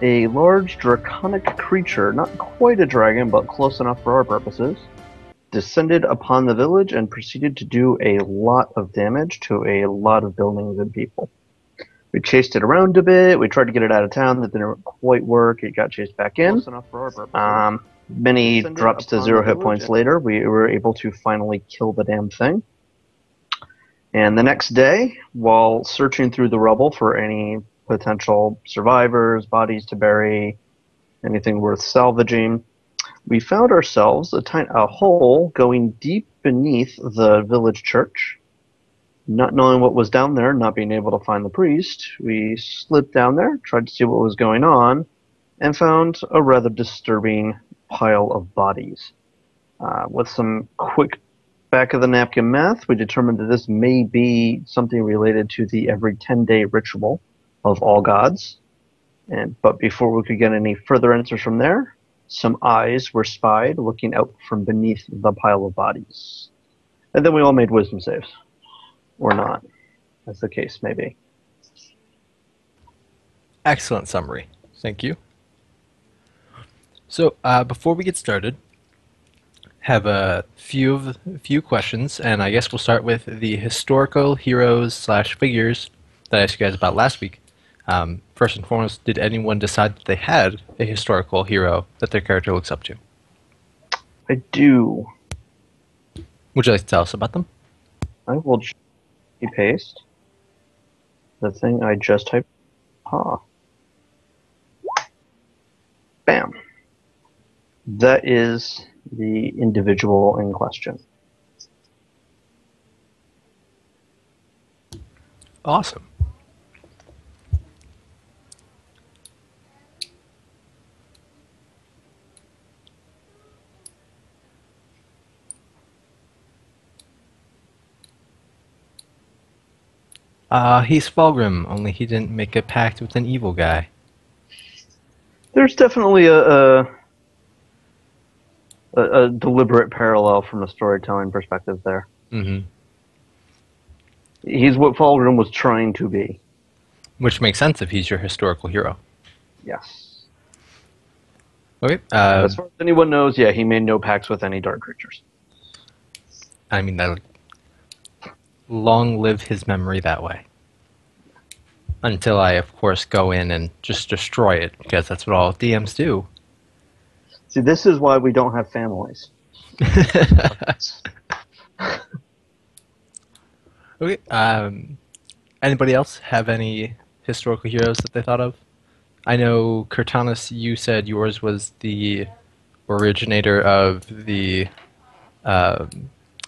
A large draconic creature, not quite a dragon, but close enough for our purposes, descended upon the village and proceeded to do a lot of damage to a lot of buildings and people. We chased it around a bit. We tried to get it out of town. That didn't quite work. It got chased back in. Close enough for our purposes. Many drops to 0 hit points later, we were able to finally kill the damn thing. And the next day, while searching through the rubble for any potential survivors, bodies to bury, anything worth salvaging, we found ourselves a hole going deep beneath the village church. Not knowing what was down there, not being able to find the priest, we slipped down there, tried to see what was going on, and found a rather disturbing pile of bodies. With some quick back-of-the-napkin math, we determined that this may be something related to the every 10-day ritual of all gods. But before we could get any further answers from there, some eyes were spied looking out from beneath the pile of bodies. And then we all made wisdom saves. Or not, as the case may be. Excellent summary. Thank you. So, before we get started, have a few questions, and I guess we'll start with the historical heroes / figures that I asked you guys about last week. First and foremost, did anyone decide that they had a historical hero that their character looks up to? I do. Would you like to tell us about them? I will paste the thing I just typed. Bam. That is the individual in question. Awesome. He's Fulgrim, only he didn't make a pact with an evil guy. There's definitely a deliberate parallel from a storytelling perspective there. Mm-hmm. He's what Fulgrim was trying to be. Which makes sense if he's your historical hero. Yes. Okay. As far as anyone knows, yeah, he made no pacts with any dark creatures. I mean, that'll long live his memory that way. Until I, of course, go in and just destroy it, because that's what all DMs do. See, this is why we don't have families. Okay. Anybody else have any historical heroes that they thought of? I know, Cortanus, you said yours was the originator of the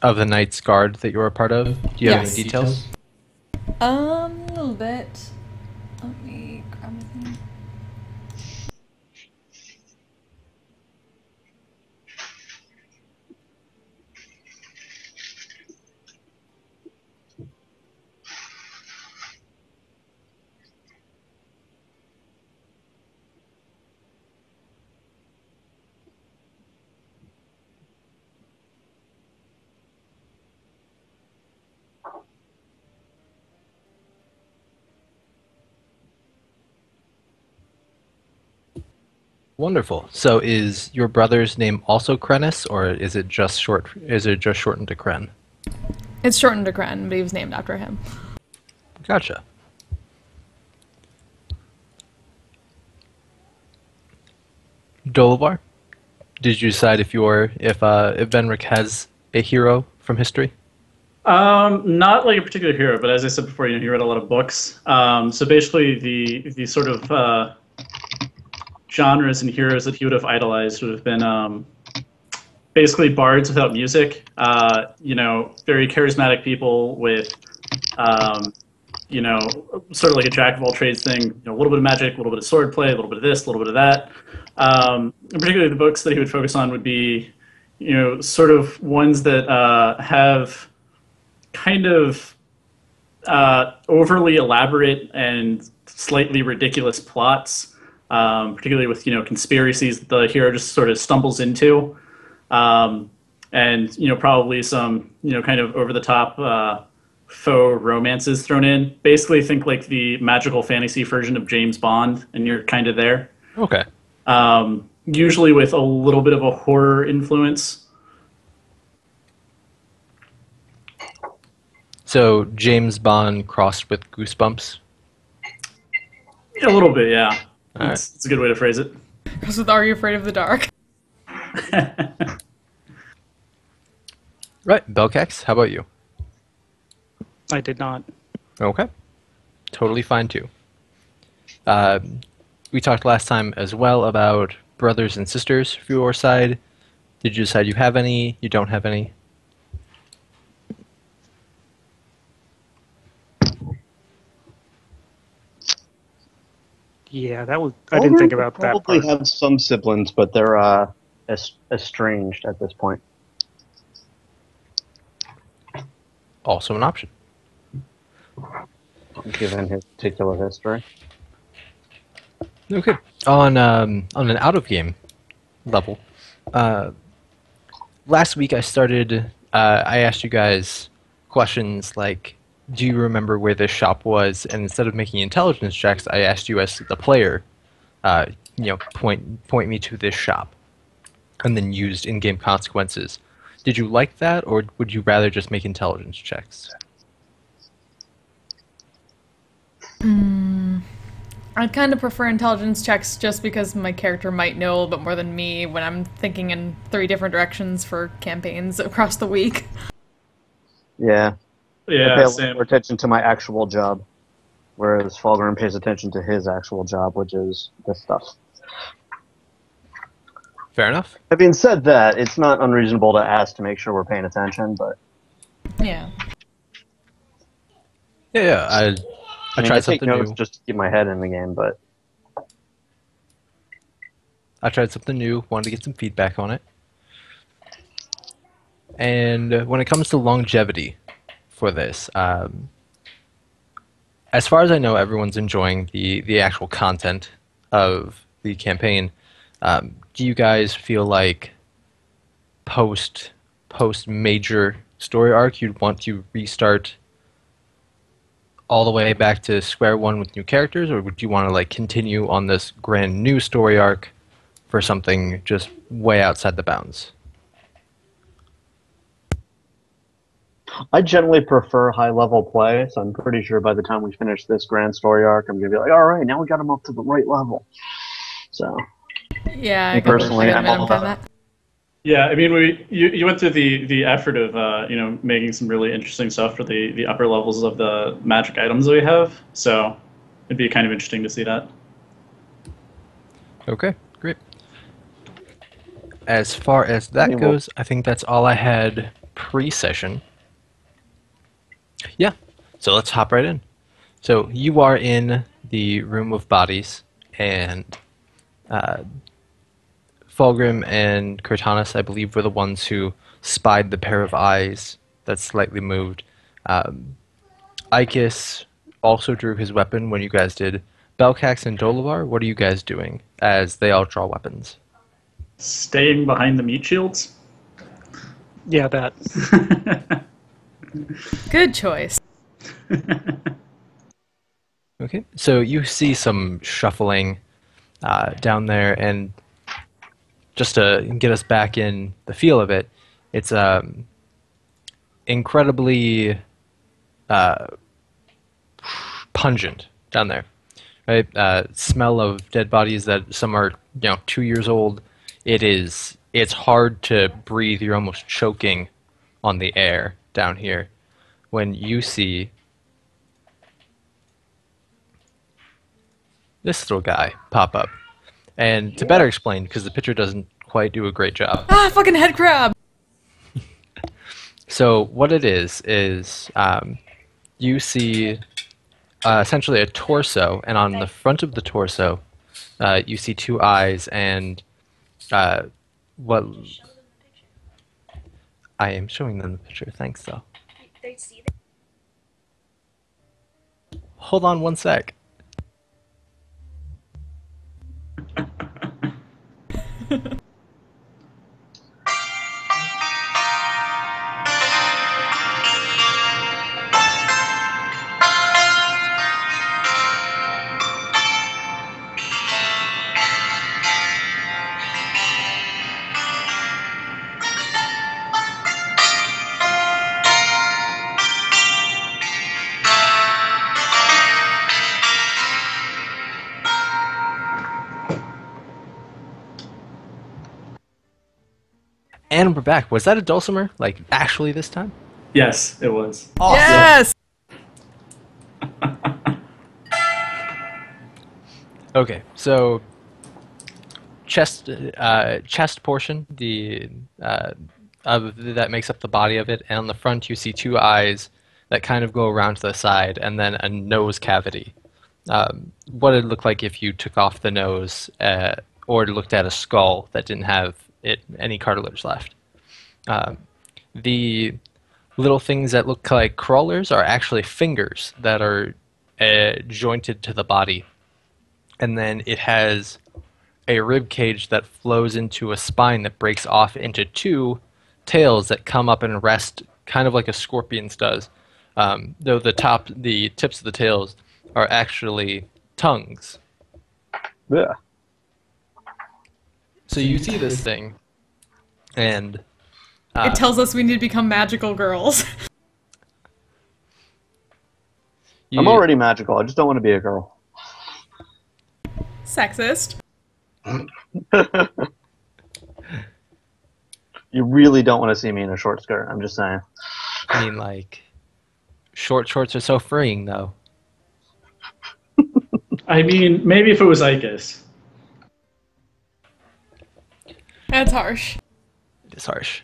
Knight's Guard that you were a part of. Do you have any details? A little bit. Let me grab my thing. Wonderful. So is your brother's name also Krennis, or is it just short? Is it just shortened to Kren? It's shortened to Kren, but he was named after him. Gotcha. Dolivar, did you decide if Venric has a hero from history? Not like a particular hero, but as I said before, he read a lot of books. So basically, the sort of genres and heroes that he would have idolized would have been basically bards without music. Very charismatic people with, sort of like a jack of all trades thing. A little bit of magic, a little bit of swordplay, a little bit of this, a little bit of that. And particularly, the books that he would focus on would be, sort of ones that have kind of overly elaborate and slightly ridiculous plots. Particularly with conspiracies that the hero just sort of stumbles into, and probably some kind of over the top faux romances thrown in. Basically, think like the magical fantasy version of James Bond, and you're kind of there. Okay. Usually with a little bit of a horror influence. So James Bond crossed with Goosebumps. A little bit, yeah. All right. That's a good way to phrase it. Because with Are You Afraid of the Dark? Right. Belcax, how about you? I did not. Okay. Totally fine too. We talked last time as well about brothers and sisters for your side. Did you decide you have any? You don't have any? Yeah, that was. I didn't think about that Probably part. have some siblings, but they're estranged at this point. Also an option. Given his particular history. Okay. On an out of game level, last week I started. I asked you guys questions like, "Do you remember where this shop was?" And instead of making intelligence checks, I asked you as the player, point me to this shop, and then used in-game consequences. Did you like that, or would you rather just make intelligence checks? I'd kind of prefer intelligence checks just because my character might know a little bit more than me when I'm thinking in 3 different directions for campaigns across the week. Yeah. I pay Yeah, a lot same. more attention to my actual job, whereas Fulgrim pays attention to his actual job, which is this stuff. Fair enough. Having said that, it's not unreasonable to ask to make sure we're paying attention, but Yeah. Yeah. I I tried take something notes new. just to keep my head in the game, but I tried something new. Wanted to get some feedback on it. And when it comes to longevity for this, as far as I know, everyone's enjoying the actual content of the campaign. Do you guys feel like post major story arc, you'd want to restart all the way back to square one with new characters, or would you want to like continue on this grand new story arc for something just way outside the bounds? I generally prefer high-level play, so I'm pretty sure by the time we finish this grand story arc, I'm going to be like, all right, now we got him up to the right level. So, Yeah, I Me personally, can I'm admit all I'm fine with about that. Yeah, I mean, you went through the effort of making some really interesting stuff for the upper levels of the magic items that we have. So it'd be kind of interesting to see that. Okay, great. As far as that Yeah, well- goes, I think that's all I had pre-session. Yeah, so let's hop right in. So you are in the room of bodies, and Fulgrim and Cortanus, I believe, were the ones who spied the pair of eyes that slightly moved. Ikis also drew his weapon when you guys did. Belcax and Dolavar, what are you guys doing as they all draw weapons? Staying behind the meat shields. Yeah, that. Good choice. Okay, so you see some shuffling down there, and just to get us back in the feel of it, it's incredibly pungent down there, right? Smell of dead bodies that some are 2 years old. It's hard to breathe. You're almost choking on the air down here when you see this little guy pop up. And to better explain, because the picture doesn't quite do a great job. Ah, fucking head crab! So what it is you see essentially a torso, and on the front of the torso, you see 2 eyes and what I am showing them the picture. Thanks, though. They see Hold on one sec. And we're back. Was that a dulcimer? Like, actually this time? Yes, it was. Awesome. Yes! Okay, so chest portion, that makes up the body of it, and on the front you see two eyes that kind of go around to the side, and then a nose cavity. What it'd look like if you took off the nose, or looked at a skull that didn't have any cartilage left. The little things that look like crawlers are actually fingers that are jointed to the body. And then it has a rib cage that flows into a spine that breaks off into two tails that come up and rest kind of like a scorpion's does. Though the tips of the tails are actually tongues. Yeah. So you see this thing, and It tells us we need to become magical girls. I'm already magical. I just don't want to be a girl. Sexist. You really don't want to see me in a short skirt. I'm just saying. I mean, like, short shorts are so freeing, though. I mean, maybe if it was Icus. That's harsh. It is harsh.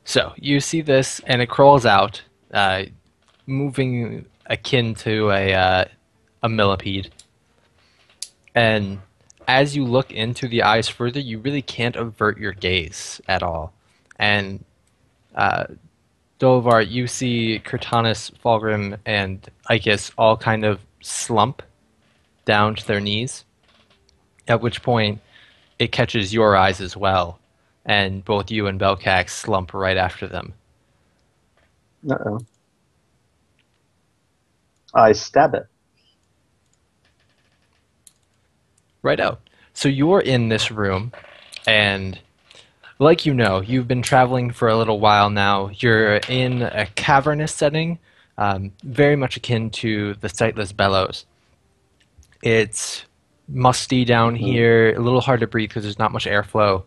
So, you see this, and it crawls out, moving akin to a millipede. And as you look into the eyes further, you really can't avert your gaze at all. And Dolovar, you see Kurtanis, Fulgrim, and Icus all kind of slump down to their knees, at which point it catches your eyes as well, and both you and Belcax slump right after them. Uh-oh. I stab it. Right out. So you're in this room, and like you know, you've been traveling for a little while now. You're in a cavernous setting, very much akin to the Sightless Bellows. It's musty down here, a little hard to breathe because there's not much airflow.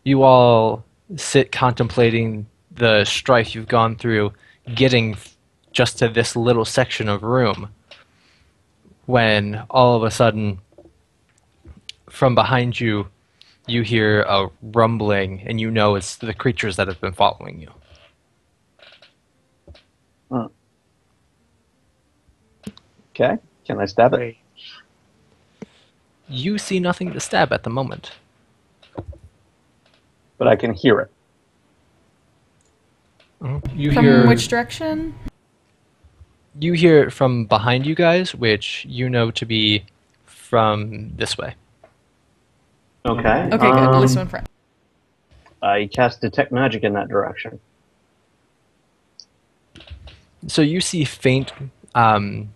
You all sit contemplating the strife you've gone through getting just to this little section of room, when all of a sudden, from behind you, you hear a rumbling, and you know it's the creatures that have been following you. Okay. Can I stab it? Wait. You see nothing to stab at the moment. But I can hear it. You From hear which direction? You hear it from behind you guys, which you know to be from this way. Okay. Okay, good. At least one friend. I cast Detect Magic in that direction. So you see faint kind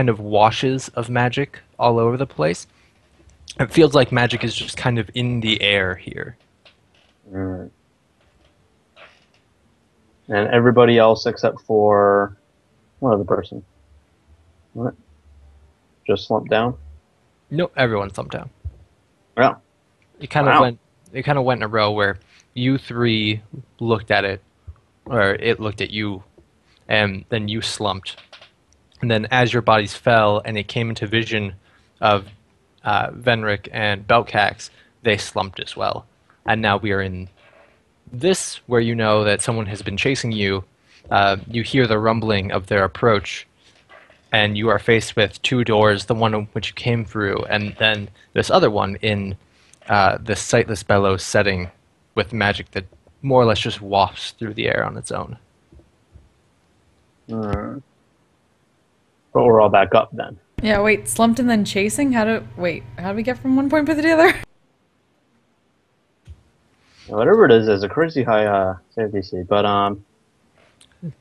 of washes of magic all over the place. It feels like magic is just kind of in the air here. Mm. And everybody else except for one other person. What? Just slumped down? Nope, everyone thumbed down. Yeah. It kind of went in a row where you three looked at it, or it looked at you, and then you slumped. And then as your bodies fell and it came into vision of Venric and Belcax, they slumped as well. And now we are in this, where you know that someone has been chasing you. You hear the rumbling of their approach, and you are faced with two doors, the one which you came through, and then this other one in the Sightless Bellows setting with magic that more or less just wafts through the air on its own. But we're all back up then. Yeah, wait, slumped and then chasing? How do we get from one point to the other? Whatever it is, there's a crazy high save DC, but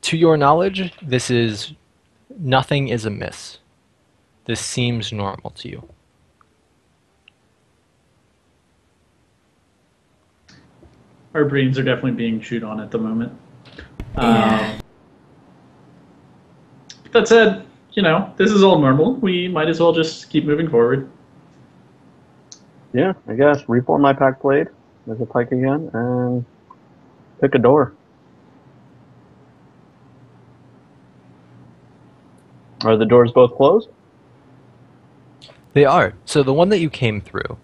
To your knowledge, nothing is amiss. This seems normal to you. Our brains are definitely being chewed on at the moment. Yeah. That said, this is all normal. We might as well just keep moving forward. Yeah, I guess. Reform my pack blade as a pike again and pick a door. Are the doors both closed? They are. So the one that you came through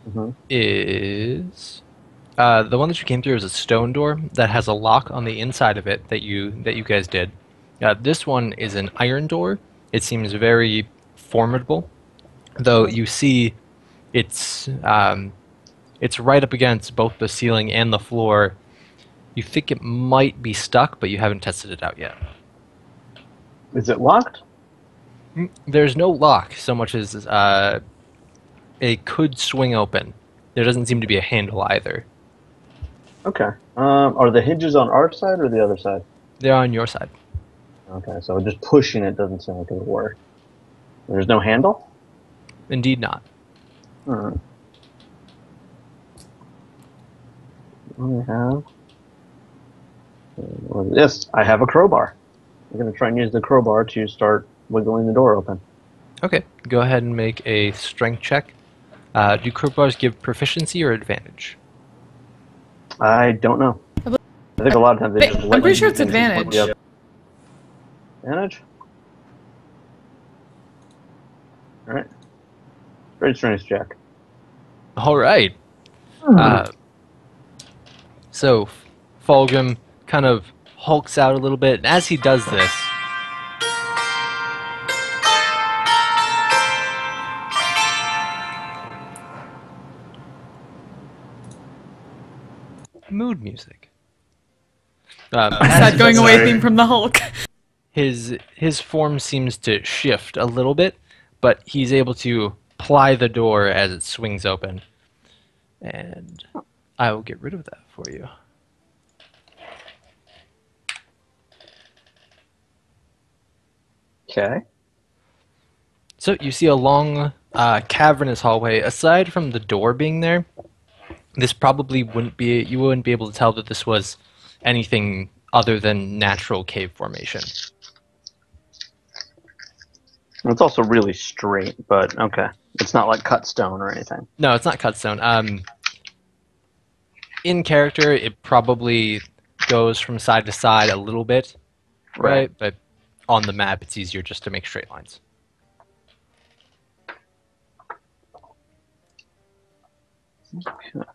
Mm-hmm. is the one that you came through is a stone door that has a lock on the inside of it that you guys did. This one is an iron door. It seems very formidable, though you see it's right up against both the ceiling and the floor. You think it might be stuck, but you haven't tested it out yet. Is it locked? There's no lock so much as it could swing open. There doesn't seem to be a handle either. Okay. Are the hinges on our side or the other side? They're on your side. Okay, so just pushing it doesn't seem like it would work. There's no handle? Indeed not. Alright. What do I have? Yes, I have a crowbar. I'm going to try and use the crowbar to start wiggling the door open. Okay, go ahead and make a strength check. Do crowbars give proficiency or advantage? I don't know. I think a lot of times they just let I'm pretty you sure do it's things and advantage. put you up. Advantage? Alright. Great strength check. All right. So Fulgrim kind of hulks out a little bit, and as he does this, mood music. Sad going away theme from the Hulk. His form seems to shift a little bit, but he's able to ply the door as it swings open. And I will get rid of that for you. Okay. So you see a long cavernous hallway. Aside from the door being there, this probably wouldn't be, you wouldn't be able to tell that this was anything other than natural cave formation. It's also really straight, but okay. It's not like cut stone or anything. No, it's not cut stone. In character, it probably goes from side to side a little bit, right? But on the map, it's easier just to make straight lines. Okay.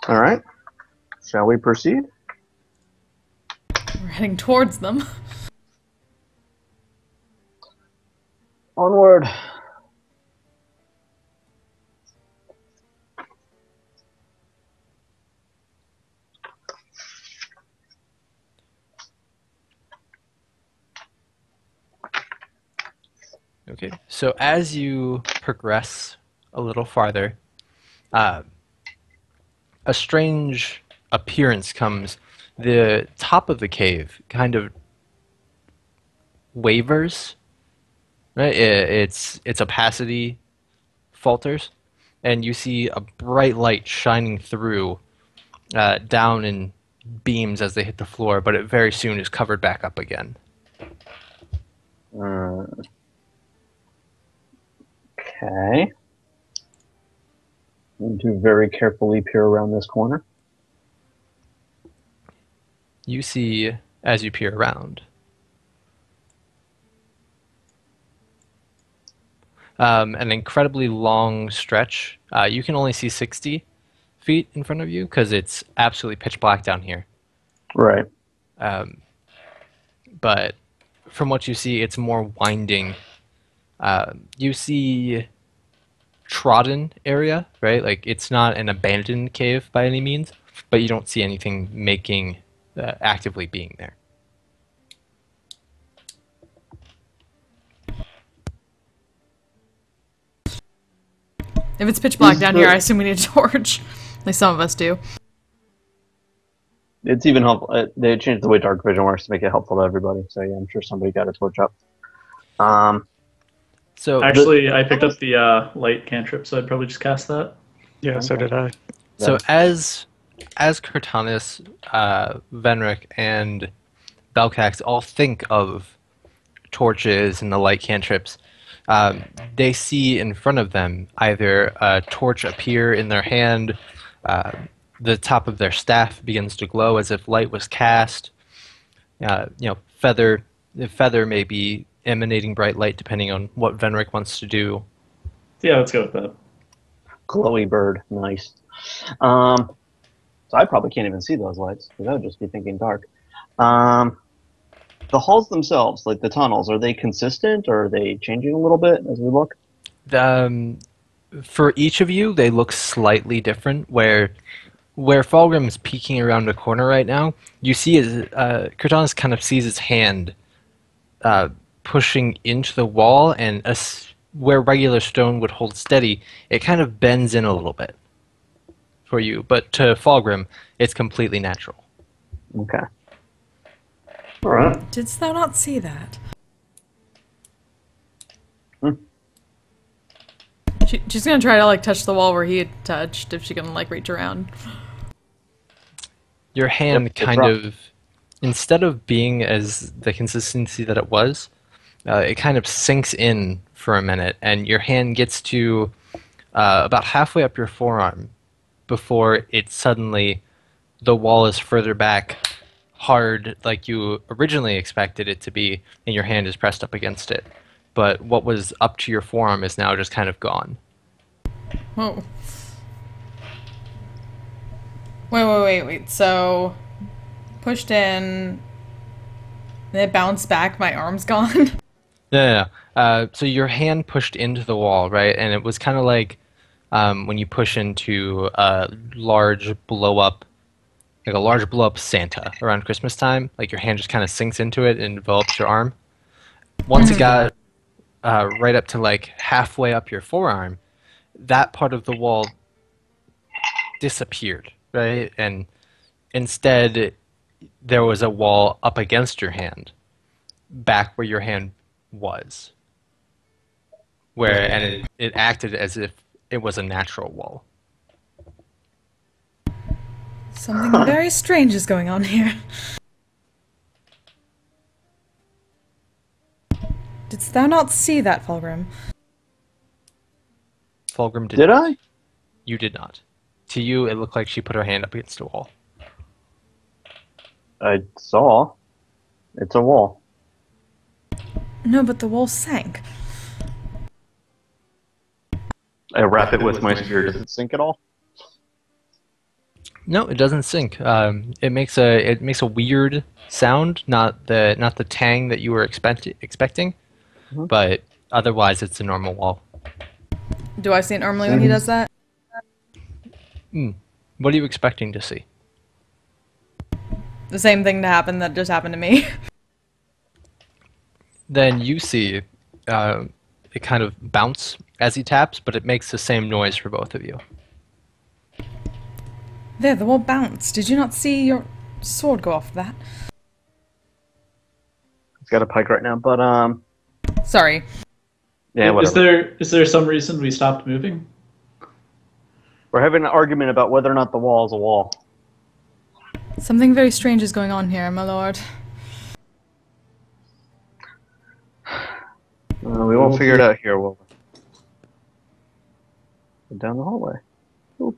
All right. Shall we proceed? We're heading towards them. Onward. Okay, so as you progress a little farther, a strange appearance comes. The top of the cave kind of wavers, right? Its opacity falters, and you see a bright light shining through down in beams as they hit the floor, but it very soon is covered back up again. Okay. Need to very carefully peer around this corner. You see, as you peer around, an incredibly long stretch. You can only see 60 feet in front of you because it's absolutely pitch black down here. Right. But from what you see, it's more winding. You see trodden area, right? Like, it's not an abandoned cave by any means, but you don't see anything making actively being there. If it's pitch black down here, I assume we need a torch. At least some of us do. It's even helpful. They changed the way dark vision works to make it helpful to everybody. So yeah, I'm sure somebody got a torch up. So Actually, I picked up the light cantrip, so I'd probably just cast that. Yeah, so did I. So as Cortanus, Venric, and Belcax all think of torches and the light cantrips, They see in front of them either a torch appear in their hand, uh, the top of their staff begins to glow as if light was cast. The feather may be emanating bright light depending on what Venric wants to do. Yeah, let's go with that. Glowy bird, nice. So I probably can't even see those lights because I would just be thinking dark. The halls themselves, like the tunnels, are they consistent or are they changing a little bit as we look? For each of you, they look slightly different. Where Fulgrim is peeking around a corner right now, you see Kurtanis kind of sees his hand pushing into the wall, and where regular stone would hold steady, it kind of bends in a little bit for you. But to Fulgrim, it's completely natural. Okay. All right. Didst thou not see that? She's gonna try to like touch the wall where he had touched if she can like reach around. Your hand instead of being as the consistency that it was, it kind of sinks in for a minute, and your hand gets to about halfway up your forearm before the wall is further back, hard like you originally expected it to be, and your hand is pressed up against it. But what was up to your forearm is now just kind of gone. Whoa. Wait. So, pushed in, then it bounced back, my arm's gone? No. So your hand pushed into the wall, right? And it was kind of like when you push into a large blow-up Santa around Christmas time. Like your hand just kind of sinks into it and envelops your arm. Once it got right up to like halfway up your forearm, that part of the wall disappeared, right? And instead, there was a wall up against your hand, back where your hand was, and it acted as if it was a natural wall. Something very strange is going on here. Didst thou not see that, Fulgrim? Fulgrim did. Did I? You did not. To you, it looked like she put her hand up against a wall. I saw. It's a wall. No, but the wall sank. I wrap it with my spear. Does it sink at all? No, it doesn't sink. It makes a weird sound, not the tang that you were expecting, but otherwise it's a normal wall. Do I see it normally when he does that? What are you expecting to see? The same thing to happen that just happened to me. Then you see it kind of bounce as he taps, but it makes the same noise for both of you. There, the wall bounced. Did you not see your sword go off that? It's got a pike right now, but Sorry. yeah, whatever. Is there some reason we stopped moving? We're having an argument about whether or not the wall is a wall. Something very strange is going on here, my lord. We won't figure it out here, will we? Down the hallway. Ooh.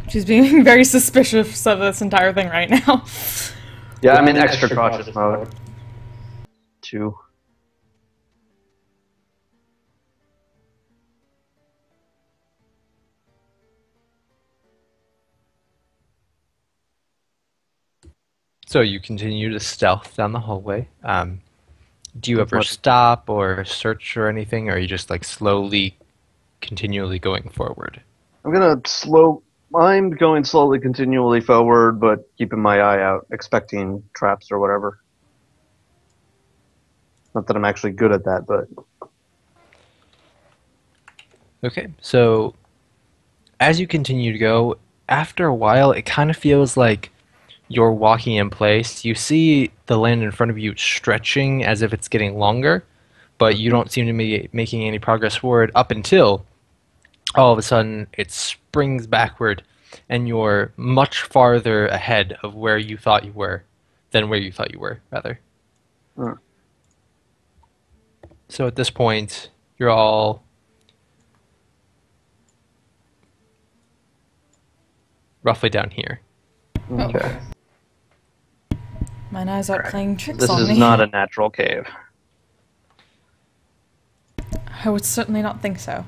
She's being very suspicious of this entire thing right now. Yeah, I'm in extra cautious mode. 2. So you continue to stealth down the hallway. Do you ever stop or search or anything, or are you just like slowly, continually going forward? I'm going slowly, continually forward, but keeping my eye out, expecting traps or whatever. Not that I'm actually good at that, but... Okay, so as you continue to go, after a while, it kind of feels like you're walking in place. You see the land in front of you stretching as if it's getting longer, but you don't seem to be making any progress forward up until all of a sudden it springs backward and you're much farther ahead of where you thought you were than where you thought you were, rather. So at this point, you're all roughly down here. Okay. Mine eyes aren't playing tricks This on is me. not a natural cave. I would certainly not think so.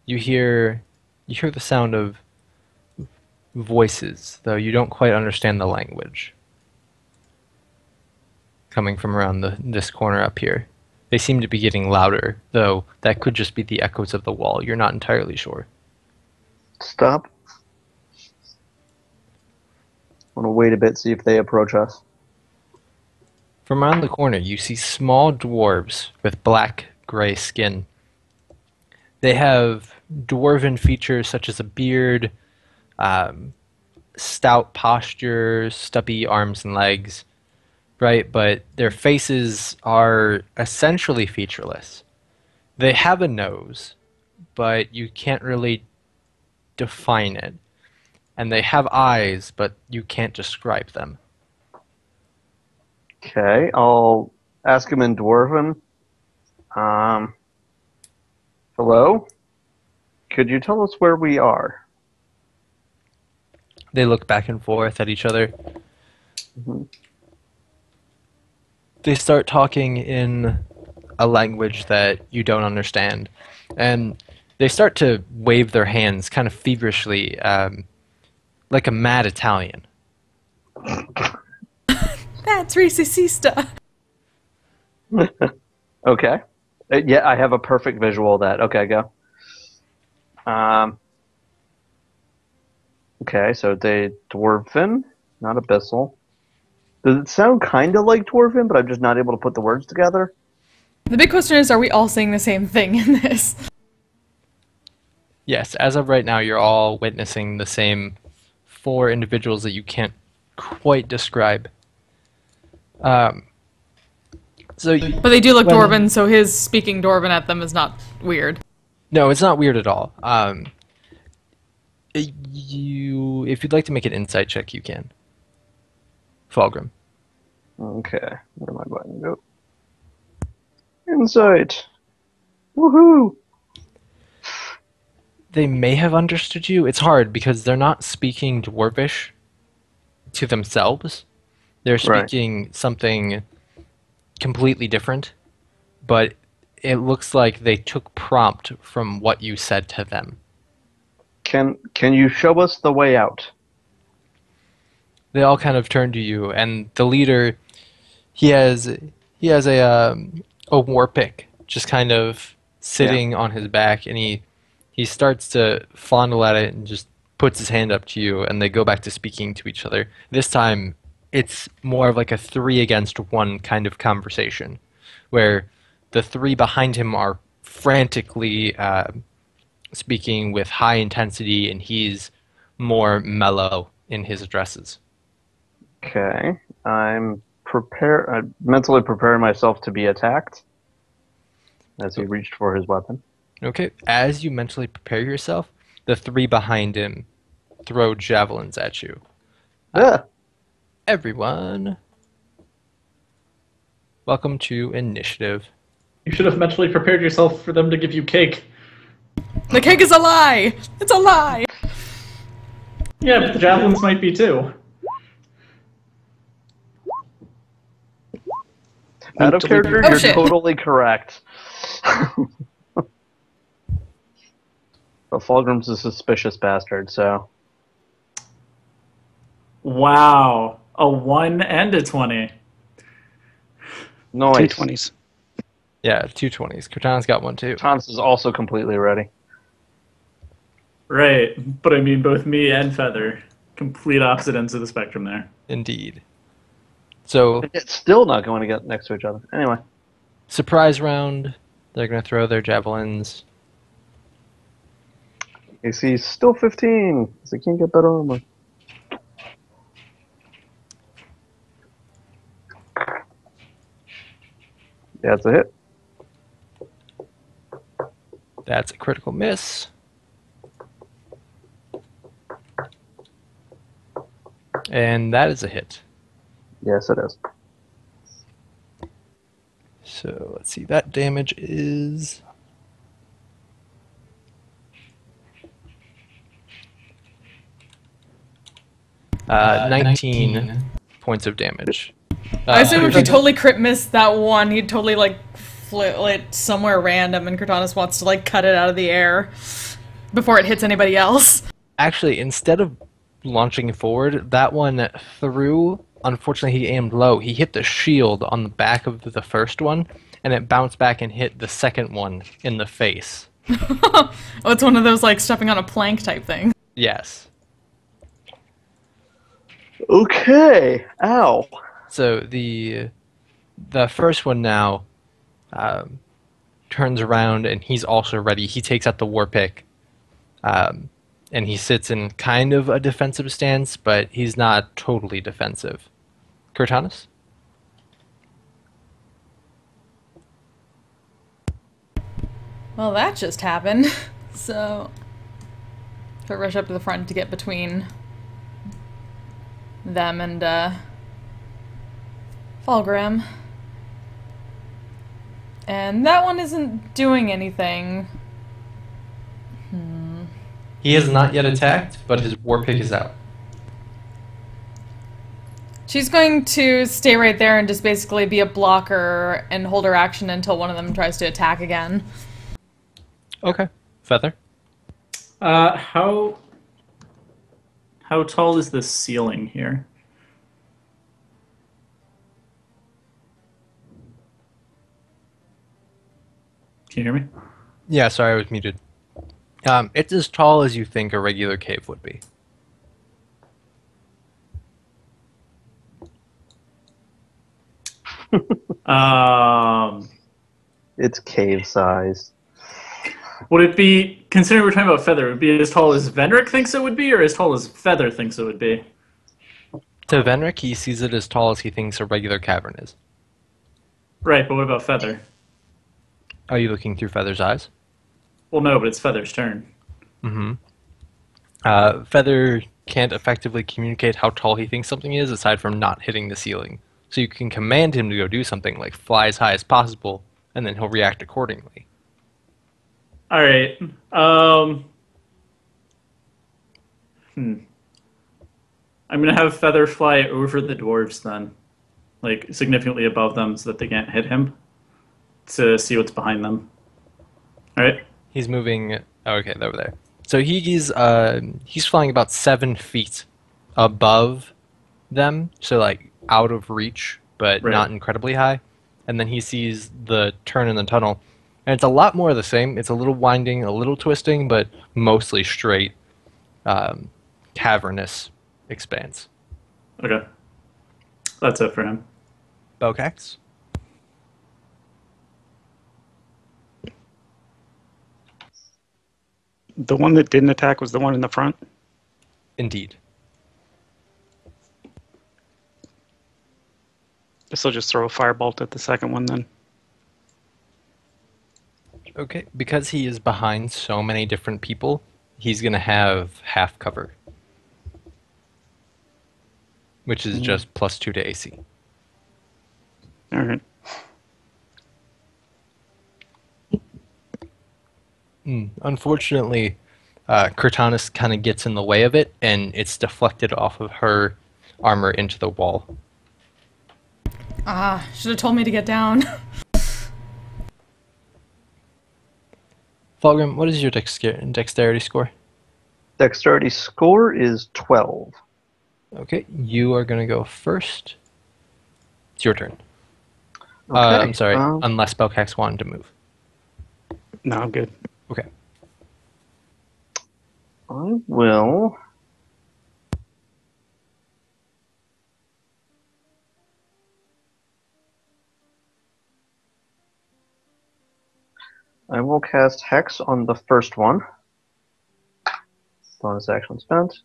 You hear the sound of voices, though you don't quite understand the language. Coming from around this corner up here. They seem to be getting louder, though that could just be the echoes of the wall. You're not entirely sure. Stop. I want to wait a bit, see if they approach us. From around the corner, you see small dwarves with black-gray skin. They have dwarven features such as a beard, stout posture, stubby arms and legs, right? But their faces are essentially featureless. They have a nose, but you can't really define it. And they have eyes, but you can't describe them. Okay, I'll ask him in Dwarven. Hello? Could you tell us where we are? They look back and forth at each other. Mhm. They start talking in a language that you don't understand. And they start to wave their hands kind of feverishly, like a mad Italian. That's racista. Okay. Yeah, I have a perfect visual of that. Okay, go. Okay, so they Dwarven, not Abyssal. Does it sound kind of like Dwarven, but I'm just not able to put the words together? The big question is, are we all saying the same thing in this? Yes, as of right now, you're all witnessing the same four individuals that you can't quite describe. So, But they do look Well- Dwarven, so his speaking Dwarven at them is not weird. no, it's not weird at all. If you'd like to make an insight check, you can. Fulgrim. Okay, where am I going to go? Insight! Woohoo! They may have understood you. It's hard because they're not speaking Dwarvish to themselves. They're Right. speaking something completely different, but it looks like they took prompt from what you said to them. Can you show us the way out? They all kind of turn to you, and the leader, he has a war pick just kind of sitting on his back, and he starts to fondle at it and just puts his hand up to you, and they go back to speaking to each other. This time, it's more of like a 3 against 1 kind of conversation, where the 3 behind him are frantically speaking with high intensity, and he's more mellow in his addresses. Okay, I'm mentally preparing myself to be attacked as he reached for his weapon. Okay, as you mentally prepare yourself, the 3 behind him throw javelins at you. Yeah. Everyone, welcome to initiative. You should have mentally prepared yourself for them to give you cake. The cake is a lie! It's a lie! Yeah, but the javelins might be too. Out of character, Oh, you're shit. totally correct. But Fulgrim's a suspicious bastard, so... Wow. A 1 and a 20. Nice. 220s. Yeah, 220s. Cortana's got one too. Thomas is also completely ready. Right. But I mean, both me and Feather. Complete opposite ends of the spectrum there. Indeed. So, It's still not going to get next to each other. Anyway. surprise round. They're going to throw their javelins. AC's still 15, because they can't get better armor. Yeah, it's a hit. That's a critical miss. And that is a hit. Yes, it is. So let's see. That damage is 19 points of damage. I assume if you Kurtanis- totally crit miss that one, he'd totally like flit it somewhere random, and Kurtanis wants to like cut it out of the air before it hits anybody else. Actually, instead of launching forward, that one threw. Unfortunately, he aimed low. He hit the shield on the back of the first one, and it bounced back and hit the second one in the face. Oh, it's one of those like stepping on a plank type thing. Yes. Okay. Ow. So the first one now turns around, and he's also ready. He takes out the war pick, and he sits in kind of a defensive stance, but he's not totally defensive. Kurtanis? Well, that just happened. So, I rush up to the front to get between them and Fulgrim. And that one isn't doing anything. He has not yet attacked, but his war pick is out. She's going to stay right there and just basically be a blocker and hold her action until one of them tries to attack again. Okay. Feather? How tall is the ceiling here? Can you hear me? Yeah, sorry, I was muted. It's as tall as you think a regular cave would be. It's cave size. Would it be, considering we're talking about Feather, would it be as tall as Venric thinks it would be, or as tall as Feather thinks it would be? To Venric, he sees it as tall as he thinks a regular cavern is. Right, but what about Feather? Are you looking through Feather's eyes? Well, no, but it's Feather's turn. Mm-hmm. Feather can't effectively communicate how tall he thinks something is, aside from not hitting the ceiling. So you can command him to go do something, like fly as high as possible, and then he'll react accordingly. All right. I'm going to have Feather fly over the dwarves then. Like, significantly above them so that they can't hit him. To see what's behind them. All right? He's moving... Oh, okay, over there. So he's flying about 7 feet above them, so like out of reach, but Right. not incredibly high. And then he sees the turn in the tunnel, and it's a lot more of the same. It's a little winding, a little twisting, but mostly straight, cavernous expanse. Okay. That's it for him. Bocax? The one that didn't attack was the one in the front. Indeed. Guess I'll just throw a firebolt at the second one then. Okay, because he is behind so many different people, he's going to have half cover. Which is just +2 to AC. All right. Unfortunately, Kurtanis kind of gets in the way of it, and it's deflected off of her armor into the wall. Ah, should have told me to get down. Fulgrim, what is your dexterity score? Dexterity score is 12. Okay, you are going to go first. It's your turn. Okay. I'm sorry, unless Bocax wanted to move. No, I'm good. Okay. I will. I will cast Hex on the first one. Bonus action spent.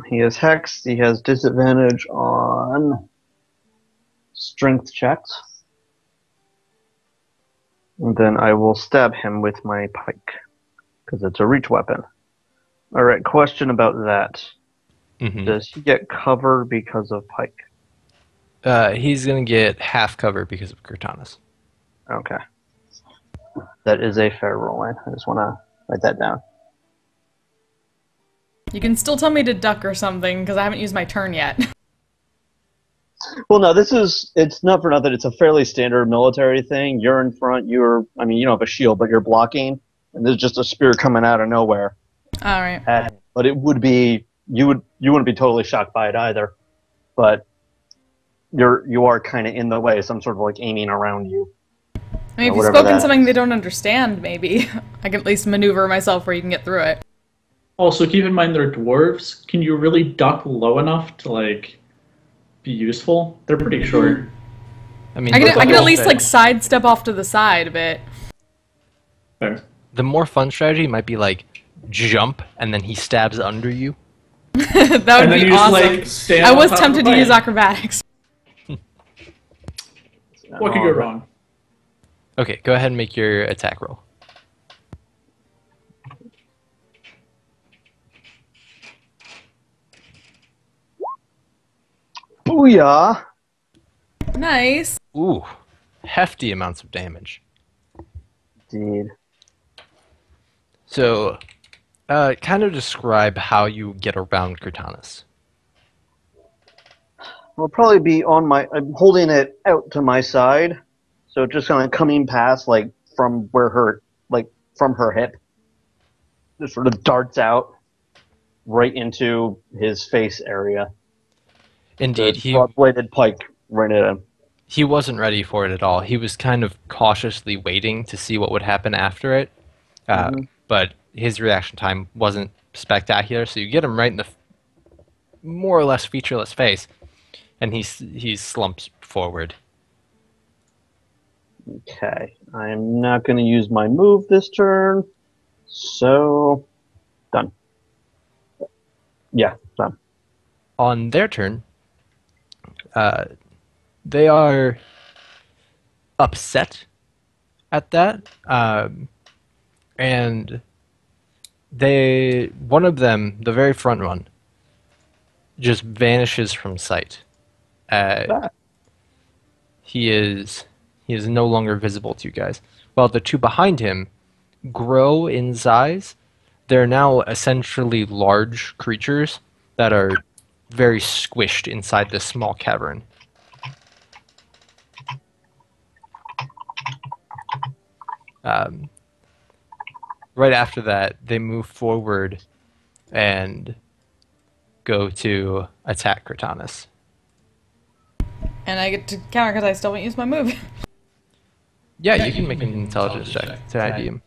He is hexed. He has disadvantage on strength checks. And then I will stab him with my pike, because it's a reach weapon. Alright, question about that. Mm-hmm. Does he get cover because of pike? He's gonna get half cover because of Cortanas. Okay. That is a fair roll. I just want to write that down. You can still tell me to duck or something, because I haven't used my turn yet. Well, no, it's not for nothing. It's a fairly standard military thing. You're in front, you don't have a shield, but you're blocking, and there's just a spear coming out of nowhere. Alright. But it would be, you wouldn't be totally shocked by it either. But you are kind of in the way, so I'm sort of like aiming around you. I mean, if you've whatever spoken that something is. they don't understand, maybe. I can at least maneuver myself where you can get through it. Also, keep in mind they're dwarves. Can you really duck low enough to, like, be useful? They're pretty short. I mean, I can at the least, like, sidestep off to the side a bit. Fair. The more fun strategy might be, like, jump, and then he stabs under you. That would And then be you just, awesome. like, stand I on was top of tempted the to use bike. acrobatics. What could go wrong? Okay, go ahead and make your attack roll. Booyah! Nice. Ooh, hefty amounts of damage. Indeed. So, kind of describe how you get around Cortanas. I'll probably be I'm holding it out to my side, so just kind of coming past, like, from from her hip. Just sort of darts out right into his face area. Indeed, The broad-bladed pike right at him. he wasn't ready for it at all. He was kind of cautiously waiting to see what would happen after it. But his reaction time wasn't spectacular, so you get him right in the more or less featureless face, and he slumps forward. Okay, I'm not going to use my move this turn, so done. Yeah, done. On their turn, they are upset at that, and one of them, the very front one, just vanishes from sight. He is no longer visible to you guys. While the two behind him grow in size, they're now essentially large creatures that are very squished inside this small cavern. Right after that, they move forward and go to attack Cortanas. And I get to counter because I still haven't used my move. Yeah, you can make an intelligence check to ID him.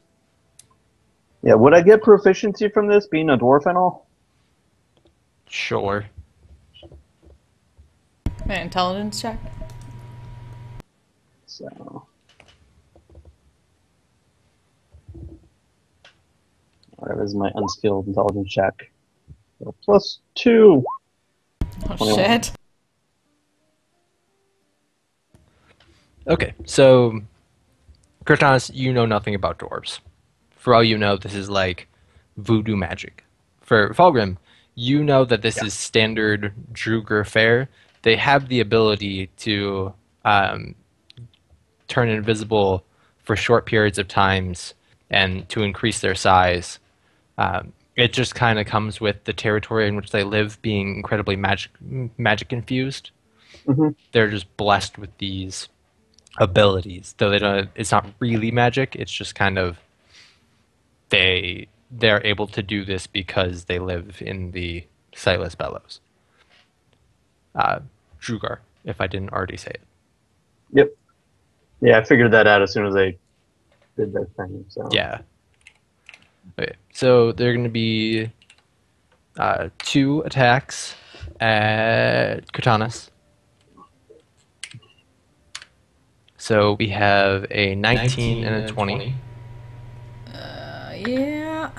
Yeah, would I get proficiency from this, being a dwarf and all? Sure. My intelligence check. So... Whatever is my unskilled intelligence check. So +2. Oh 21. shit. Okay, so Cortanas, you know nothing about dwarves. For all you know, this is like voodoo magic. For Fulgrim, you know that this is standard Druger fare. They have the ability to turn invisible for short periods of times and to increase their size. It just kind of comes with the territory in which they live being incredibly magic infused. Mm-hmm. They're just blessed with these abilities, though they don't. It's not really magic. It's just kind of they're able to do this because they live in the Sightless Bellows. Drugar, if I didn't already say it. Yep. Yeah, I figured that out as soon as they did their thing. So. Yeah. Okay, so they're going to be 2 attacks at Cortanas. So we have a 19 and a 20. Yeah.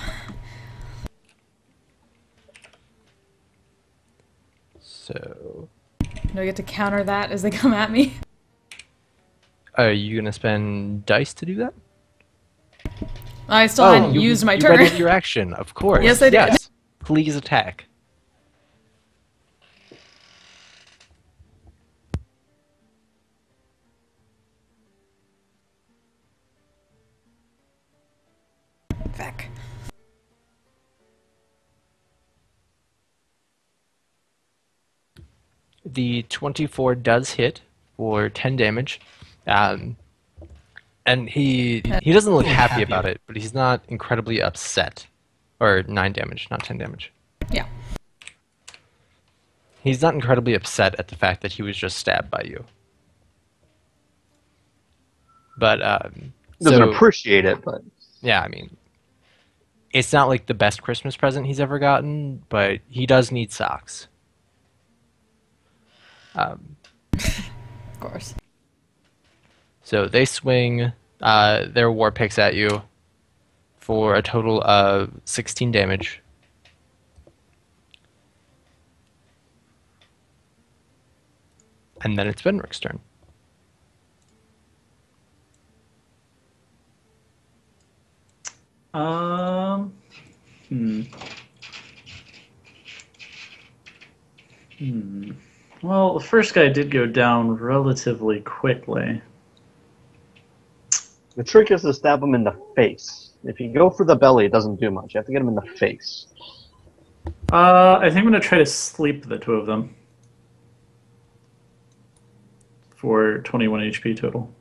So Do I get to counter that as they come at me? are you going to spend dice to do that? I still hadn't used my you turn. readied your action, of course. Yes, I did. Yes. Please attack. Feck. The 24 does hit for 10 damage. And he doesn't look happy about it, but he's not incredibly upset. Or 9 damage, not 10 damage. Yeah. He's not incredibly upset at the fact that he was just stabbed by you. But, Doesn't appreciate it, but... Yeah, I mean, it's not like the best Christmas present he's ever gotten, but he does need socks. Of course. So they swing their war picks at you for a total of 16 damage. And then it's Benrick's turn. Well, the first guy did go down relatively quickly. The trick is to stab him in the face. If you go for the belly, it doesn't do much. You have to get him in the face. I think I'm going to try to sleep the two of them. For 21 HP total.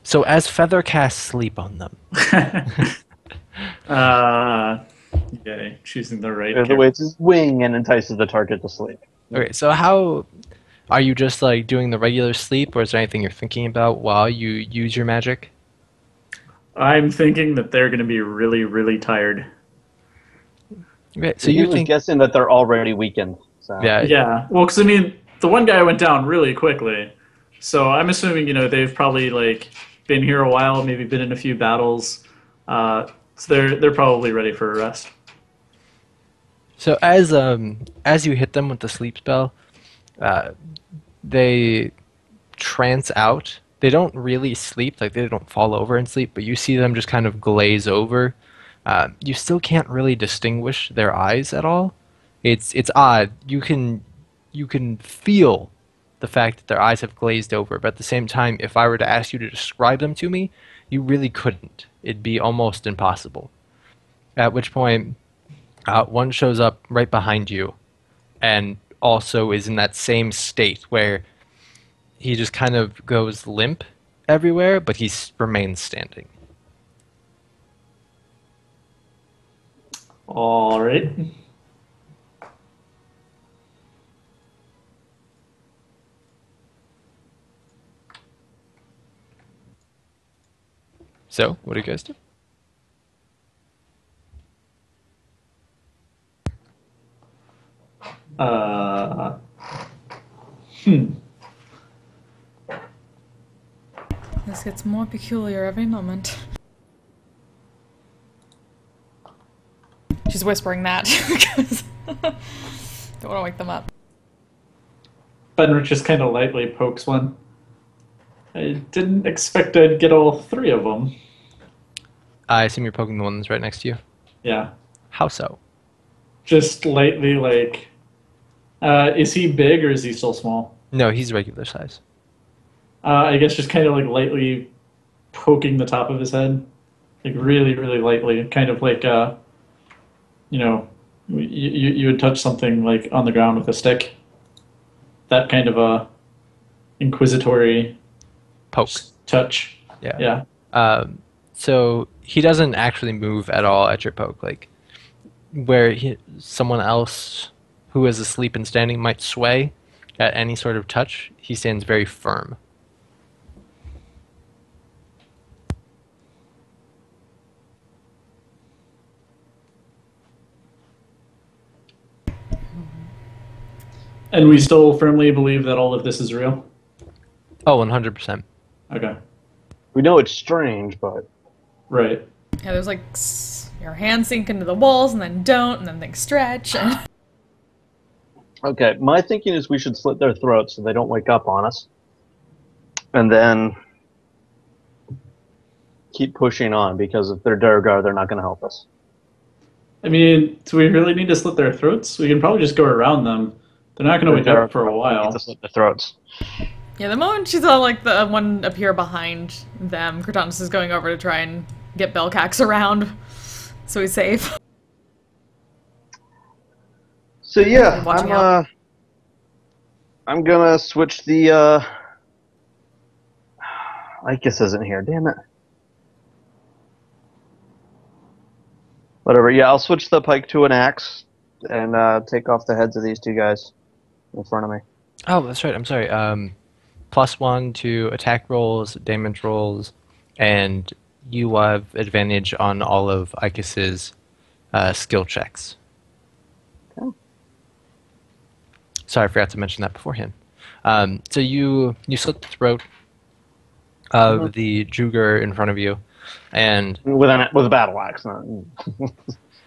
So as Feather casts sleep on them. Okay, choosing the right. The way it's his wing and entices the target to sleep. Okay, so how are you just like doing the regular sleep, or is there anything you're thinking about while you use your magic? I'm thinking that they're going to be really, really tired. Okay, so So you you're think guessing that they're already weakened. So. Yeah, well, because I mean, the one guy went down really quickly, so I'm assuming they've probably like been here a while, maybe been in a few battles, so they're probably ready for a rest. so as you hit them with the sleep spell, they trance out. They don't really sleep, like they don't fall over and sleep, but you see them just kind of glaze over. You still can't really distinguish their eyes at all. It's odd. You can feel the fact that their eyes have glazed over, but at the same time, if I were to ask you to describe them to me, you really couldn't. It'd be almost impossible. At which point, one shows up right behind you, and also is in that same state where he just kind of goes limp everywhere, but he remains standing. All right. So, what do you guys do? This gets more peculiar every moment. She's whispering that because don't want to wake them up. Benrich just kind of lightly pokes one. I didn't expect I'd get all three of them. I assume you're poking the one that's right next to you. Yeah. How so? Just lightly, like... is he big or is he still small? No, he's regular size. I guess just kind of like lightly poking the top of his head. Like really, really lightly. Kind of like, you would touch something like on the ground with a stick. That kind of a inquisitory Poke. touch. Yeah. Yeah. So he doesn't actually move at all at your poke. Like where someone else who is asleep and standing might sway at any sort of touch, he stands very firm. And we still firmly believe that all of this is real? Oh, 100%. Okay. We know it's strange, but... Right. Yeah, there's like your hands sink into the walls and then don't, and then things stretch. And... Okay, my thinking is we should slit their throats so they don't wake up on us. And then keep pushing on, because if they're Durgar, they're not going to help us. I mean, do we really need to slit their throats? We can probably just go around them. They're not going to wake up for a while. Need to slit their throats. Yeah, the moment she saw like the one appear behind them, Cortanus is going over to try and get Belcax around. so he's safe. So yeah, Watching out. I'm gonna switch the Icus isn't here, damn it. Whatever, yeah, I'll switch the pike to an axe and take off the heads of these two guys in front of me. Oh, that's right. I'm sorry. +1 to attack rolls, damage rolls, and you have advantage on all of Icus's skill checks. Okay. Sorry, I forgot to mention that beforehand. So you slit the throat of the Juger in front of you, and With a battle axe,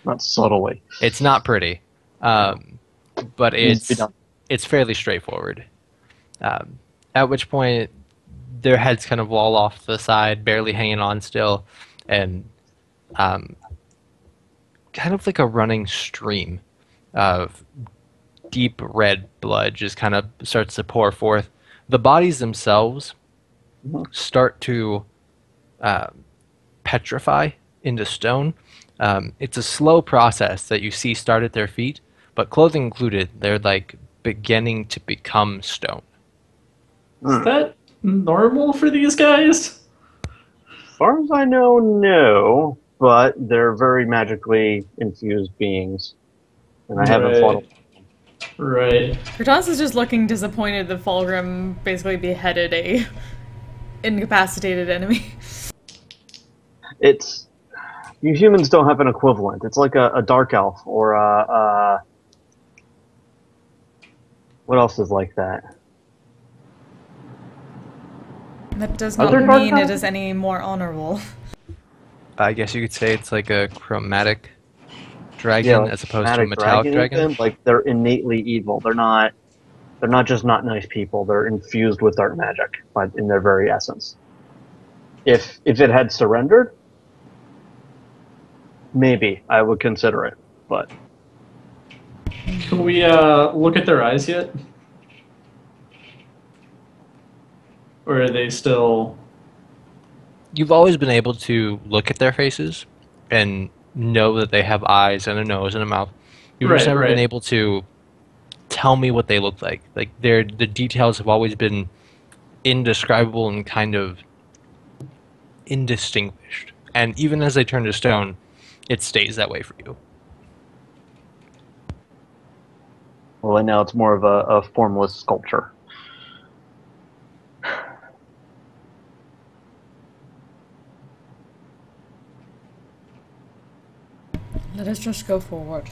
not subtly. it's not pretty, but Needs to be done. it's fairly straightforward. At which point, their heads kind of loll off to the side, barely hanging on still, and kind of like a running stream of deep red blood just kind of starts to pour forth. The bodies themselves start to petrify into stone. It's a slow process that you see start at their feet, but clothing included, they're like beginning to become stone. Is that normal for these guys? As far as I know, no, but they're very magically infused beings, and I haven't fought them. Right. Kratos is just looking disappointed that Fulgrim basically beheaded a incapacitated enemy. It's you humans don't have an equivalent. It's like a dark elf or a what else is like that? That does Are not there dark mean it elves? is any more honorable. I guess you could say it's like a chromatic dragon like as opposed to a chromatic metallic dragon. even, like they're innately evil. They're not just not nice people. They're infused with dark magic, but in their very essence. If it had surrendered, maybe I would consider it. But Can we look at their eyes yet? Or are they still... You've always been able to look at their faces and know that they have eyes and a nose and a mouth. You've just Right, never been right. able to tell me what they look like. Like the details have always been indescribable and kind of indistinguished. And even as they turn to stone, it stays that way for you. well, now it's more of a formless sculpture. Let us just go forward.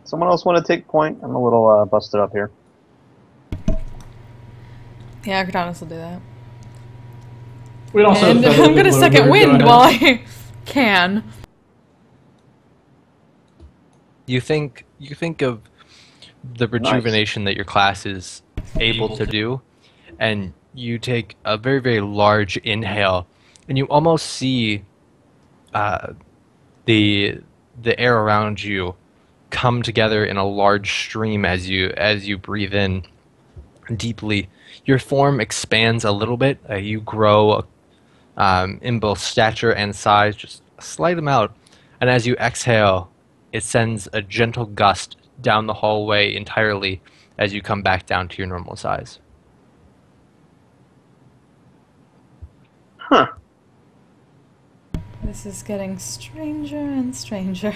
Someone else want to take point? I'm a little busted up here. Yeah, Kratos will do that. We'd also And have I'm gonna Logan second go wind ahead. while I can. You think of the rejuvenation that your class is able to do, and you take a very, very large inhale, and you almost see the air around you come together in a large stream as you breathe in deeply. Your form expands a little bit. You grow in both stature and size, just a slight amount. And as you exhale, it sends a gentle gust down the hallway entirely as you come back down to your normal size. Huh. This is getting stranger and stranger.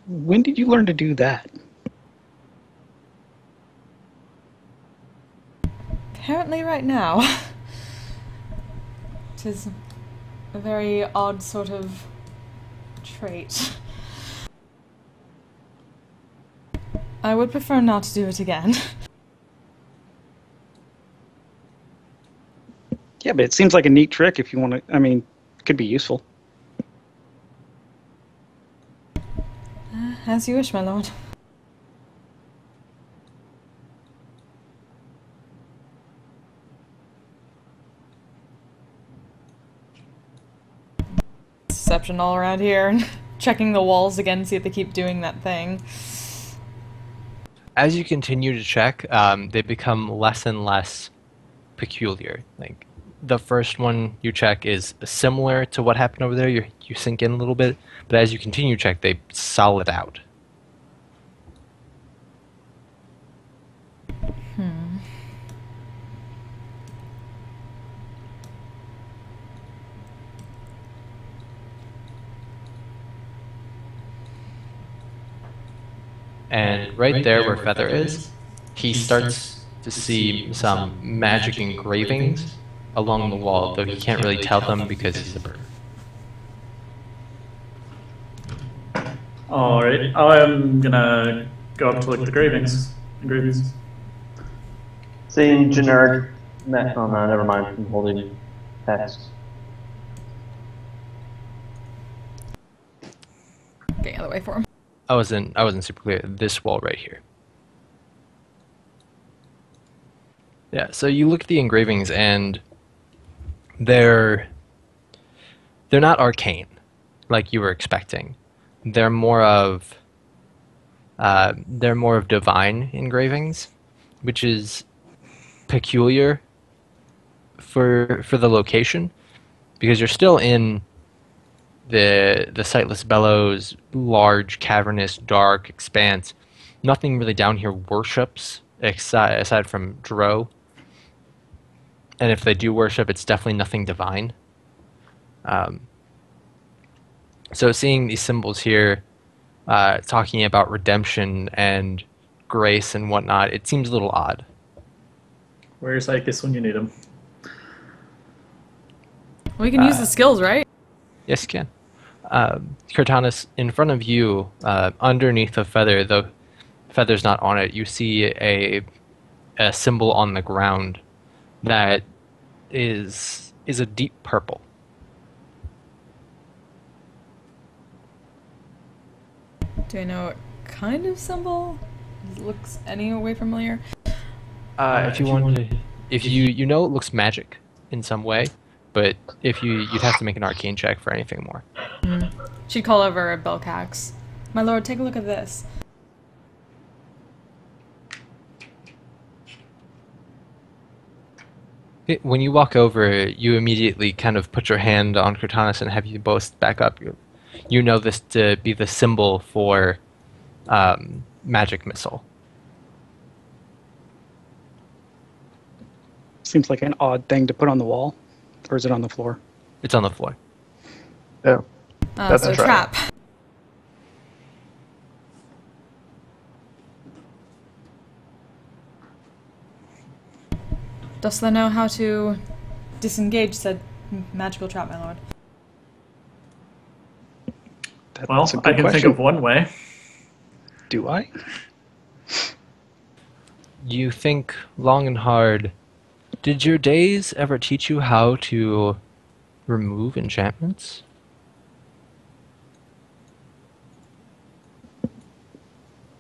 When did you learn to do that? Apparently right now. It is a very odd sort of trait. I would prefer not to do it again. Yeah, but it seems like a neat trick if you want to. I mean, it could be useful. As you wish, my lord. Deception all around here. Checking the walls again, see if they keep doing that thing. As you continue to check, they become less and less peculiar. Like the first one you check is similar to what happened over there. You sink in a little bit, but as you continue to check, they solid out. And right there where Feather is, he starts to see some magic engravings along the wall, though he can't really tell them because he's a bird. All right, I'm gonna go up to look at the engravings. Same generic. Oh no, never mind. I'm holding text. Getting out of the way for him. I wasn't super clear. This wall right here. Yeah, so you look at the engravings and they're not arcane like you were expecting. They're more of divine engravings, which is peculiar for the location, because you're still in the Sightless Bellows, large, cavernous, dark expanse. Nothing really down here worships aside from Drow. And if they do worship, it's definitely nothing divine. So seeing these symbols here, talking about redemption and grace and whatnot, it seems a little odd. Where's Icus when you need him? We can use the skills, right? Yes, you can. Cortanus, in front of you, underneath the feather, the feather's not on it, you see a symbol on the ground that is a deep purple. Do I know what kind of symbol? It looks any way familiar? If you wanted to, if you know it looks magic in some way, but if you'd have to make an arcane check for anything more. She'd call over a Belcax. My lord, take a look at this. When you walk over, you immediately kind of put your hand on Cortanus and have you both back up. You know this to be the symbol for magic missile. Seems like an odd thing to put on the wall. Or is it on the floor? It's on the floor. Oh, that's so a trap. Dost thou know how to disengage said magical trap, my lord? Well, I can think of one way. Do I? You think long and hard. Did your days ever teach you how to remove enchantments?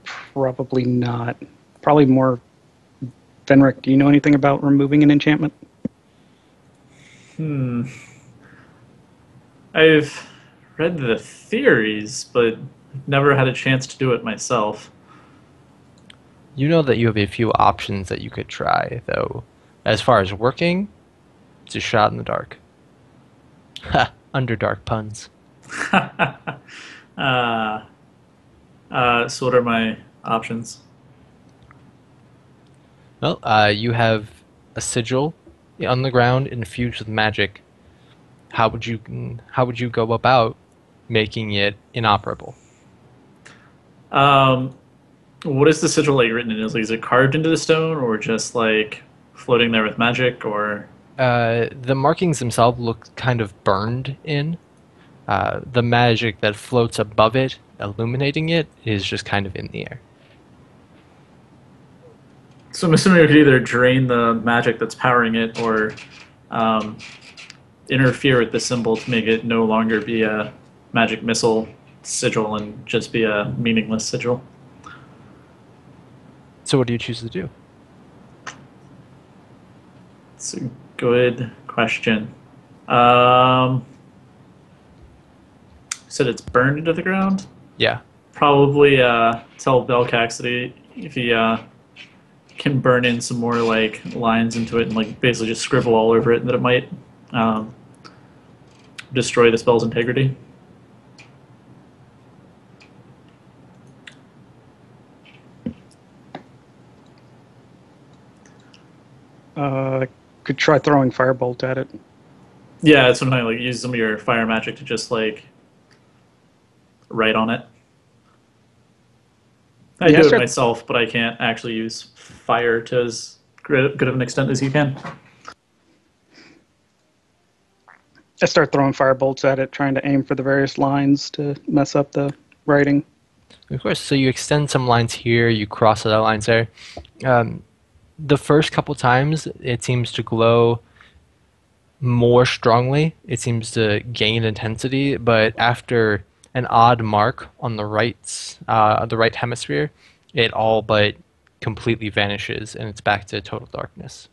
Probably not. Probably more... Fenric, do you know anything about removing an enchantment? I've read the theories, but never had a chance to do it myself. You know that you have a few options that you could try, though. As far as working, it's a shot in the dark. Ha! Underdark puns. So what are my options? Well, you have a sigil on the ground infused with magic. How would you go about making it inoperable? What is the sigil like written in? Is it carved into the stone, or just like floating there with magic, or? The markings themselves look kind of burned in. The magic that floats above it, illuminating it, is just kind of in the air. So I'm assuming we could either drain the magic that's powering it, or interfere with the symbol to make it no longer be a magic missile sigil and just be a meaningless sigil. So what do you choose to do? It's a good question. You said it's burned into the ground? Yeah. Probably tell Belcax that if he can burn in some more like lines into it and like basically just scribble all over it, and that it might destroy the spell's integrity. Could try throwing firebolt at it. Yeah, it's sometimes like use some of your fire magic to just like write on it. I Yeah, do it sure. myself, but I can't actually use fire to as good of an extent as you can. I start throwing firebolts at it, trying to aim for the various lines to mess up the writing. Of course, so you extend some lines here, you cross other lines there. The first couple times, it seems to glow more strongly. It seems to gain intensity, but after an odd mark on the right hemisphere, it all but completely vanishes, and it's back to total darkness.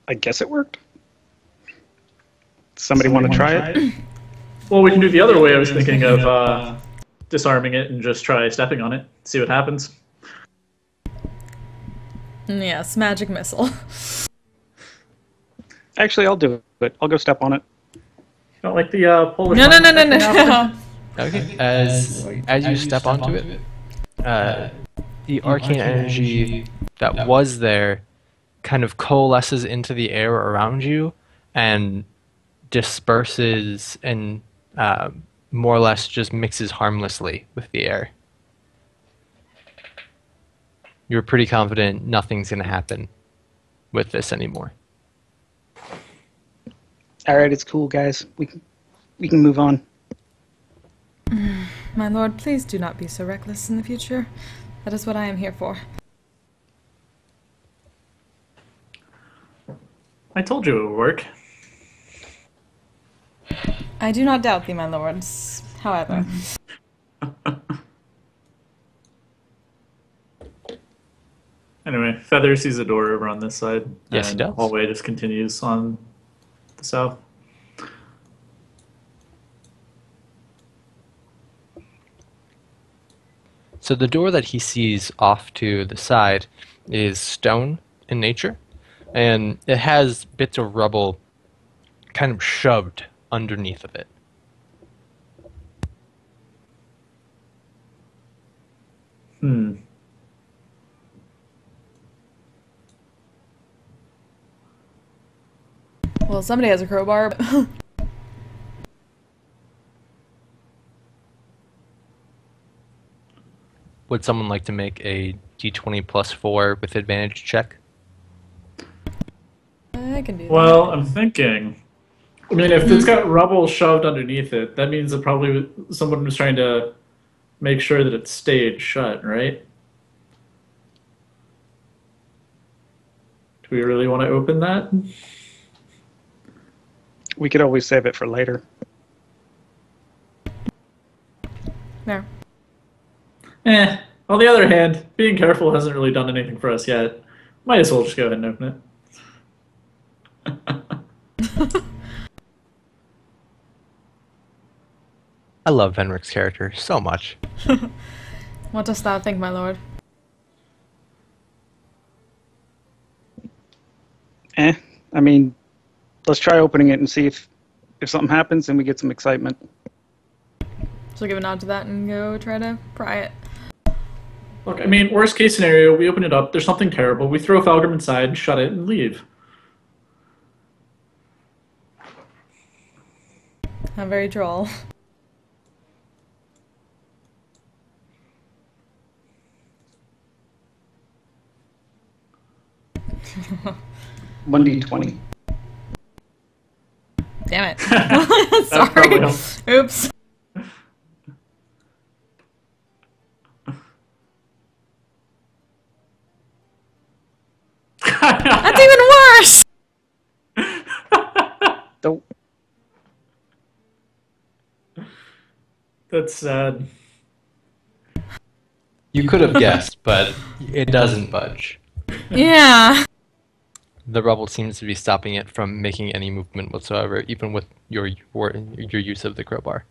I guess it worked. Somebody want to try it? Well, we can do the other way. I was thinking of disarming it and just try stepping on it, see what happens. Yes, magic missile. Actually, I'll do it. I'll go step on it. Don't like the Polish. No. Okay. As you step onto it, the arcane energy that was there kind of coalesces into the air around you and disperses and more or less just mixes harmlessly with the air. You're pretty confident nothing's going to happen with this anymore. All right, it's cool, guys. We can move on. My lord, please do not be so reckless in the future. That is what I am here for. I told you it would work. I do not doubt thee, my lords. However, Anyway, Feather sees a door over on this side. Yes, he and does. The hallway just continues on the south. So the door that he sees off to the side is stone in nature, and it has bits of rubble kind of shoved underneath of it. well, somebody has a crowbar. Would someone like to make a d20 plus 4 with advantage check? I can do that. Well, I'm thinking. I mean, if it's got rubble shoved underneath it, that means that probably someone was trying to make sure that it stayed shut, right? Do we really want to open that? We could always save it for later. There. On the other hand, being careful hasn't really done anything for us yet. Might as well just go ahead and open it. I love Venric's character so much. What dost thou think, my lord? I mean, let's try opening it and see if something happens and we get some excitement. So give a nod to that and go try to pry it. Look, I mean, worst case scenario, we open it up, there's something terrible, we throw Falgrim inside, shut it, and leave. How very droll. One d20. Damn it. probably Sorry. helps. Oops. That's even worse! Don't. That's sad. You could have guessed, but it doesn't budge. Yeah. The rubble seems to be stopping it from making any movement whatsoever, even with your use of the crowbar.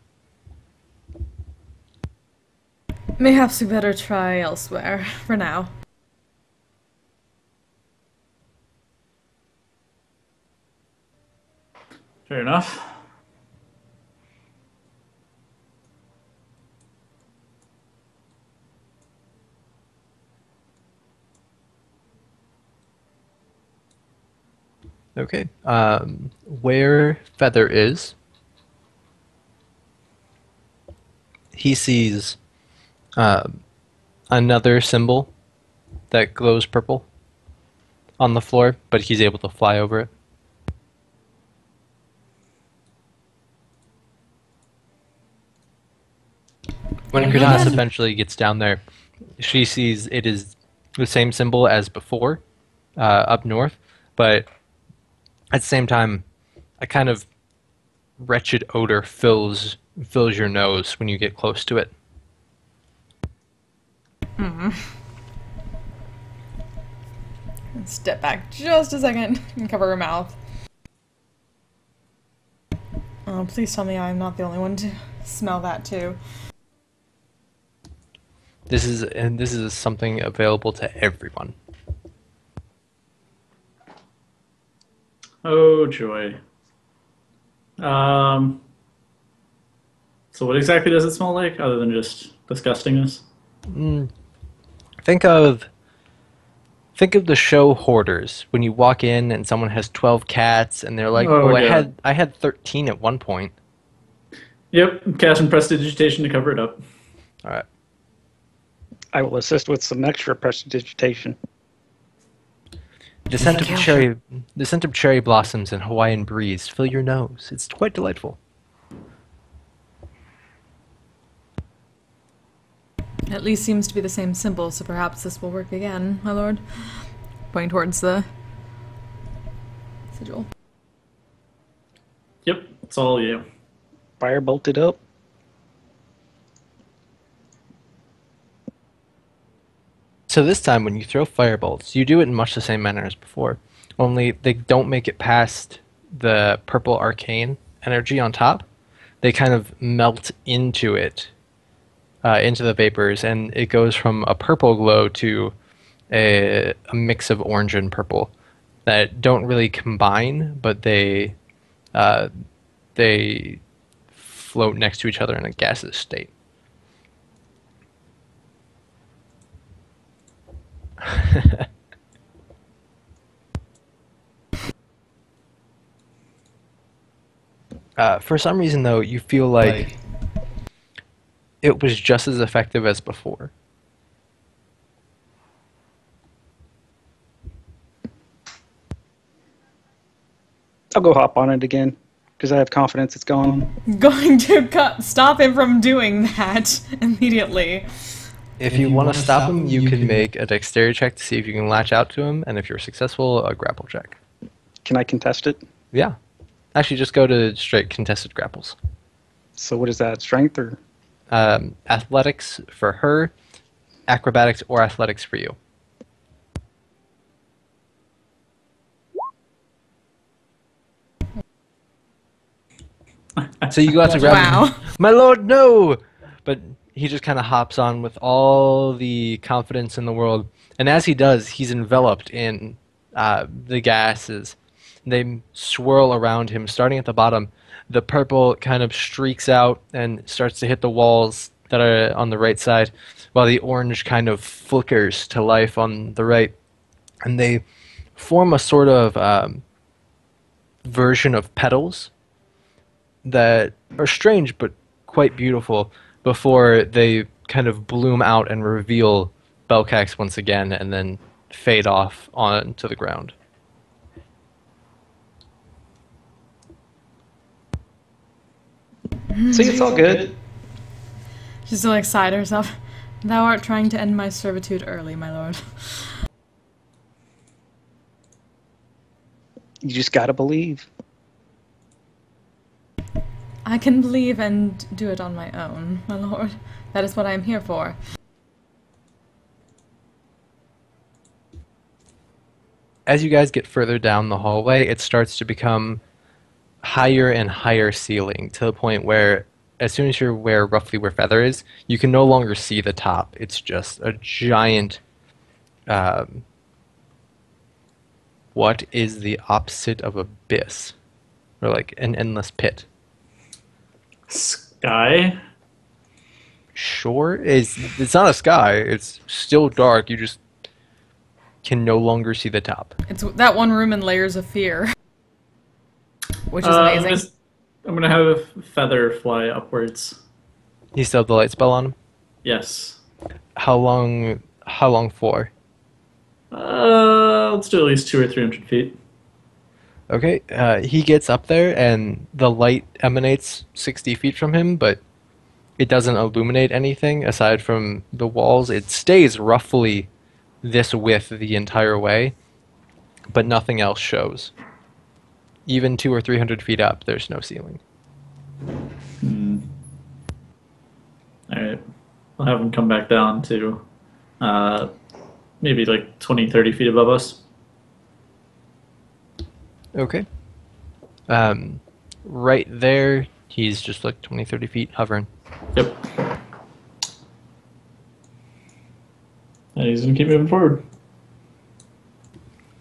Mayhaps we better try elsewhere for now. Fair enough. Okay. Where Feather is, he sees another symbol that glows purple on the floor, but he's able to fly over it. When Kratos eventually gets down there, she sees it is the same symbol as before, up north, but at the same time, a kind of wretched odor fills your nose when you get close to it. Step back just a second and cover her mouth. Oh, please tell me I'm not the only one to smell that too. This is something available to everyone. Oh joy. So what exactly does it smell like, other than just disgustingness? Think of the show Hoarders, when you walk in and someone has 12 cats and they're like, Oh, "Oh, yeah. I had 13 at one point." Yep, cast and prestidigitation to cover it up. All right. I will assist with some extra prestidigitation. The scent of cherry blossoms and Hawaiian breeze fill your nose. It's quite delightful. At least seems to be the same symbol, so perhaps this will work again, my lord. Pointing towards the sigil. Yep, it's all you. Fire bolted up. So this time when you throw firebolts, you do it in much the same manner as before, only they don't make it past the purple arcane energy on top. They kind of melt into it, into the vapors, and it goes from a purple glow to a mix of orange and purple that don't really combine, but they float next to each other in a gaseous state. For some reason, though, you feel like it was just as effective as before. I'll go hop on it again, because I have confidence it's gone. Going to stop him from doing that immediately. If you want to stop him, you can make a dexterity check to see if you can latch out to him, and if you're successful, a grapple check. Can I contest it? Yeah. Actually, just go to straight contested grapples. So what is that, strength or? Athletics for her, acrobatics or athletics for you. So you go out to grab him. Wow. My lord, no! But he just kind of hops on with all the confidence in the world. And as he does, he's enveloped in the gases. They swirl around him, starting at the bottom. The purple kind of streaks out and starts to hit the walls that are on the right side, while the orange kind of flickers to life on the right. And they form a sort of version of petals that are strange but quite beautiful before they kind of bloom out and reveal Belcax once again and then fade off onto the ground. See, it's all good. She's still excited herself. Thou art trying to end my servitude early, my lord. You just gotta believe. I can believe and do it on my own, my lord. That is what I am here for. As you guys get further down the hallway, it starts to become higher and higher ceiling to the point where as soon as you're roughly where Feather is, you can no longer see the top. It's just a giant. What is the opposite of abyss, or like an endless pit? Sky? Sure, it's not a sky. It's still dark. You just can no longer see the top. It's that one room in Layers of Fear, which is amazing. I'm gonna have Feather fly upwards. You still have the light spell on him? Yes. How long? How long for? Let's do at least 200 or 300 feet. Okay. He gets up there, and the light emanates 60 feet from him, but it doesn't illuminate anything aside from the walls. It stays roughly this width the entire way, but nothing else shows. Even 200 or 300 feet up, there's no ceiling. Alright. I'll have him come back down to maybe like 20, 30 feet above us. Okay. Right there, he's just like 20, 30 feet hovering. Yep. And he's gonna keep moving forward.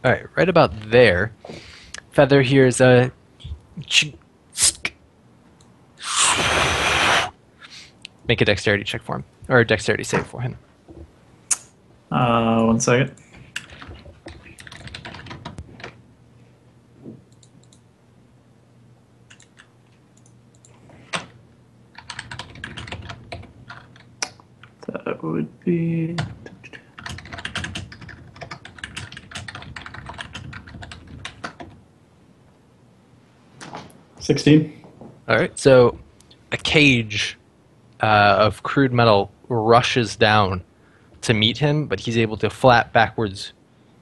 Alright, right about there, Feather hears a... Make a dexterity check for him. Or a dexterity save for him. 1 second. That would be... $16. Alright, so a cage of crude metal rushes down to meet him, but he's able to flap backwards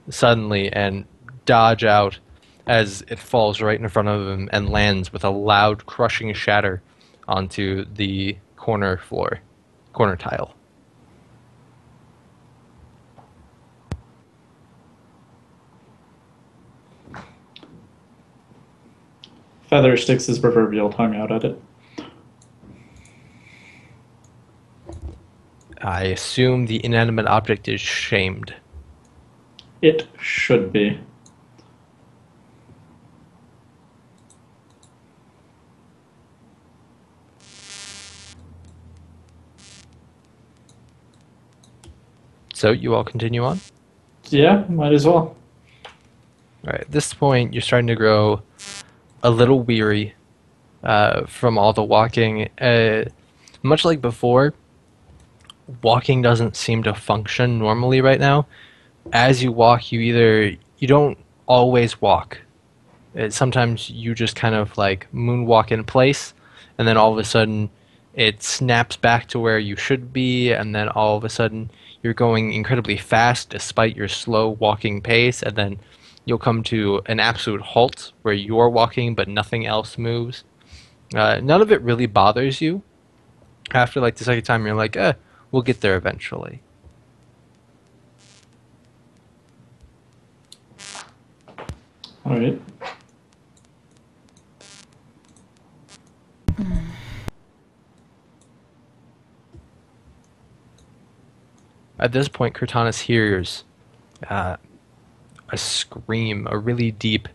suddenly and dodge out as it falls right in front of him and lands with a loud crushing shatter onto the corner tile. Feather sticks his proverbial tongue out at it. I assume the inanimate object is shamed. It should be. So you all continue on? Yeah, might as well. Alright, at this point, you're starting to grow a little weary from all the walking. Much like before, walking doesn't seem to function normally right now. As you walk, you don't always walk. Sometimes you just kind of like moonwalk in place, and then all of a sudden it snaps back to where you should be, and then all of a sudden you're going incredibly fast despite your slow walking pace, and then you'll come to an absolute halt where you're walking but nothing else moves. None of it really bothers you. After like the second time, you're like, we'll get there eventually. All right. At this point, Cortanus hears a scream, a really deep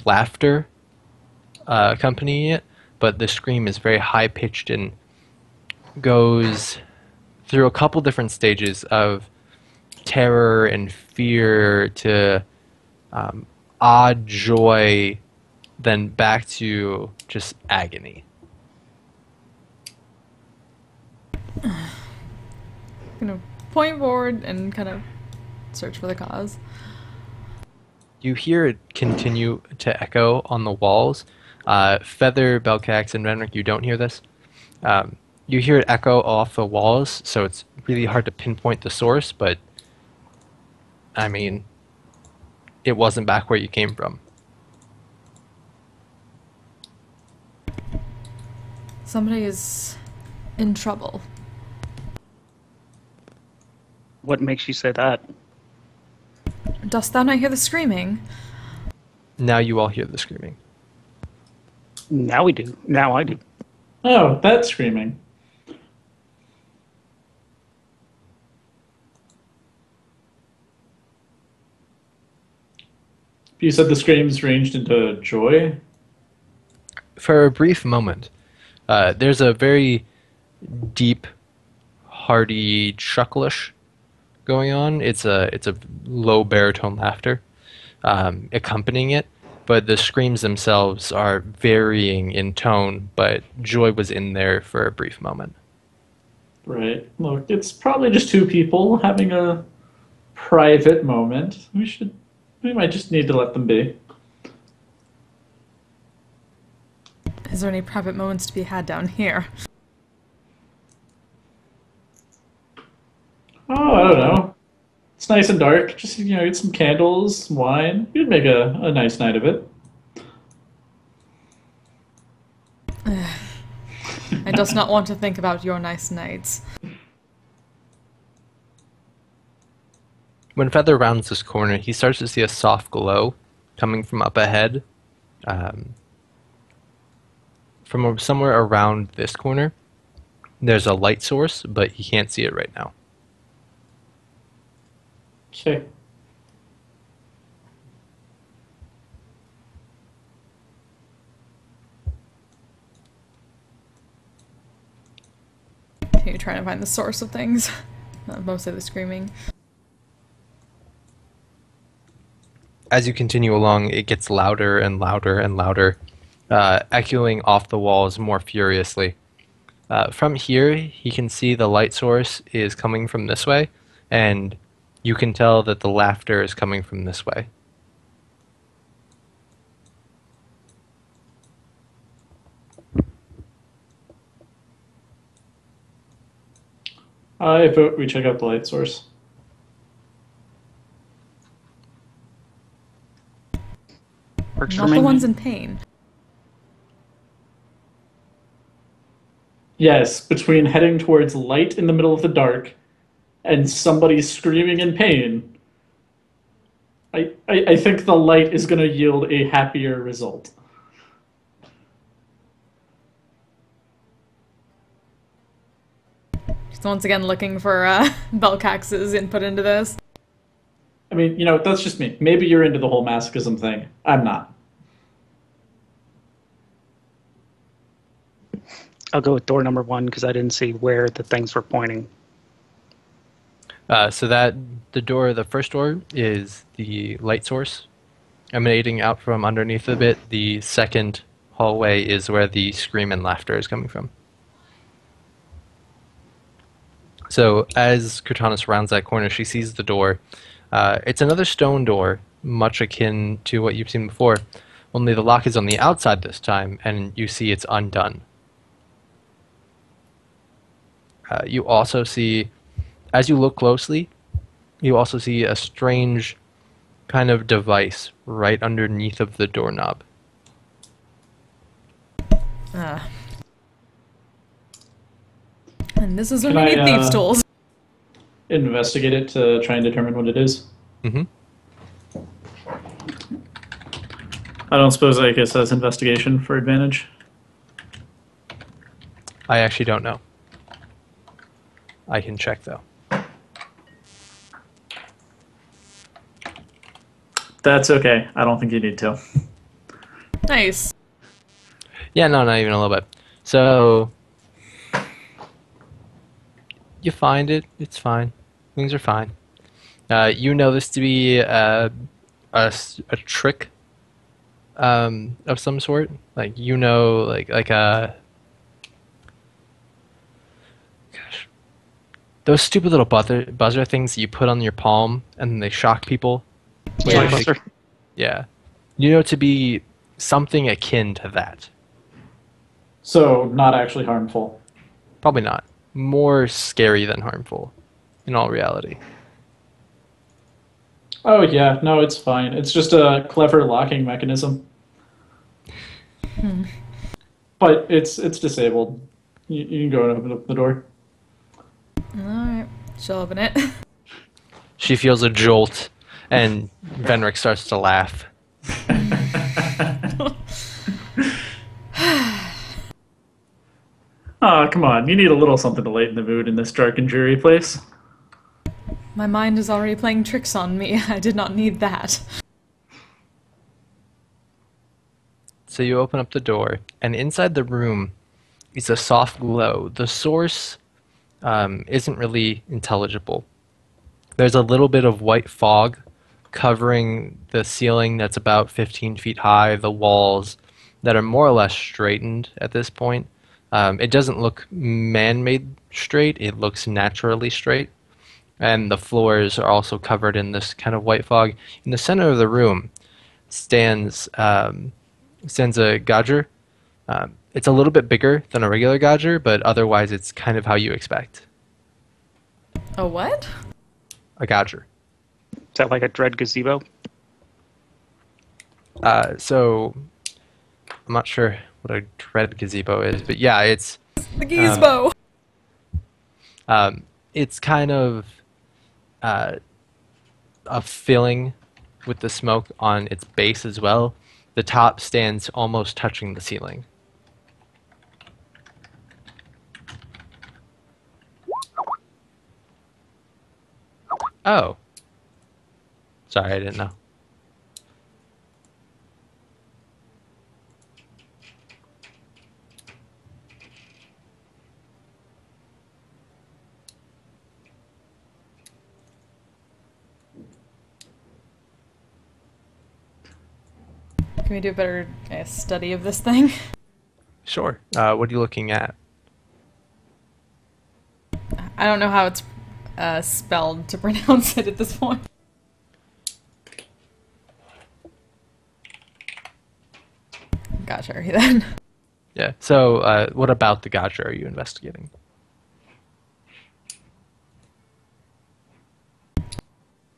laughter accompanying it, but the scream is very high pitched and goes through a couple different stages of terror and fear to odd joy, then back to just agony. Gonna point forward and kind of search for the cause. You hear it continue to echo on the walls. Feather, Belcax, and Renrick, you don't hear this. You hear it echo off the walls, so it's really hard to pinpoint the source, but I mean, it wasn't back where you came from. Somebody is in trouble. What makes you say that? Dost thou not hear the screaming? Now you all hear the screaming. Now we do. Now I do. Oh, that's screaming. You said the screams ranged into joy? For a brief moment, there's a very deep, hearty chucklish going on. It's a low baritone laughter accompanying it, but the screams themselves are varying in tone. But joy was in there for a brief moment. Right. Look, it's probably just two people having a private moment. We might just need to let them be. Is there any private moments to be had down here? Oh, I don't know. It's nice and dark. Just, get some candles, some wine. You'd make a nice night of it. I does not want to think about your nice nights. When Feather rounds this corner, he starts to see a soft glow coming from up ahead. From somewhere around this corner, there's a light source, but he can't see it right now. Okay. You're trying to find the source of things. Mostly the screaming. As you continue along, it gets louder and louder and louder, echoing off the walls more furiously. From here, he can see the light source is coming from this way, and you can tell that the laughter is coming from this way. I vote we check out the light source. Works for Not me. the ones in pain. Yes, between heading towards light in the middle of the dark and somebody screaming in pain, I think the light is going to yield a happier result. Just once again looking for Belcax's input into this. I mean, that's just me. Maybe you're into the whole masochism thing. I'm not. I'll go with door number 1 because I didn't see where the things were pointing. So that the first door is the light source emanating out from underneath of it. The second hallway is where the scream and laughter is coming from. So as Cortanus rounds that corner, she sees the door. It's another stone door, much akin to what you've seen before, only the lock is on the outside this time, and you see it's undone. You also see, as you look closely, you also see a strange kind of device right underneath of the doorknob. And this is when Can we I, need thieves' tools. Investigate it to try and determine what it is. Mm-hmm. I don't suppose I guess that's investigation for advantage. I actually don't know. I can check, though. That's okay. I don't think you need to. Nice. Yeah, no, not even a little bit. So, you find it. It's fine. Things are fine. You know this to be a trick of some sort. Like, like a... Gosh. Those stupid little buzzer things that you put on your palm and then they shock people. Yeah. Buster. Yeah. You know to be something akin to that. So, not actually harmful. Probably not. More scary than harmful, in all reality. Oh, yeah. No, it's fine. It's just a clever locking mechanism. But it's disabled. You can go and open up the door. Alright. She'll open it. She feels a jolt, and Venric starts to laugh. Oh, come on. You need a little something to lighten the mood in this dark and dreary place. My mind is already playing tricks on me. I did not need that. So you open up the door, and inside the room is a soft glow. The source isn't really intelligible. There's a little bit of white fog covering the ceiling that's about 15 feet high, the walls that are more or less straightened at this point. It doesn't look man-made straight, it looks naturally straight. And the floors are also covered in this kind of white fog. In the center of the room stands a Gadger. It's a little bit bigger than a regular Gadger, but otherwise it's kind of how you expect. A what? A Gadger. Is that like a dread gazebo? So I'm not sure what a dread gazebo is, but yeah, it's The gazebo! it's kind of a filling with the smoke on its base as well. The top stands almost touching the ceiling. Oh. Sorry, I didn't know. Can we do a better study of this thing? Sure. What are you looking at? I don't know how it's spelled to pronounce it at this point. Gotcha, then. Yeah. So, what about the Gadger are you investigating?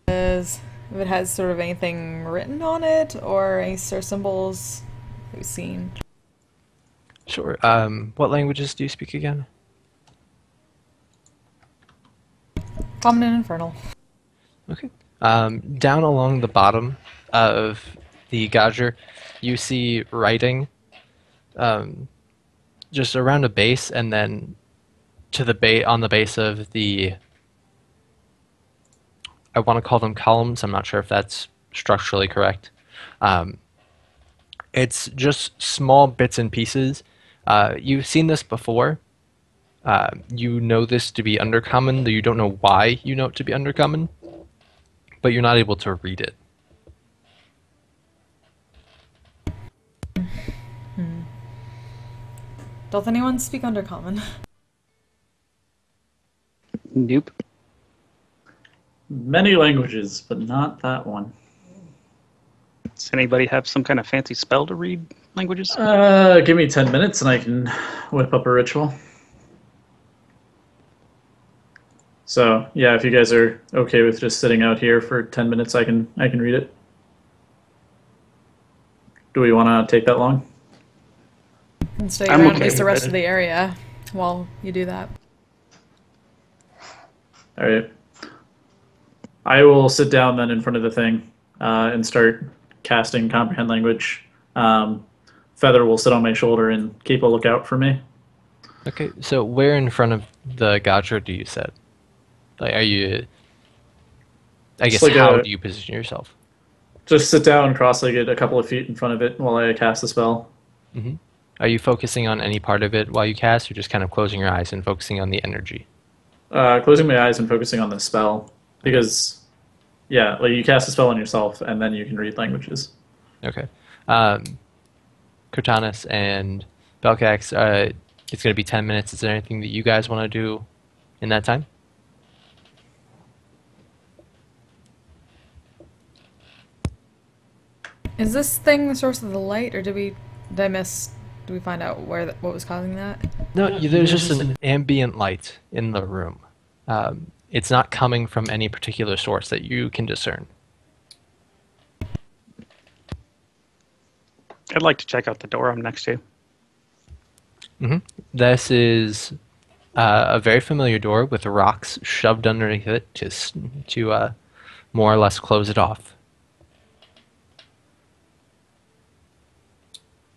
If it has sort of anything written on it, or any star symbols we've seen. Sure. What languages do you speak again? Common and Infernal. Okay. Down along the bottom of the Gadger, you see writing just around a base, and then to the on the base of the, I want to call them columns. I'm not sure if that's structurally correct. It's just small bits and pieces. You've seen this before. You know this to be undercommon, though you don't know why you know it to be undercommon, but you're not able to read it. Does anyone speak Undercommon? Nope. Many languages, but not that one. Does anybody have some kind of fancy spell to read languages? Give me 10 minutes and I can whip up a ritual. So, yeah, if you guys are okay with just sitting out here for 10 minutes, I can read it. Do we want to take that long? And stay I'm around okay at least the with rest it. of the area while you do that. All right. I will sit down then in front of the thing and start casting Comprehend Language. Feather will sit on my shoulder and keep a lookout for me. Okay, so where in front of the Gadger do you sit? Like, are you? I guess Just like how a- do you position yourself? Just sit down cross-legged a couple of feet in front of it while I cast the spell. Are you focusing on any part of it while you cast, or just kind of closing your eyes and focusing on the energy? Closing my eyes and focusing on the spell. Because, yeah, like you cast a spell on yourself and then you can read languages. Okay. Cortanis and Belcax, it's going to be 10 minutes. Is there anything that you guys want to do in that time? Is this thing the source of the light, or did we find out what was causing that? No, there's just an ambient light in the room. It's not coming from any particular source that you can discern. I'd like to check out the door I'm next to. This is a very familiar door with rocks shoved underneath it to more or less close it off.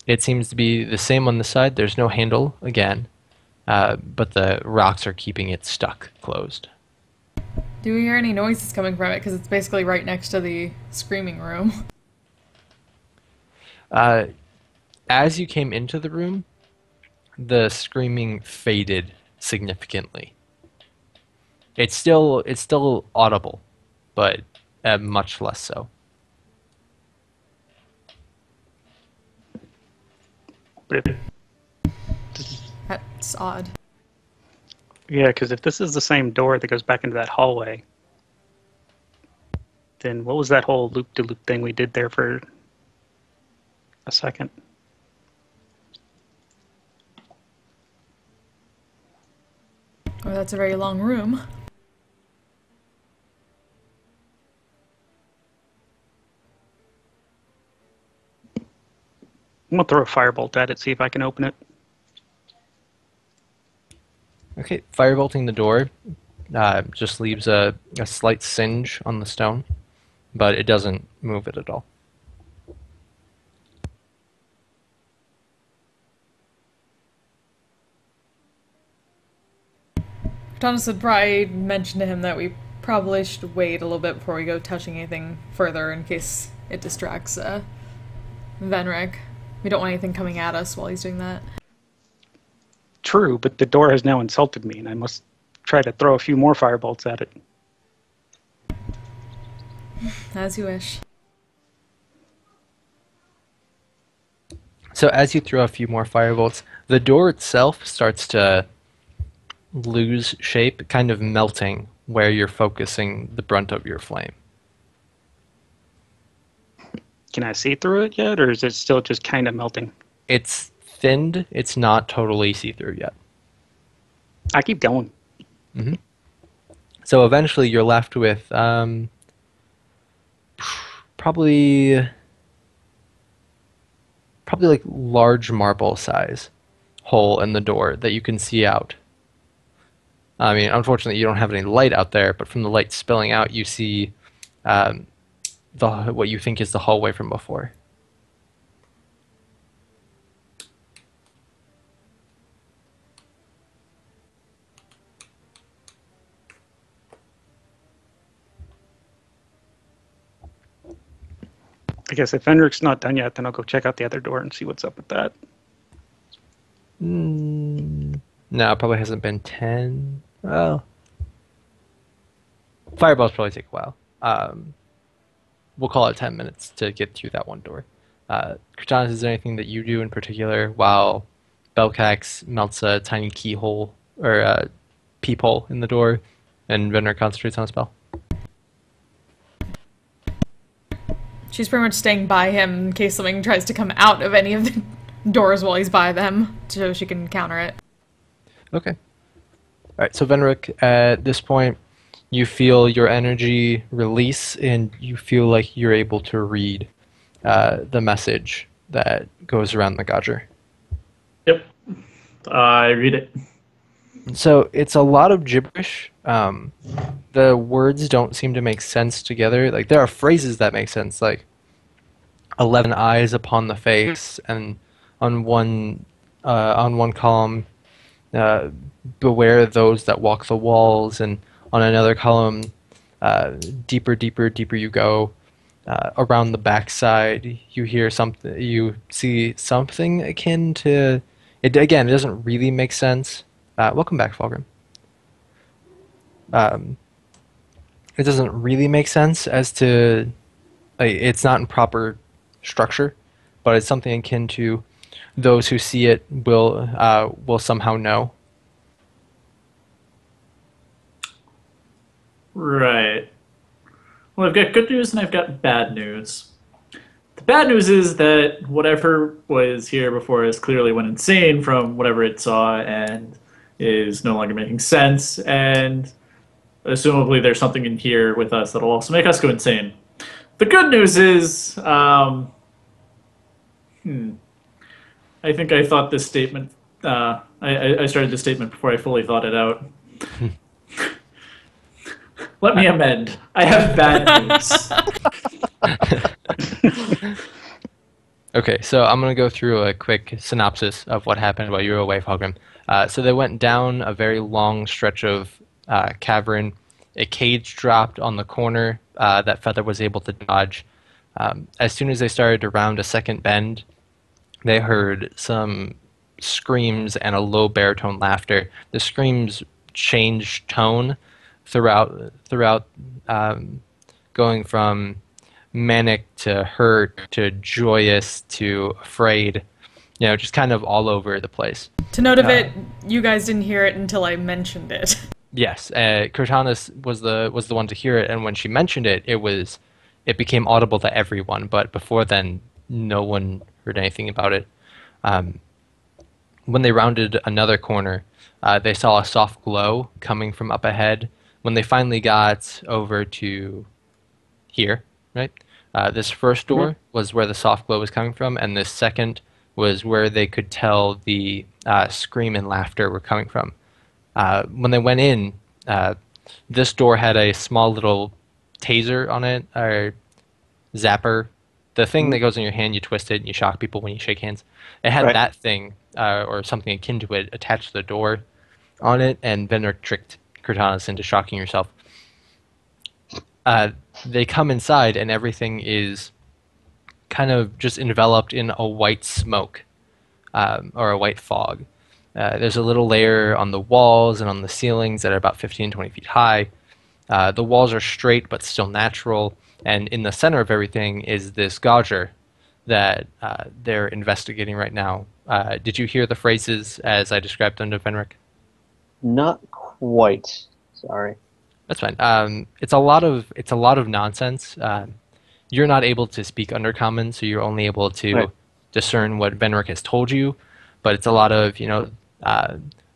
It seems to be the same on the side. There's no handle again. but the rocks are keeping it stuck closed. Do we hear any noises coming from it? Because it's basically right next to the screaming room. As you came into the room, the screaming faded significantly. It's still audible, but much less so. That's odd. Yeah, because if this is the same door that goes back into that hallway, then what was that whole loop-de-loop thing we did there for a second? Oh, that's a very long room. I'm gonna throw a firebolt at it, see if I can open it. Okay, firebolting the door just leaves a slight singe on the stone, but it doesn't move it at all. Thomas would probably mention to him that we probably should wait a little bit before we go touching anything further in case it distracts Venric. We don't want anything coming at us while he's doing that. True, but the door has now insulted me, and I must try to throw a few more firebolts at it. As you wish. So as you throw a few more firebolts, the door itself starts to lose shape, kind of melting where you're focusing the brunt of your flame. Can I see through it yet, or is it still just kind of melting? It's thinned, it's not totally see-through yet. I keep going. Mm-hmm. So eventually you're left with probably like large marble size hole in the door that you can see out. I mean, unfortunately, you don't have any light out there, but from the light spilling out, you see what you think is the hallway from before. I guess if Enric's not done yet, then I'll go check out the other door and see what's up with that. No, it probably hasn't been 10. Well, fireballs probably take a while. We'll call it 10 minutes to get through that one door. Kratanis, is there anything that you do in particular while Belcax melts a tiny keyhole or a peephole in the door and Venner concentrates on a spell? She's pretty much staying by him in case something tries to come out of any of the doors while he's by them, so she can counter it. Okay. Alright, so Venric, at this point, you feel your energy release and you feel like you're able to read the message that goes around the Godger. Yep. I read it. So it's a lot of gibberish. The words don't seem to make sense together. Like, there are phrases that make sense, like 11 eyes upon the face, and on one column, beware those that walk the walls, and on another column, deeper, deeper, deeper you go. Around the backside, you see something akin to it. Again, it doesn't really make sense. Welcome back, Fulgrim. It doesn't really make sense as to, like, it's not in proper structure, but it's something akin to those who see it will somehow know. Right. Well, I've got good news and I've got bad news. The bad news is that whatever was here before us clearly went insane from whatever it saw and is no longer making sense, and assumably there's something in here with us that'll also make us go insane. The good news is, I think I thought this statement, I started this statement before I fully thought it out. Let me amend. I have bad news. Okay, so I'm going to go through a quick synopsis of what happened while you were away, Fulgrim. So they went down a very long stretch of cavern. A cage dropped on the corner that Feather was able to dodge. As soon as they started to round a second bend, they heard some screams and a low baritone laughter. The screams changed tone throughout, going from manic to hurt to joyous to afraid, just kind of all over the place. To note of it, you guys didn't hear it until I mentioned it. Yes, Cortanis was the one to hear it, and when she mentioned it, it became audible to everyone. But before then, no one heard anything about it. When they rounded another corner, they saw a soft glow coming from up ahead. When they finally got over to here, right? This first door was where the soft glow was coming from, and this second was where they could tell the scream and laughter were coming from. When they went in, this door had a small little taser on it, or zapper. The thing that goes in your hand, you twist it and you shock people when you shake hands. It had that thing, or something akin to it, attached to the door on it, and Venner tricked Cortanis into shocking yourself. They come inside, and everything is kind of just enveloped in a white smoke, or a white fog. There's a little layer on the walls and on the ceilings that are about 15, 20 feet high. The walls are straight but still natural, and in the center of everything is this gauger that they're investigating right now. Did you hear the phrases as I described them to Venric? Not quite. Sorry. That's fine. It's a lot of nonsense. You're not able to speak Undercommon, so you're only able to discern what Venric has told you. But it's a lot of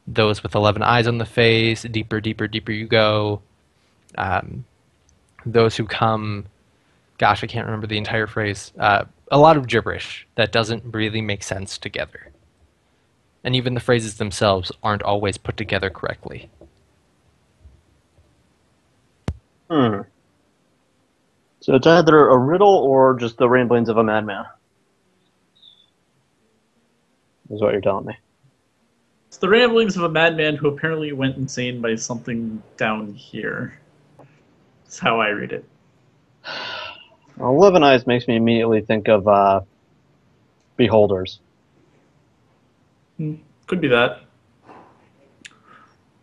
those with 11 eyes on the face. Deeper, deeper, deeper you go. Those who come. Gosh, I can't remember the entire phrase. A lot of gibberish that doesn't really make sense together. And even the phrases themselves aren't always put together correctly. So it's either a riddle or just the ramblings of a madman. Is what you're telling me. It's the ramblings of a madman who apparently went insane by something down here. That's how I read it. 11 Eyes makes me immediately think of Beholders. Could be that.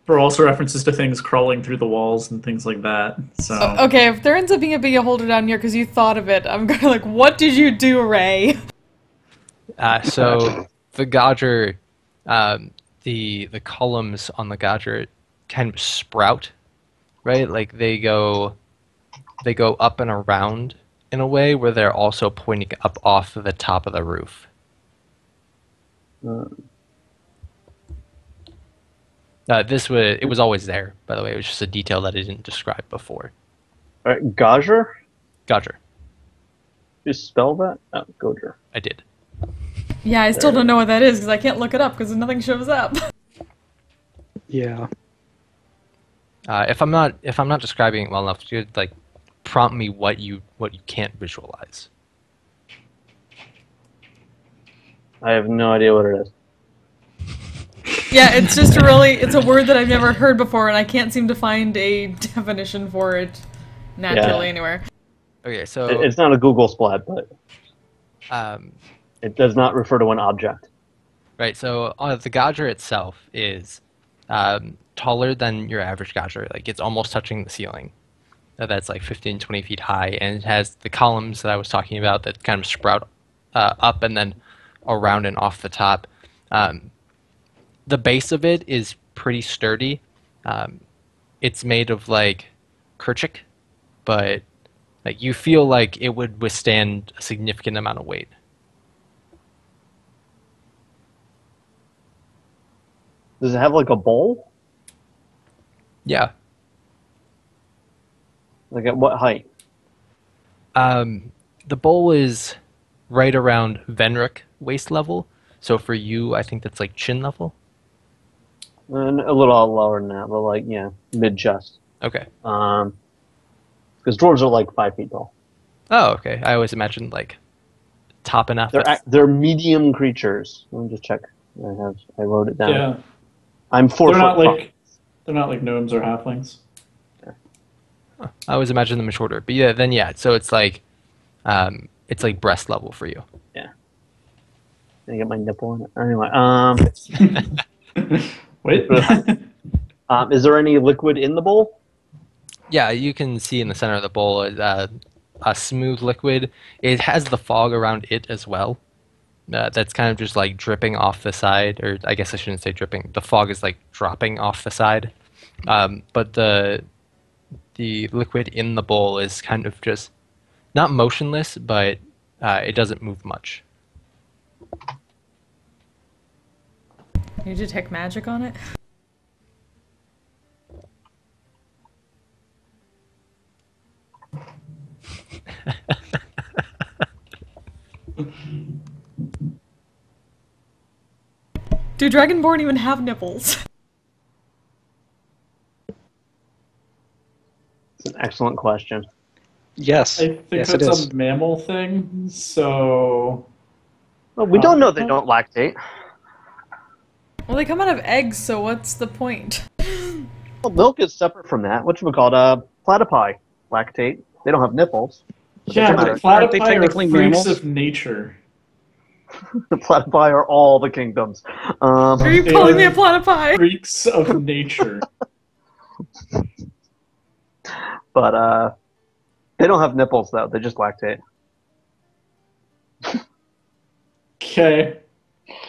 There are also references to things crawling through the walls and things like that. So Okay, if there ends up being a beholder down here because you thought of it, I'm gonna like, what did you do, Ray? So the gauger, the columns on the gauger kind of sprout, right? Like they go up and around in a way where they're also pointing up off the top of the roof. It was always there, by the way. It was just a detail that I didn't describe before. All right, Gauger? Gauger. You spell that? Oh, Gauger. I did. Yeah, I still don't know what that is because I can't look it up because nothing shows up. Yeah. If I'm not describing it well enough, you could like prompt me what you can't visualize. I have no idea what it is. Yeah, it's just it's a word that I've never heard before, and I can't seem to find a definition for it naturally anywhere. Okay, so It's not a Google splat, but it does not refer to an object. right. So the gauger itself is taller than your average gauger. Like it's almost touching the ceiling. That's like 15, 20 feet high, and it has the columns that I was talking about that kind of sprout up and then around and off the top. The base of it is pretty sturdy. It's made of like kerchik, but like you feel like it would withstand a significant amount of weight. Does it have like a bowl? Yeah. Like at what height? The bowl is right around Venric waist level. So for you, I think that's like chin level. And a little lower than that, but like, yeah, mid-chest. Okay. Because dwarves are like 5 feet tall. Oh, okay. I always imagined like topping off. They're medium creatures. Let me just check. I wrote it down. Yeah. I'm 4 They're foot not five. like they're not like gnomes or halflings. I always imagine them shorter, but yeah. So it's like breast level for you. Yeah. I get my nipple on it. Anyway, Wait. is there any liquid in the bowl? Yeah, you can see in the center of the bowl a smooth liquid. It has the fog around it as well. That's kind of just like dripping off the side, or I guess I shouldn't say dripping. The fog is like dropping off the side, but the liquid in the bowl is kind of just not motionless, but it doesn't move much. Can you detect magic on it? Do Dragonborn even have nipples? It's an excellent question. Yes. I think Yes, it that's is. a mammal thing. So Well, we don't know they don't lactate. Well, they come out of eggs, so what's the point? Well, milk is separate from that. Whatchamacallit, platypi lactate. They don't have nipples. yeah, but Aren't they platypi technically are freaks mammals? of nature. The platypi are all the kingdoms. Are you They calling are me a platypi? Freaks of nature. But they don't have nipples though. They just lactate. Okay.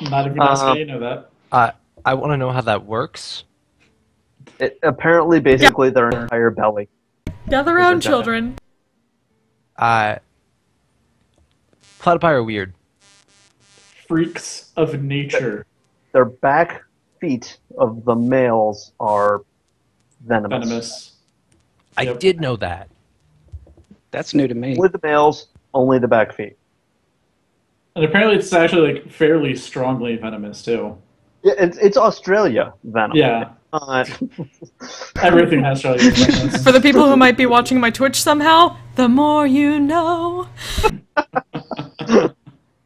Not even asking you know that. I want to know how that works. Apparently, basically, their entire belly. Gather round, children. Platypi are weird. Freaks of nature. Their back feet of the males are venomous. Venomous. I Yep. did know that. That's new to me. With the males, only the back feet. And apparently it's actually like fairly strongly venomous too. Yeah, it's Australia venom. Yeah. Everything has Australian venomous. For the people who might be watching my Twitch somehow, the more you know.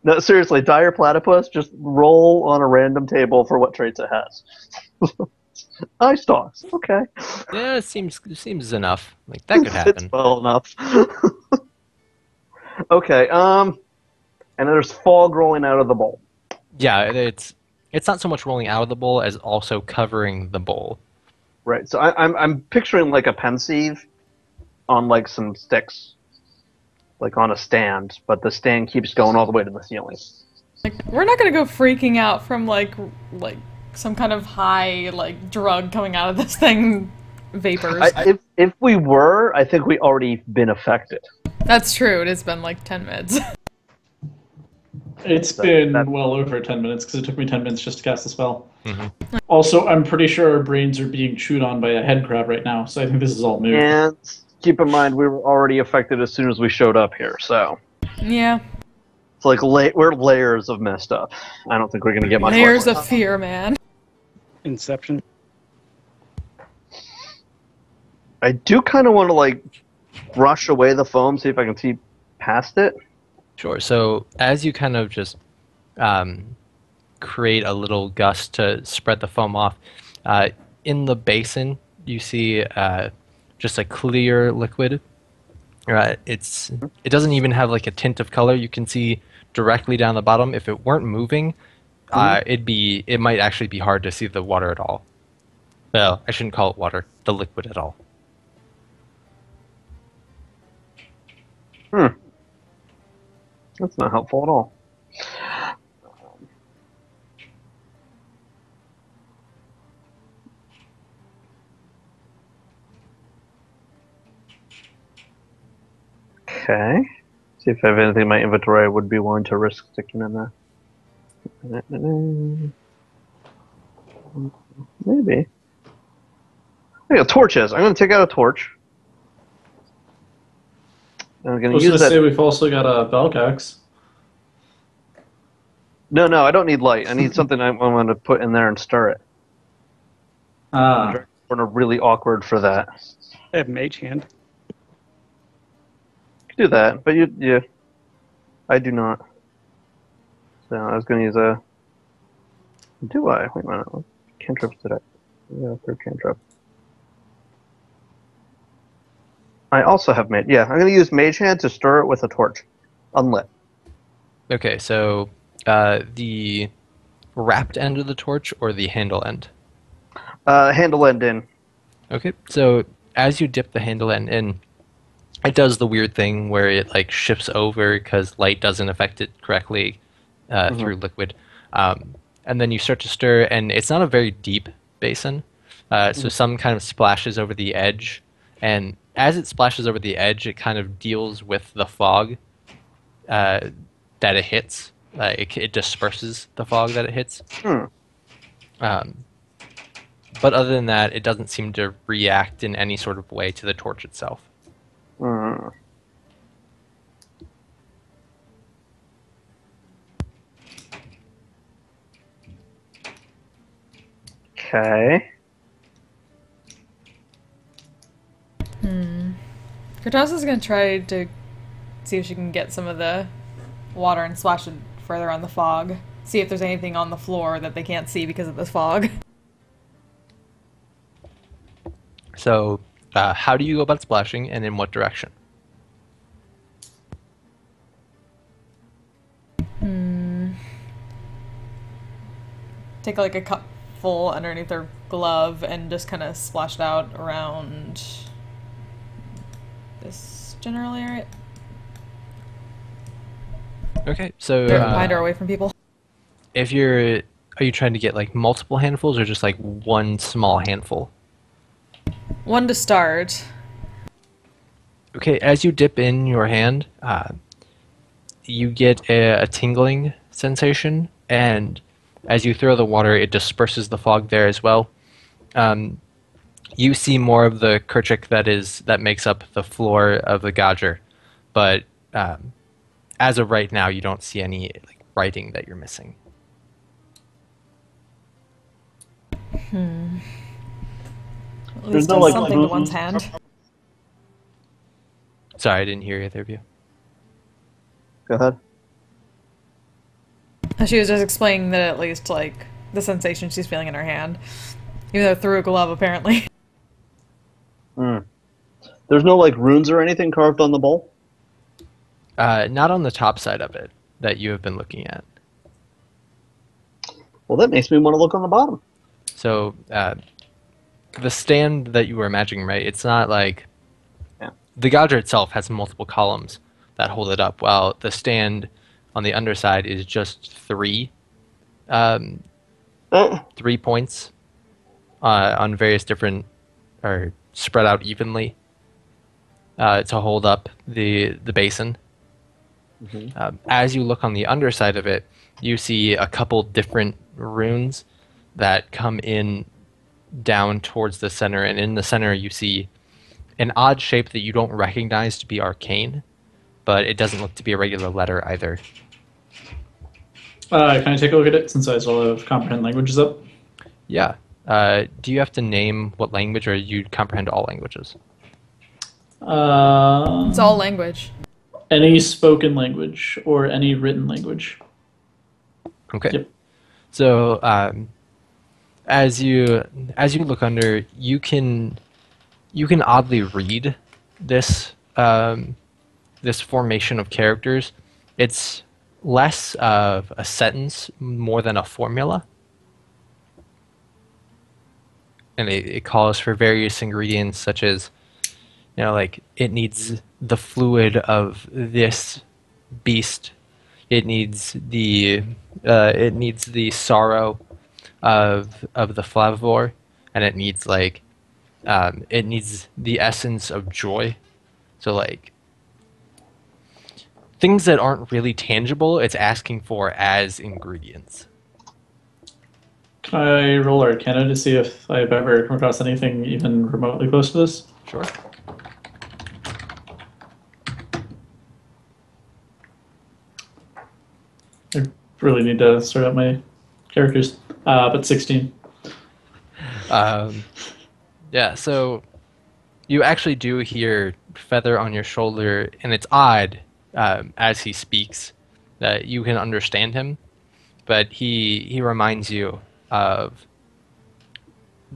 No, seriously, dire platypus, just roll on a random table for what traits it has. Eye stalks, okay. Yeah, it seems enough. Like that could happen. It's well enough. Okay, and there's fog rolling out of the bowl. Yeah, it's not so much rolling out of the bowl as also covering the bowl. Right, so I'm picturing like a pensieve on like some sticks, like on a stand, but the stand keeps going all the way to the ceiling. Like, we're not gonna go freaking out from like some kind of high like drug coming out of this thing, vapors. If we were, I think we already been affected. That's true. It has been like 10 minutes. It's been well over 10 minutes because it took me 10 minutes just to cast the spell. Mm-hmm. Also, I'm pretty sure our brains are being chewed on by a head crab right now, so I think this is all moot. And keep in mind, we were already affected as soon as we showed up here, so Yeah. it's like we're layers of messed up. I don't think we're gonna get much. Layers worse. of fear, man. Inception. I do kind of want to like brush away the foam, see if I can see past it. Sure. So as you kind of just create a little gust to spread the foam off, in the basin you see just a clear liquid. It doesn't even have like a tint of color. You can see directly down the bottom. If it weren't moving, it might actually be hard to see the water at all. Well, I shouldn't call it water, the liquid at all. That's not helpful at all. Okay. See if I have anything in my inventory I would be willing to risk sticking in there. Maybe. I got torches. I'm going to take out a torch. I'm I going was to going use to that. say we've also got a Belgax. No, I don't need light. I need something I'm going to put in there and stir it. Ah, We're really awkward for that. I have mage hand. You can do that, but I do not. So I was going to use a. Do I? Wait a minute. What cantrips did I? Yeah, third cantrip. I also have mage. Yeah, I'm going to use Mage Hand to stir it with a torch, unlit. Okay, so the wrapped end of the torch or the handle end? Handle end in. Okay, so as you dip the handle end in, it does the weird thing where it like shifts over because light doesn't affect it correctly through liquid. And then you start to stir, and it's not a very deep basin, so some kind of splashes over the edge. And as it splashes over the edge, it kind of deals with the fog that it hits. It disperses the fog that it hits. But other than that, it doesn't seem to react in any sort of way to the torch itself. Okay. Cortana's going to try to see if she can get some of the water and splash it further on the fog. See if there's anything on the floor that they can't see because of the fog. So, how do you go about splashing, and in what direction? Take like a cup full underneath her glove and just kind of splash it out around this general area. Okay, so Behind her, away from people. are you trying to get like multiple handfuls or just like one small handful? One to start. Okay, as you dip in your hand, you get a tingling sensation, and as you throw the water, it disperses the fog there as well. You see more of the kerchic that makes up the floor of the Godger, but as of right now, you don't see any like writing that you're missing. At least no, does like, something to one's hand. Sorry, I didn't hear either of you. Go ahead. She was just explaining that at least, like, the sensation she's feeling in her hand. Even though through a glove, apparently. There's no like runes or anything carved on the bowl? Not on the top side of it that you have been looking at. Well, that makes me want to look on the bottom. So, the stand that you were imagining, right? It's not like... Yeah. The Godger itself has multiple columns that hold it up, while the stand on the underside is just three 3 points on various different, or spread out evenly to hold up the basin. As you look on the underside of it, you see a couple different runes that come in down towards the center, and in the center you see an odd shape that you don't recognize to be arcane, but it doesn't look to be a regular letter either. Can I take a look at it since I still have comprehend languages up? Yeah. Do you have to name what language, or you comprehend all languages? It's all language. Any spoken language or any written language. Okay. Yep. So as you look under, you can oddly read this this formation of characters. It's less of a sentence more than a formula, and it calls for various ingredients such as, you know, like it needs the fluid of this beast, it needs the sorrow of the flavor, and it needs like it needs the essence of joy. So like things that aren't really tangible, it's asking for as ingredients. Can I roll Arcana to see if I've ever come across anything even remotely close to this? Sure. I really need to sort out my characters, but 16. Yeah, so you actually do hear Feather on your shoulder, and it's odd as he speaks that you can understand him, but he reminds you of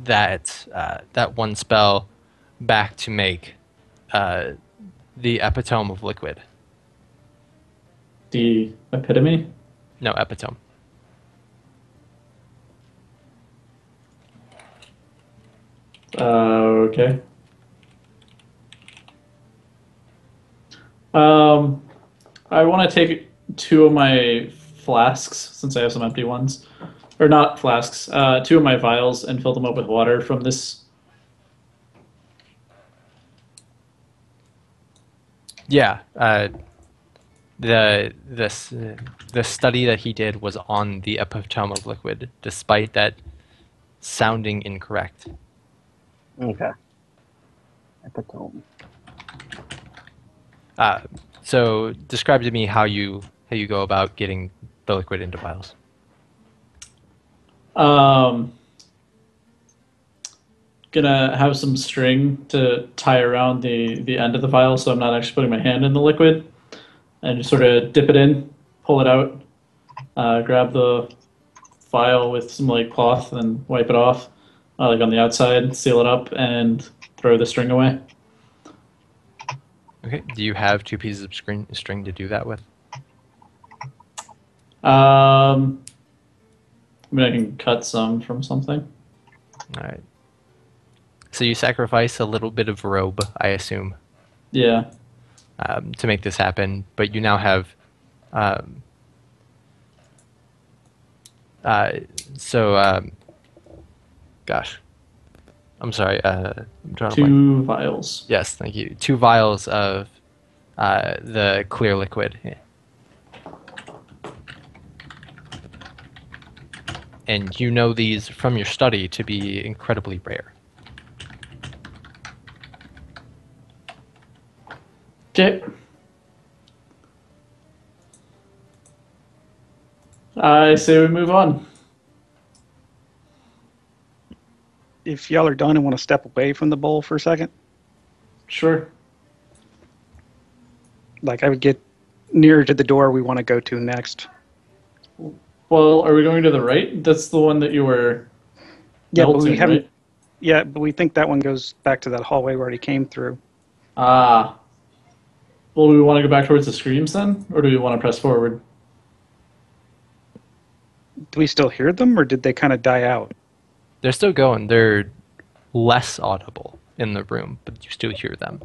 that one spell back to make the epitome of liquid. The epitome? No, epitome. Okay. I want to take 2 of my flasks, since I have some empty ones. Or not flasks, 2 of my vials and fill them up with water from this. Yeah. The study that he did was on the epitome of liquid, despite that sounding incorrect. Okay. Epitome. So describe to me how you go about getting the liquid into vials. Gonna have some string to tie around the end of the vial, so I'm not actually putting my hand in the liquid, and just sort of dip it in, pull it out, grab the vial with some like cloth and wipe it off, like on the outside, seal it up, and throw the string away. Okay. Do you have 2 pieces of string to do that with? I mean, I can cut some from something. All right. So you sacrifice a little bit of robe, I assume, Yeah. to make this happen, but you now have. Gosh, I'm sorry. I'm drawing a blank. 2 vials. Yes, thank you. 2 vials of the clear liquid. Yeah. And you know these from your study to be incredibly rare. Okay. I say we move on. If y'all are done and want to step away from the bowl for a second, Sure. like I would get nearer to the door we want to go to next. Well, are we going to the right? That's the one that you were Yeah, but melting, we haven't. right? Yeah, but we think that one goes back to that hallway we already came through. Ah. Well, do we want to go back towards the screams then? Or do we want to press forward? Do we still hear them, or did they kind of die out? They're still going. They're less audible in the room, but you still hear them.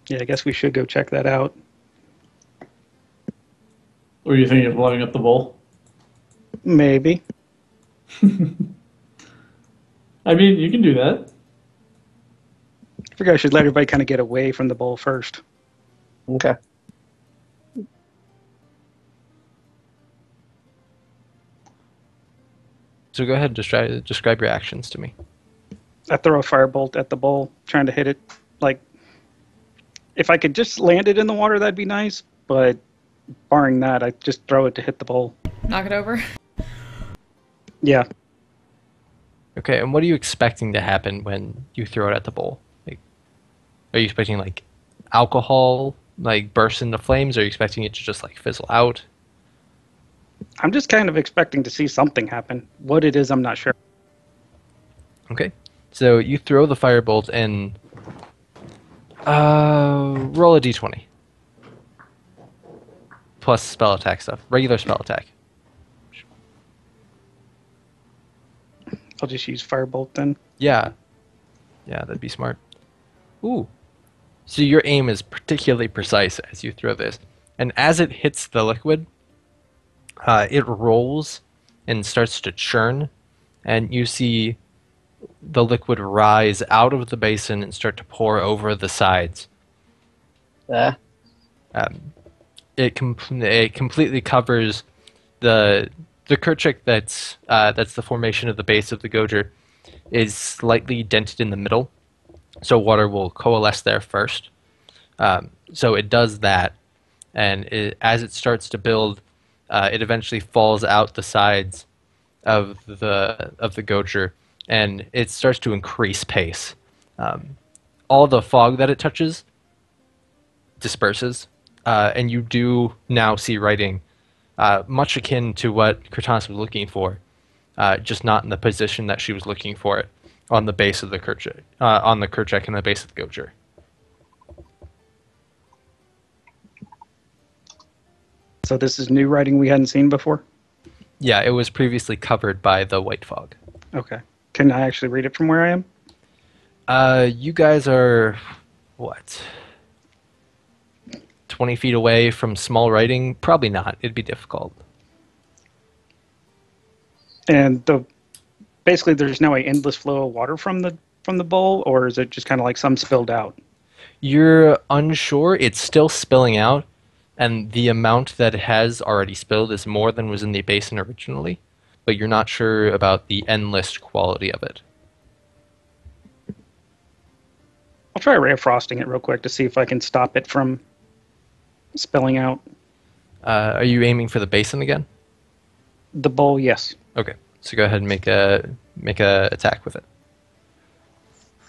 Yeah, I guess we should go check that out. Or are you thinking of blowing up the bowl? Maybe. I mean, you can do that. I figure I should let everybody kind of get away from the bowl first. Okay. So go ahead and describe your actions to me. I throw a firebolt at the bowl, trying to hit it. Like, if I could just land it in the water, that'd be nice. But barring that, I just throw it to hit the bowl. Knock it over. Yeah. Okay, and what are you expecting to happen when you throw it at the bowl? Like, are you expecting like alcohol like burst into flames? Or are you expecting it to just like fizzle out? I'm just kind of expecting to see something happen. What it is, I'm not sure. Okay, so you throw the firebolt and roll a d20 plus spell attack stuff, regular spell attack. I'll just use firebolt then. Yeah, that'd be smart. Ooh, so your aim is particularly precise as you throw this, and as it hits the liquid, it rolls and starts to churn, and you see the liquid rise out of the basin and start to pour over the sides. It completely covers the Kerchik that's the formation of the base of the Gojer is slightly dented in the middle, so water will coalesce there first. So it does that, and as it starts to build, it eventually falls out the sides of the Gojer, and it starts to increase pace. All the fog that it touches disperses, and you do now see writing much akin to what Cortana was looking for, just not in the position that she was looking for it, on the base of the Kerchak, on the Kerchak and the base of the Gocher. So this is new writing we hadn't seen before? Yeah, it was previously covered by the white fog. Okay. Can I actually read it from where I am? You guys are, what, 20 feet away from small writing? Probably not. It'd be difficult. And basically there's now an endless flow of water from the bowl, or is it just kind of like some spilled out? You're unsure. It's still spilling out, and the amount that it has already spilled is more than was in the basin originally, but you're not sure about the endless quality of it. I'll try ray of frosting it real quick to see if I can stop it from spilling out. Are you aiming for the basin again? The bowl, yes. Okay, so go ahead and make a attack with it.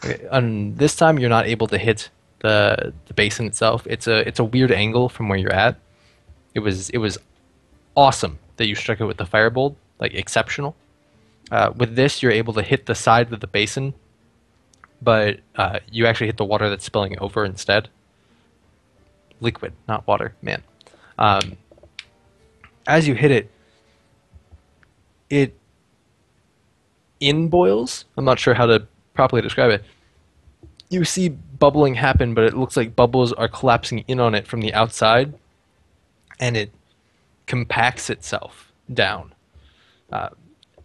Okay, and this time you're not able to hit the basin itself. It's a weird angle from where you're at. It was awesome that you struck it with the firebolt, like exceptional. With this, you're able to hit the side of the basin, but you actually hit the water that's spilling over instead. Liquid, not water, man. As you hit it, it boils. I'm not sure how to properly describe it. You see bubbling happen, but it looks like bubbles are collapsing in on it from the outside, and it compacts itself down.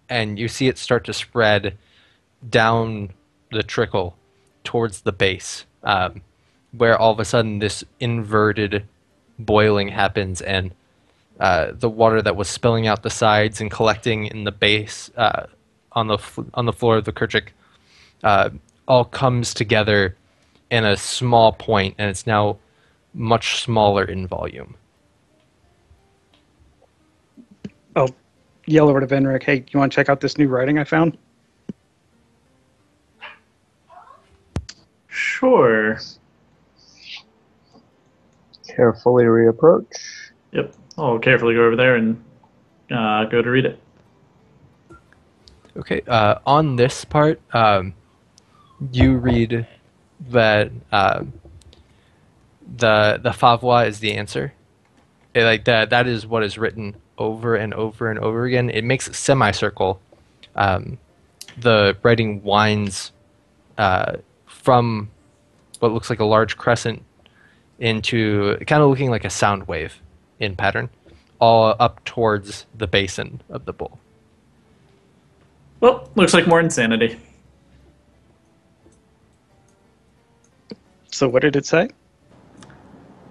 And you see it start to spread down the trickle towards the base, where all of a sudden this inverted boiling happens, and the water that was spilling out the sides and collecting in the base on the floor of the Kerchak all comes together in a small point, and it's now much smaller in volume. I'll yell over to Venric, hey, you want to check out this new writing I found? Sure. Carefully reapproach. Yep. I'll carefully go over there and go to read it. Okay, on this part, you read that the favwa is the answer. Like that is what is written over and over and over again. It makes a semicircle. The writing winds from what looks like a large crescent into kind of looking like a sound wave in pattern, all up towards the basin of the bowl. Well, looks like more insanity. So what did it say?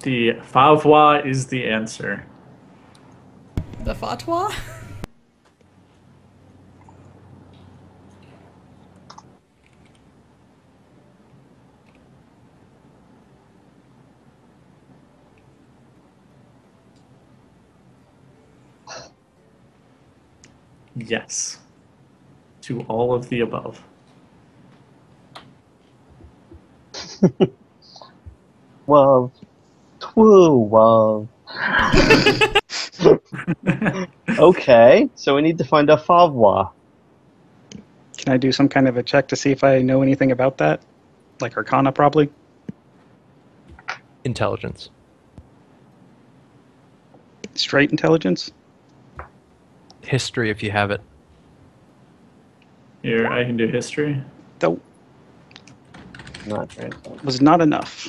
The favwa is the answer. The fatwa? Yes. To all of the above. Well, well. Okay, so we need to find a favwa. Can I do some kind of a check to see if I know anything about that? Like Arcana, probably? Intelligence. Straight intelligence? History, if you have it. Here, I can do history. Though Not very was not enough.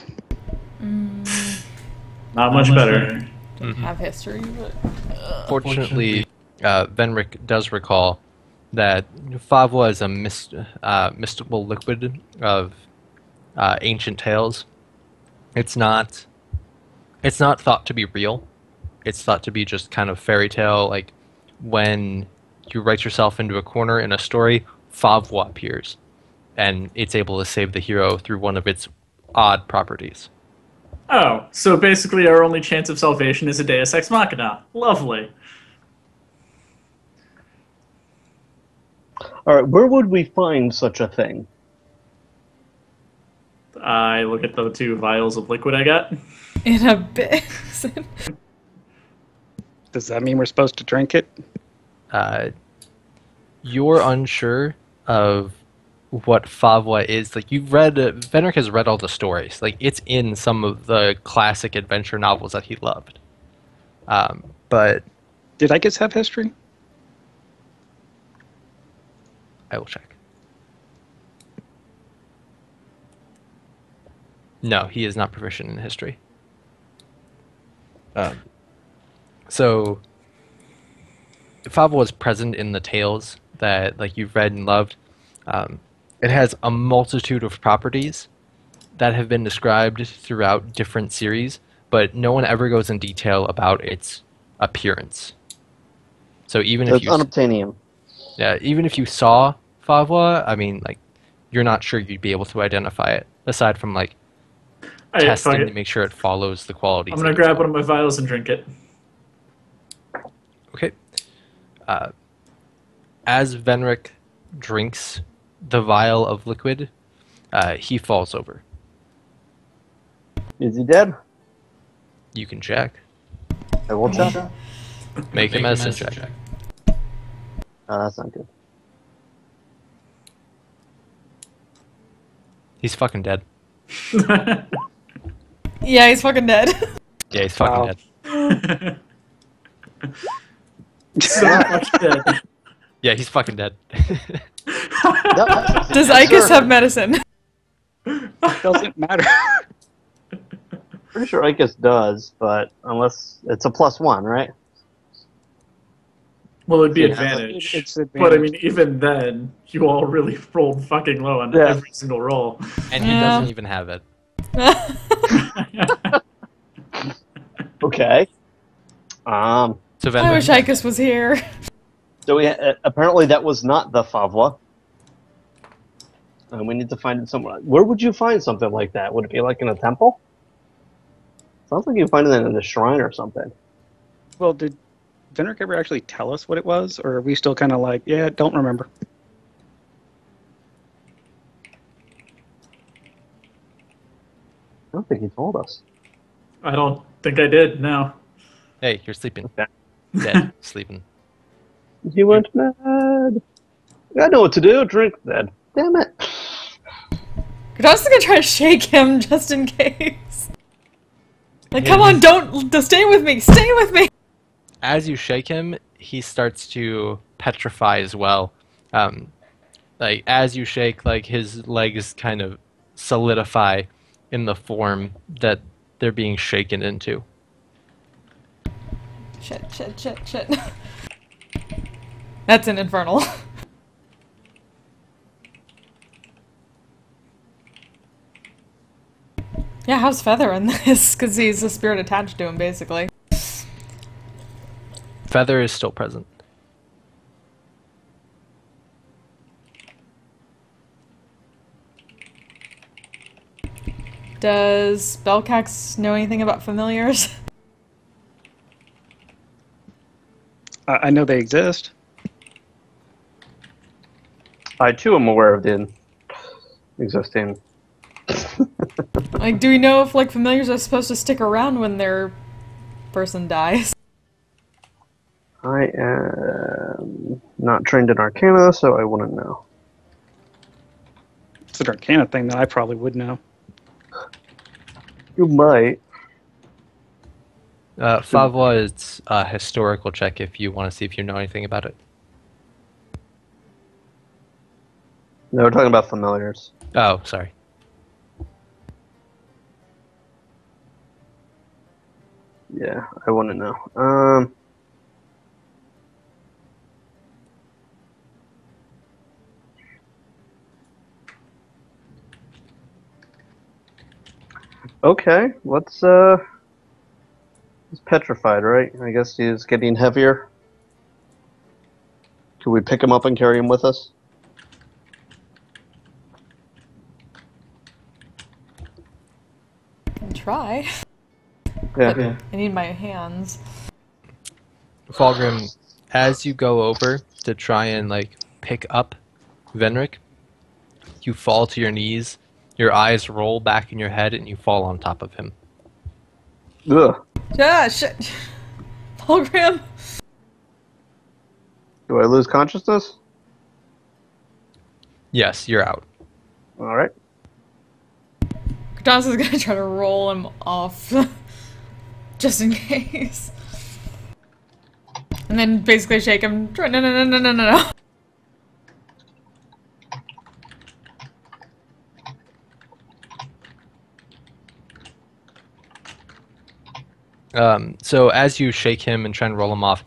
Not much better. Have history, but Fortunately, Venric does recall that favwa is a mystical liquid of ancient tales. It's not thought to be real. It's thought to be just kind of fairy tale. Like when you write yourself into a corner in a story, favwa appears, and it's able to save the hero through one of its odd properties. Oh, so basically our only chance of salvation is a deus ex machina. Lovely. Alright, where would we find such a thing? I look at the 2 vials of liquid I got. In a bit. Does that mean we're supposed to drink it? You're unsure of what Favwa is. Like, you've read, Venric has read all the stories. Like, it's in some of the classic adventure novels that he loved. But Did I guess have history? I will check. No, he is not proficient in history. So Favwa is present in the tales that like you've read and loved. It has a multitude of properties that have been described throughout different series, but no one ever goes in detail about its appearance. So even if It's you unobtainium. even if you saw Favwa, I mean, like, you're not sure you'd be able to identify it aside from like All right, fuck testing it. to make sure it follows the qualities. I'm gonna that it's grab got. one of my vials and drink it. Okay. As Venric drinks the vial of liquid, he falls over. Is he dead? You can check. I will check. Make a medicine check. That's not good. He's fucking dead. Yeah, he's fucking dead. Yeah, he's fucking Wow. dead. So much dead. Yeah, he's fucking dead. Does Ikus have medicine? Doesn't matter. Pretty sure Ikus does, but unless it's a +1, right? Well, it'd be It has advantage. It's But I advantage. mean, even then, you all really rolled fucking low on Yeah. every single roll. And he Yeah. doesn't even have it. Okay. So I Venric, wish Ikus was here. So we apparently that was not the Favwa. And we need to find it somewhere. Where would you find something like that? Would it be like in a temple? Sounds like you find it in a shrine or something. Well, did Venric ever actually tell us what it was, or are we still kind of like, yeah, don't remember? I don't think he told us. I don't think I did, no. hey, you're sleeping. Okay. Dead, sleeping. He went mad. I know what to do. Drink then. Damn it. I was gonna try to shake him just in case. Like, Yeah, come on, don't stay with me. Stay with me. As you shake him, he starts to petrify as well. Like as you shake, like his legs kind of solidify in the form that they're being shaken into. Shit. That's an infernal. Yeah, how's Feather in this? Because he's a spirit attached to him, basically. Feather is still present. Does Belcax know anything about familiars? I know they exist. I too am aware of the existing. Like, do we know if, like, familiars are supposed to stick around when their person dies? I am not trained in Arcana, so I wouldn't know. It's an Arcana thing that I probably would know. You might. Favwa is a historical check if you want to see if you know anything about it. No, we're talking about familiars. Oh, sorry. Yeah, I wouldn't know. Okay, he's petrified, right? I guess he's getting heavier. Could we pick him up and carry him with us? Can try. Yeah. I need my hands. Fulgrim, as you go over to try and like pick up Venric, you fall to your knees, your eyes roll back in your head, and you fall on top of him. Ugh. Yeah, shit. Fulgrim. Do I lose consciousness? Yes, you're out. All right. Kratos is gonna try to roll him off. Just in case. And then basically shake him. No, no, no, no, no, no, no. So as you shake him and try and roll him off,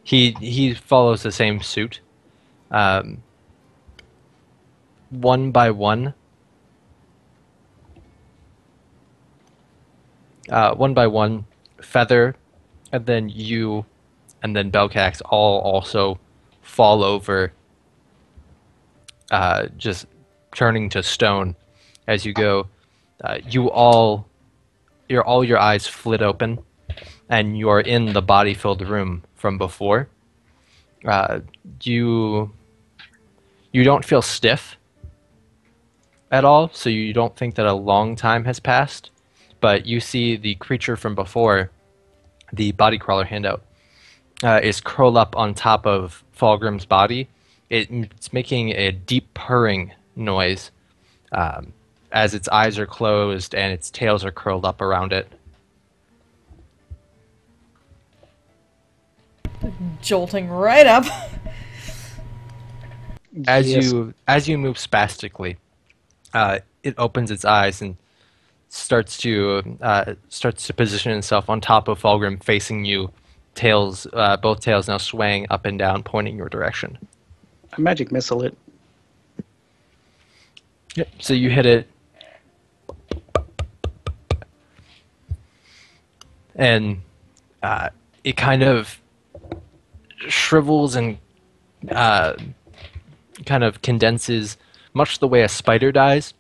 he follows the same suit. One by one. One by one, Feather, and then you, and then Belcax all also fall over, just turning to stone as you go. All your eyes flit open, and you're in the body-filled room from before. You don't feel stiff at all, so you don't think that a long time has passed. But you see the creature from before, the body crawler handout, is curled up on top of Fulgrim's body. It's making a deep purring noise as its eyes are closed and its tails are curled up around it. Jolting right up. As Yes. you move spastically, it opens its eyes and starts to position itself on top of Fulgrim, facing you. Both tails now swaying up and down, pointing your direction. I magic missile it. Yep. So you hit it, and it kind of shrivels and kind of condenses, much the way a spider dies.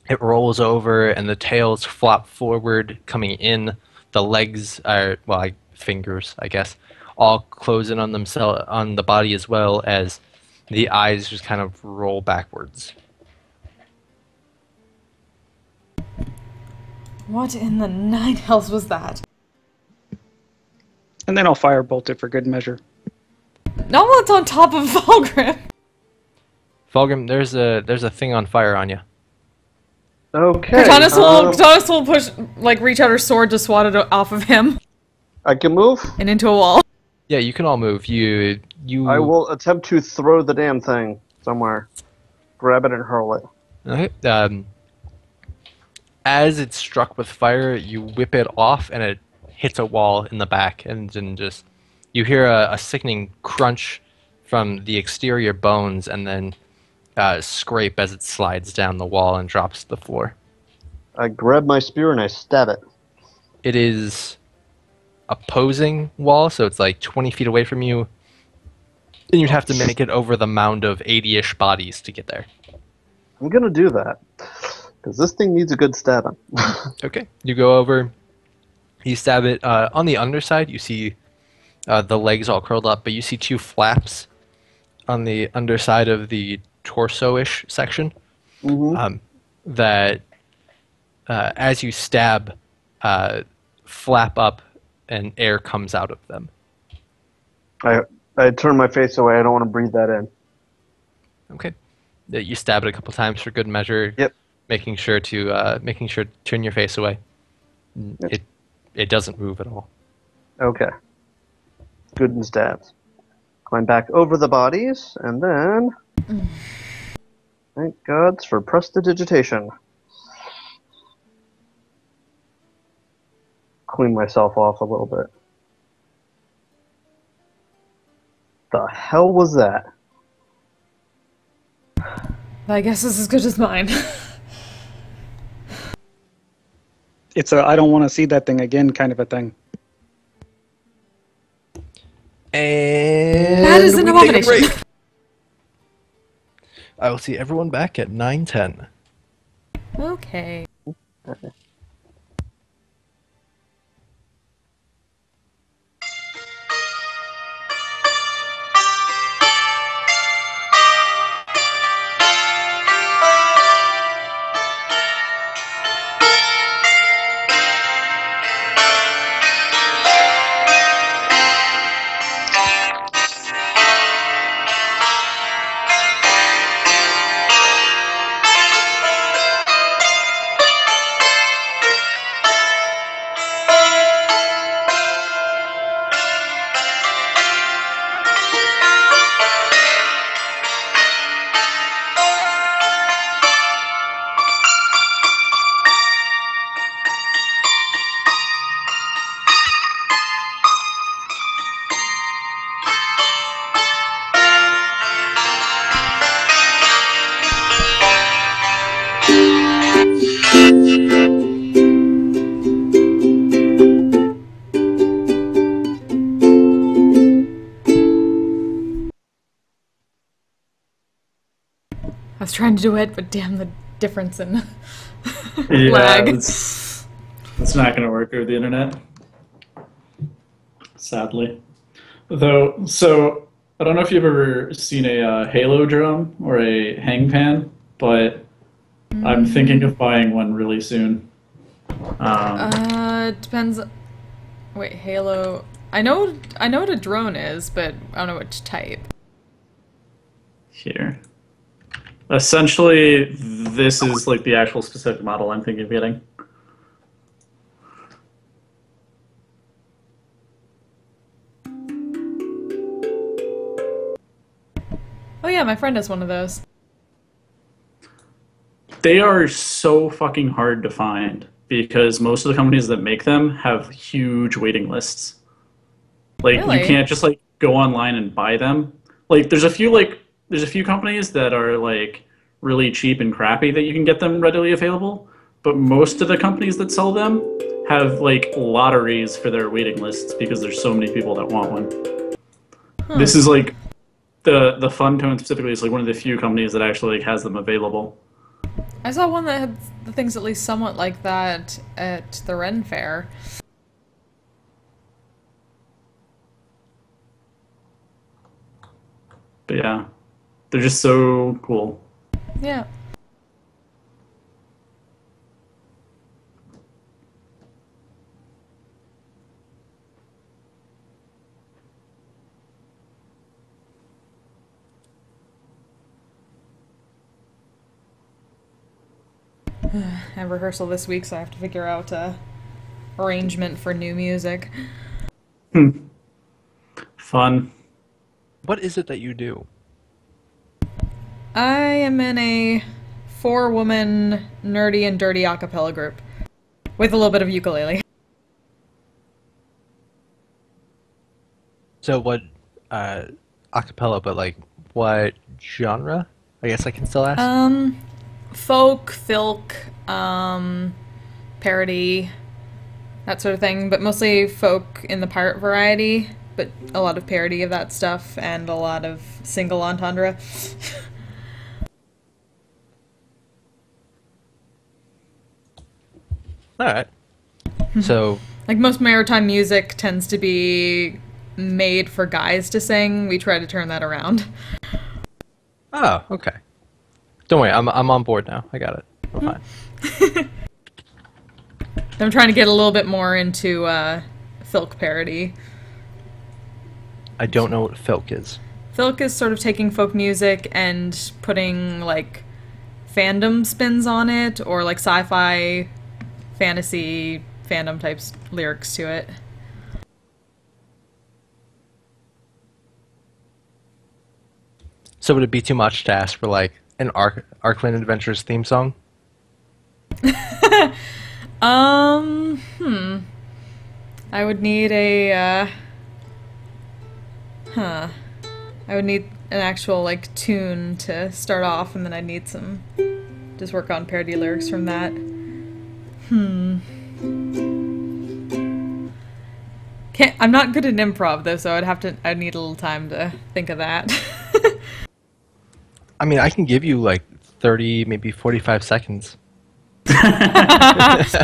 It rolls over, and the tails flop forward, coming in. The legs are, well, like fingers, I guess, all close in on themselves, on the body, as well as the eyes just kind of roll backwards. What in the nine hells was that? And then I'll firebolt it for good measure. Not while it's on top of Fulgrim. Fulgrim, there's a thing on fire on you. Okay. Cortanis will push, like, reach out her sword to swat it off of him I can move. and into a wall. Yeah, you can all move. You. I will attempt to throw the damn thing somewhere. Grab it and hurl it. Okay. As it's struck with fire, you whip it off, and it hits a wall in the back, and then just you hear a sickening crunch from the exterior bones, and then scrape as it slides down the wall and drops to the floor. I grab my spear and I stab it. It is opposing wall, so it's like 20 feet away from you, and you'd have to make it over the mound of 80-ish bodies to get there. I'm gonna do that. Because this thing needs a good stabbing. Okay. You go over, you stab it. On the underside, you see the legs all curled up, but you see two flaps on the underside of the torso-ish section that, as you stab, flap up and air comes out of them. I turn my face away. I don't want to breathe that in. Okay. You stab it a couple times for good measure. Yep. Making sure to turn your face away. Yep. It doesn't move at all. Okay. Good and stabs. Climb back over the bodies, and then... Thank gods for prestidigitation. Clean myself off a little bit. The hell was that? I guess it's as good as mine. It's a I don't want to see that thing again kind of a thing. And That is an we take a abomination. break. I will see everyone back at 9:10. Okay. was trying to do it, but damn the difference in Yeah, lag. it's not going to work over the internet, sadly. Though, so I don't know if you've ever seen a Halo drum or a hangpan, but I'm thinking of buying one really soon. It depends. Wait, Halo. I know what a drone is, but I don't know which type. Here. Essentially, this is like the actual specific model I'm thinking of getting. Oh yeah, my friend has one of those. They are so fucking hard to find because most of the companies that make them have huge waiting lists. Like Really? you can't just like go online and buy them. Like there's a few companies that are like really cheap and crappy that you can get them readily available, but most of the companies that sell them have like lotteries for their waiting lists because there's so many people that want one. This is like the Fun Tone specifically is like one of the few companies that actually like has them available. I saw one that had the things at least somewhat like that at the Ren Fair. But yeah, they're just so cool. Yeah. I have rehearsal this week, so I have to figure out a arrangement for new music. Fun. What is it that you do? I am in a 4-woman nerdy and dirty a cappella group with a little bit of ukulele. So what, acapella, but like, what genre? I guess I can still ask. Folk, filk, parody, that sort of thing, but mostly folk in the pirate variety, but a lot of parody of that stuff and a lot of single entendre. Alright. So, Like most maritime music tends to be made for guys to sing. We try to turn that around. oh, okay. Don't worry, I'm on board now. I got it. I'm fine. I'm trying to get a little bit more into filk parody. I don't know what filk is. Filk is sort of taking folk music and putting like fandom spins on it, or like sci-fi, fantasy, fandom types lyrics to it. So would it be too much to ask for like an Arklan Adventures theme song? I would need a, I would need an actual, like, tune to start off, and then I'd need some, just work on parody lyrics from that. I'm not good at improv, though, so I'd need a little time to think of that. I mean, I can give you like 30, maybe 45 seconds. That's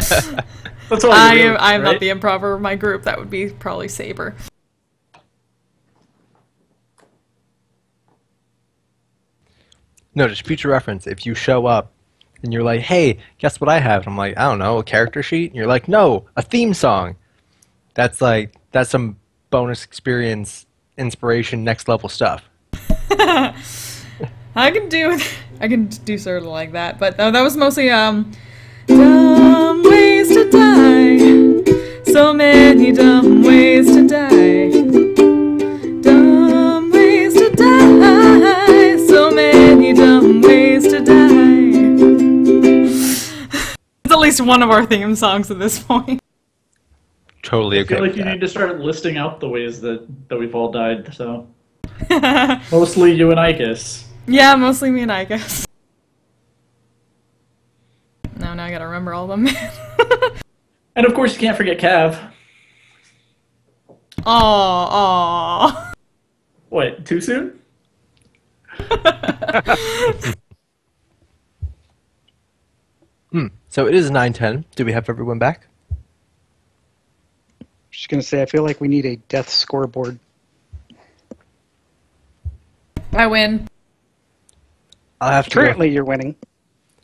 all you really, I'm right? not the improver of my group. That would be probably Saber. No, just future reference. If you show up and you're like, hey, guess what I have? And I'm like, I don't know, a character sheet? And you're like, no, a theme song. That's some bonus experience, inspiration, next level stuff. I can do sort of like that, but that was mostly dumb ways to die, so many dumb ways to die, dumb ways to die, so many dumb ways to die. It's at least one of our theme songs at this point. Totally I okay feel like with you that. need to start listing out the ways that we've all died, so. Mostly you and I guess. Yeah, mostly me and I guess. Now I gotta remember all of them. And of course you can't forget Cav. Aww. What, too soon? So it is 9:10. Do we have everyone back? Just gonna say, I feel like we need a death scoreboard. I win. I'll have to Currently, you're winning.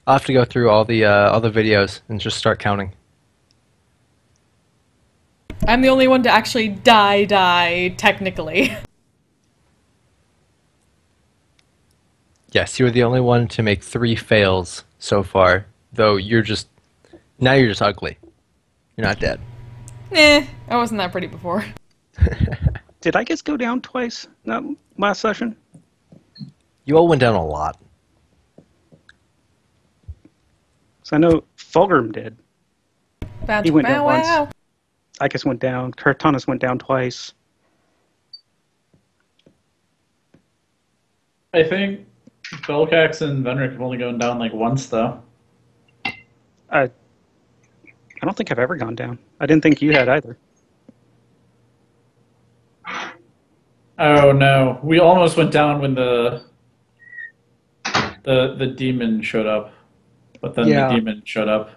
I'll have to go through all the videos and just start counting. I'm the only one to actually die, technically. Yes, you were the only one to make 3 fails so far, though you're just ugly. You're not dead. I wasn't that pretty before. Did I just go down twice that last session? You all went down a lot. So I know Fulgrim did. That's He went down bow once. wow. I guess went down. Cortana went down twice. I think Belcax and Venric have only gone down like once, though. I don't think I've ever gone down. I didn't think you had either. Oh no, we almost went down when the demon showed up, but then Yeah. the demon showed up.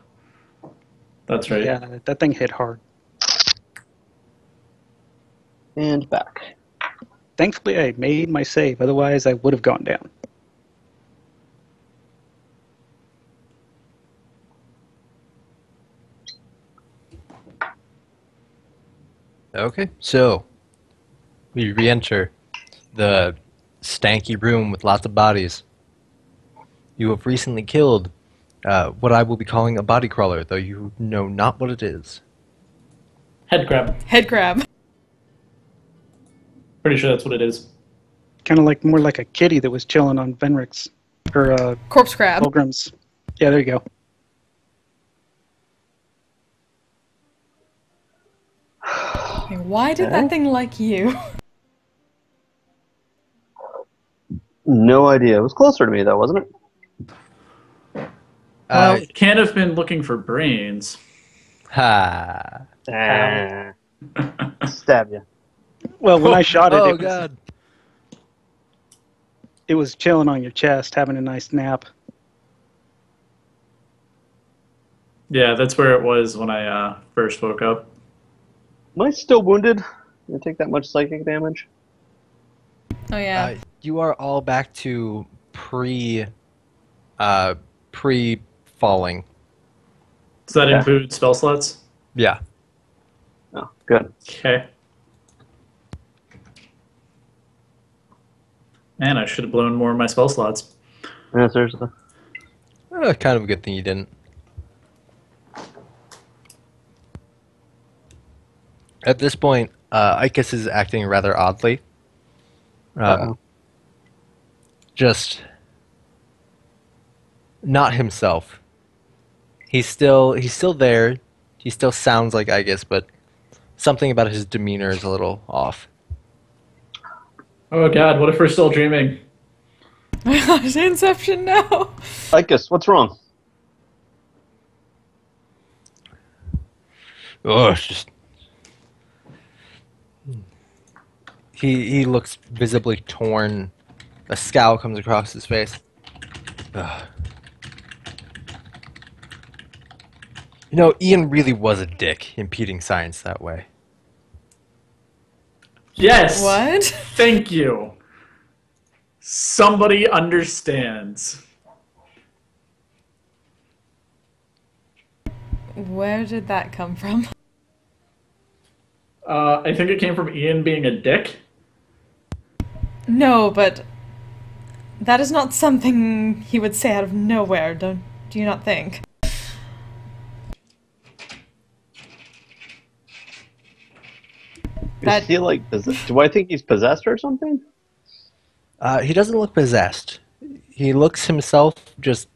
That's right. Yeah, that thing hit hard. And back. Thankfully, I made my save. Otherwise, I would have gone down. Okay, so we re-enter the stanky room with lots of bodies. You have recently killed what I will be calling a body crawler, though you know not what it is. Head crab. Head crab. Pretty sure that's what it is. Kind of like more like a kitty that was chilling on Venric's or Corpse crab. Fulgrim's. Yeah, there you go. Why did that thing like you? No idea. It was closer to me, though, wasn't it? Well, it can't have been looking for brains. Ha! Stab you. Well, when I shot it, Oh god! it was chilling on your chest, having a nice nap. Yeah, that's where it was when I first woke up. Am I still wounded? Did I take that much psychic damage? Oh yeah. You are all back to pre-falling. Does that Okay. include spell slots? Yeah. Oh, good. Okay. Man, I should have blown more of my spell slots. Yeah, seriously. Kind of a good thing you didn't. At this point, Ikus is acting rather oddly. Uh-oh. Just not himself. He's still there. He still sounds like Ikus, but something about his demeanor is a little off. Oh god, what if we're still dreaming? Inception, no. Ikus, what's wrong? Oh, it's just he looks visibly torn. A scowl comes across his face. Ugh. You know, Ian really was a dick, impeding science that way. Yes! What? Thank you. Somebody understands. Where did that come from? I think it came from Ian being a dick. No, but that is not something he would say out of nowhere, do you not think? That- Is he like, do I think he's possessed or something? He doesn't look possessed. He looks himself, just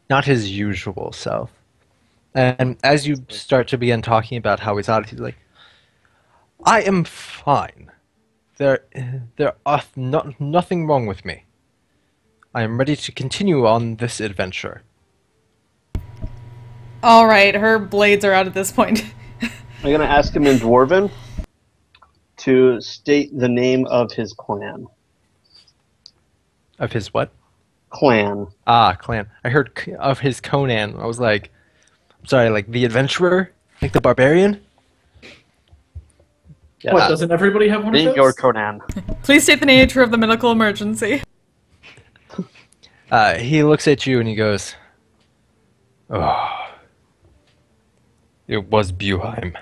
not his usual self. And as you start to begin talking about how he's odd, he's like, I am fine. There are nothing wrong with me. I am ready to continue on this adventure. Alright, her blades are out at this point. I'm going to ask him in Dwarven to state the name of his clan. Of his what? Clan. Ah, clan. I heard of his Conan. I was like, sorry, like the adventurer, like the barbarian. Yes. What, doesn't everybody have one of Be those? your Conan. Please state the nature of the medical emergency. He looks at you and he goes, "Oh, it was Buheim."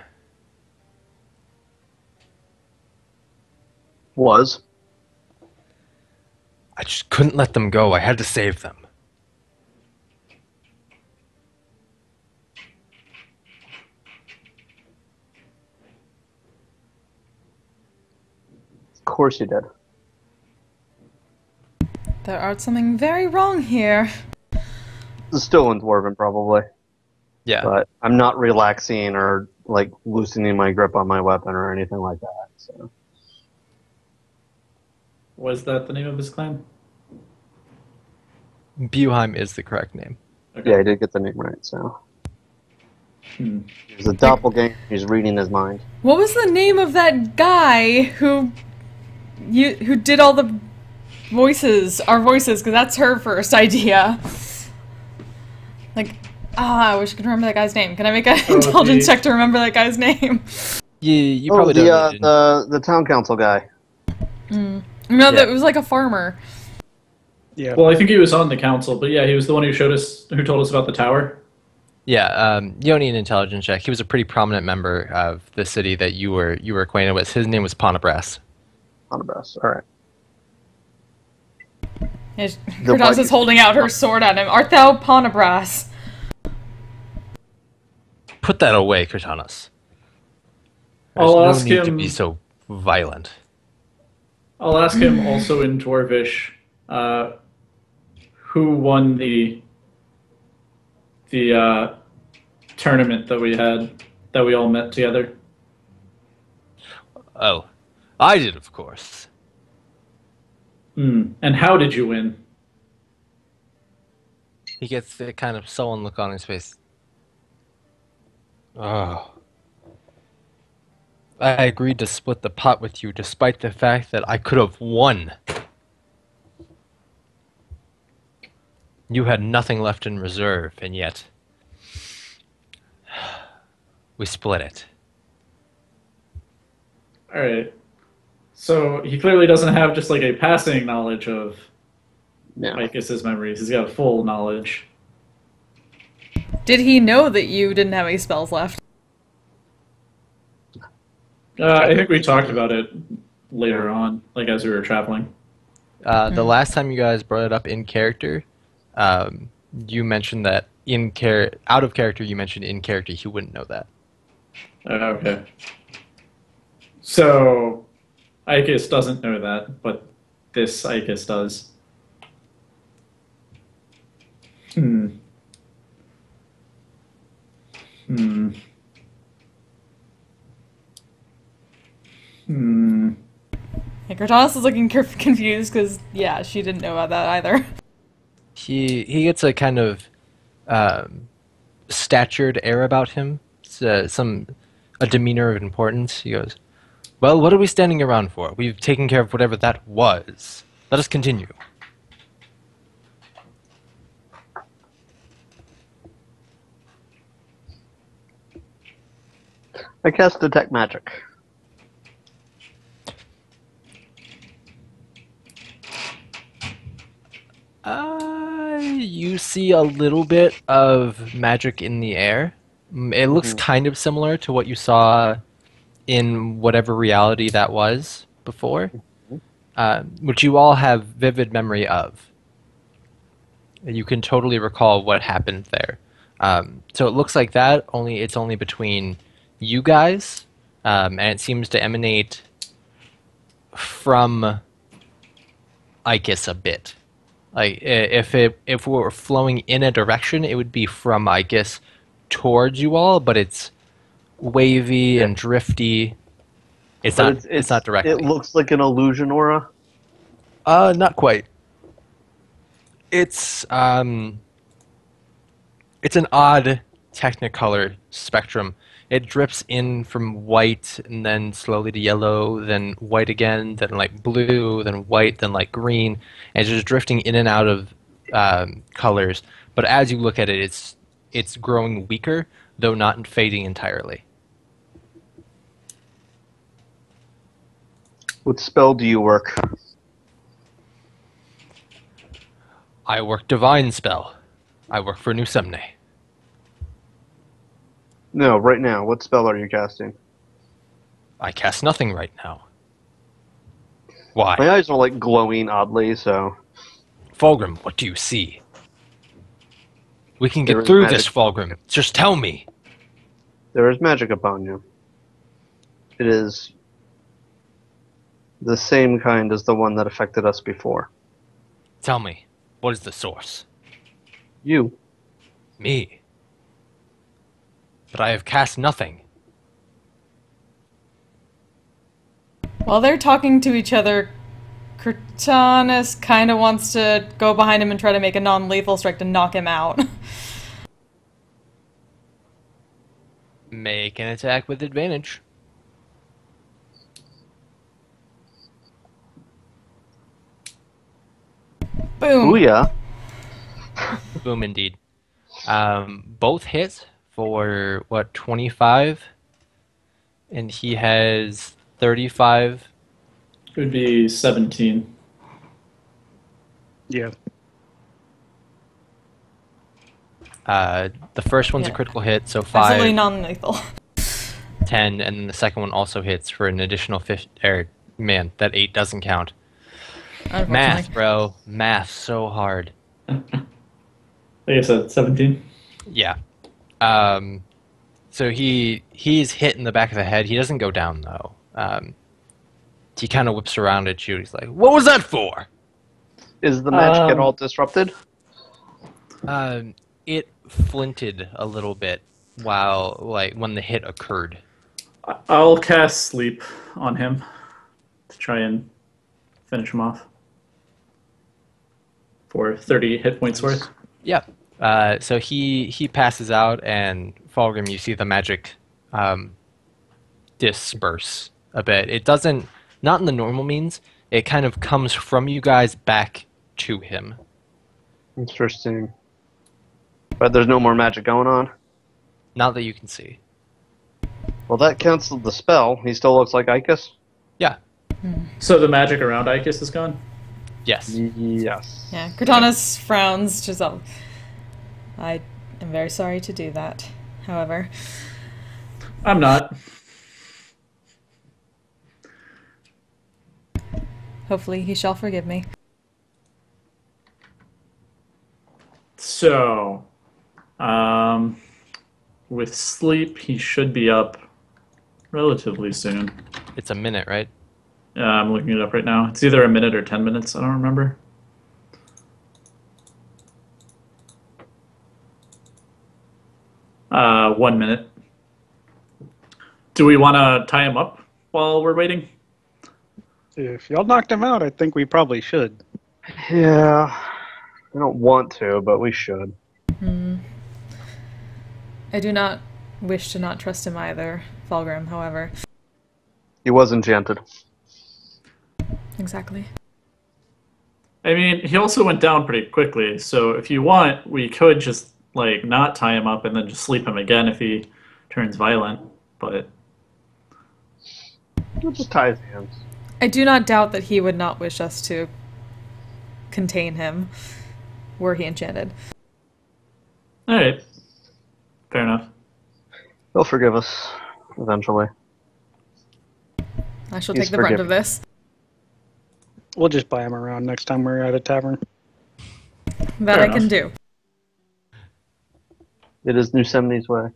Was. I just couldn't let them go. I had to save them. Of course you did. There are something very wrong here. It's still in Dwarven, probably. Yeah. But I'm not relaxing or, like, loosening my grip on my weapon or anything like that, so... Was that the name of his clan? Buheim is the correct name. Okay. Yeah, I did get the name right, so... Hmm. He's a doppelganger, he's reading his mind. What was the name of that guy who did all the voices, our voices, because that's her first idea. Like, I wish I could remember that guy's name. Can I make an intelligence check to remember that guy's name? You probably don't need to- the town council guy. No, Yeah. that it was like a farmer. Yeah. Well, I think he was on the council, but yeah, he was the one who told us about the tower. Yeah, you don't need an intelligence check. He was a pretty prominent member of the city that you were acquainted with. His name was Ponabras. Ponabras, alright. Kratos is holding out her sword at him. Art thou Ponabras? Put that away, Kritanos. I'll There's ask no need to him- be so violent. I'll ask him also in Dwarvish, who won the tournament that we all met together. Oh, I did, of course. And how did you win? He gets the kind of sullen look on his face. Oh. I agreed to split the pot with you despite the fact that I could have won. You had nothing left in reserve, and yet we split it. All right. So he clearly doesn't have just like a passing knowledge of Yeah. Micah's memories. He's got full knowledge. Did he know that you didn't have any spells left? I think we talked about it later on, like as we were traveling. The last time you guys brought it up in character, you mentioned that out of character, you mentioned in character he wouldn't know that. Okay. So, Icus doesn't know that, but this Icus does. Hmm. Like, Kratos is looking confused because, yeah, she didn't know about that either. He gets a kind of statured air about him, a demeanor of importance. He goes, "Well, what are we standing around for? We've taken care of whatever that was. Let us continue." I cast Detect Magic. You see a little bit of magic in the air. It looks kind of similar to what you saw in whatever reality that was before, which you all have vivid memory of. You can totally recall what happened there. So it looks like that, only it's only between you guys, and it seems to emanate from Icus a bit. Like if it were flowing in a direction, it would be from Icus towards you all, but it's wavy and drifty. It's not directly. It looks like an illusion aura. Not quite. It's an odd technicolor spectrum. It drips in from white and then slowly to yellow, then white again, then like blue, then white, then like green, and it's just drifting in and out of colors, but as you look at it, it's growing weaker, though not fading entirely. What spell do you work? I work divine spell. I work for Nusemne. No, right now. What spell are you casting? I cast nothing right now. Why? My eyes are like glowing oddly, so Fulgrim, what do you see? We can There get is through magic. this, Fulgrim. Just tell me. there is magic upon you. It is the same kind as the one that affected us before. Tell me, what is the source? You. Me. But I have cast nothing. While they're talking to each other, Cortanus kind of wants to go behind him and try to make a non-lethal strike to knock him out. Make an attack with advantage. Boom. Booyah. Boom, indeed. Both hit for, what, 25? And he has 35. It would be 17. Yeah. The first one's Yeah. a critical hit, so Absolutely 5, non-lethal. 10, and then the second one also hits for an additional 50. Man, that 8 doesn't count. Unfortunately. Math, bro. Math so hard. Like I said, 17. Yeah. So he's hit in the back of the head. He doesn't go down, though. He kind of whips around at you. He's like, "What was that for?" Is the magic at all disrupted? It flinted a little bit while, like, when the hit occurred. I'll cast Sleep on him to try and finish him off for 30 hit points worth. Yeah. So he passes out, and Fulgrim, you see the magic disperse a bit. It doesn't, not in the normal means. It kind of comes from you guys back to him. Interesting. But there's no more magic going on? Not that you can see. Well, that canceled the spell. He still looks like Icus? Yeah. So the magic around Icus is gone? Yes. Yes. Yeah, Cortanus frowns. Giselle. I am very sorry to do that. However, I'm not. hopefully he shall forgive me. So, with Sleep, he should be up relatively soon. It's a minute, right? I'm looking it up right now. It's either a minute or 10 minutes. I don't remember. Uh, 1 minute. Do we want to tie him up while we're waiting? If y'all knocked him out, I think we probably should. Yeah. I don't want to, but we should. I do not wish to not trust him either, Fulgrim, however. He was enchanted. Exactly. I mean, he also went down pretty quickly, so if you want, we could just, like, not tie him up and then just sleep him again if he turns violent, but... We'll just tie his hands. I do not doubt that he would not wish us to contain him, were he enchanted. Alright. Fair enough. He'll forgive us eventually. I shall He's take the brunt of forgiven. this. We'll just buy him around next time we're at a tavern. That Fair I can enough. do. It is Nusemne's way.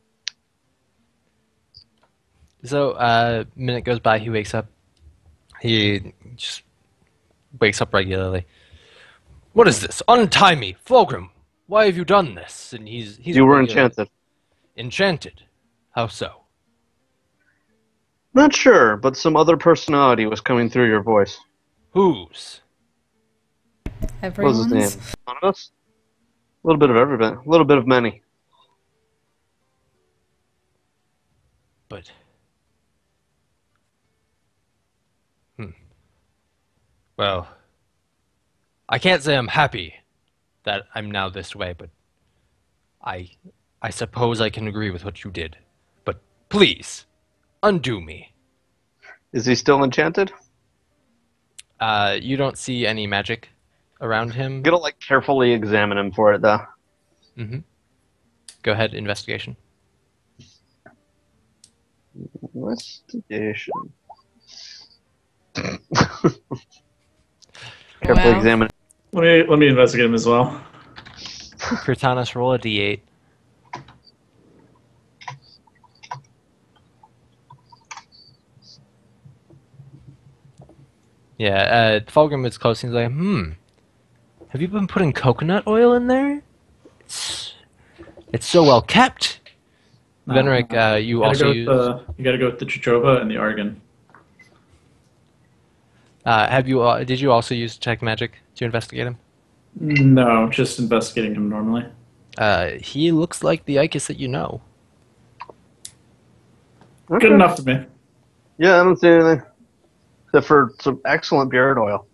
So, minute goes by, he wakes up. He just wakes up regularly. What is this? Untie me! Fulgrim! Why have you done this? And he's You were regular- enchanted. Enchanted? How so? Not sure, but some other personality was coming through your voice. Whose? What was his Everyone's. name? Anonymous? A little bit of everybody. A little bit of many. But... Well... I can't say I'm happy that I'm now this way, but I suppose I can agree with what you did. But please, undo me. Is he still enchanted? You don't see any magic around him. I'm gonna like carefully examine him for it though. Go ahead, investigation. Investigation. Carefully Wow. examine. Let me investigate him as well. Kurtanis, roll a d8. Yeah, Fulgrim is close and he's like, have you been putting coconut oil in there? It's so well kept. Venric, you also use... You gotta go with the Chichova and the Argon. Did you also use detect magic to investigate him? No, just investigating him normally. He looks like the Icus that you know. Okay. Good enough for me. Yeah, I don't see anything. Except for some excellent beard oil.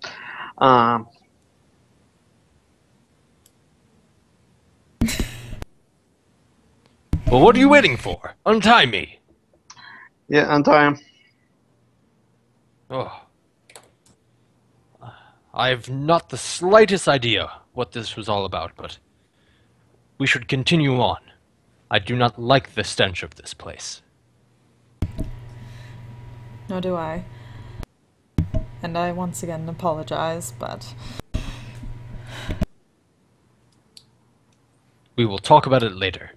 Well, what are you waiting for? Untie me. Yeah, untie him. Oh. I've not the slightest idea what this was all about, but we should continue on. I do not like the stench of this place. Nor do I. And I once again apologize, but... We will talk about it later.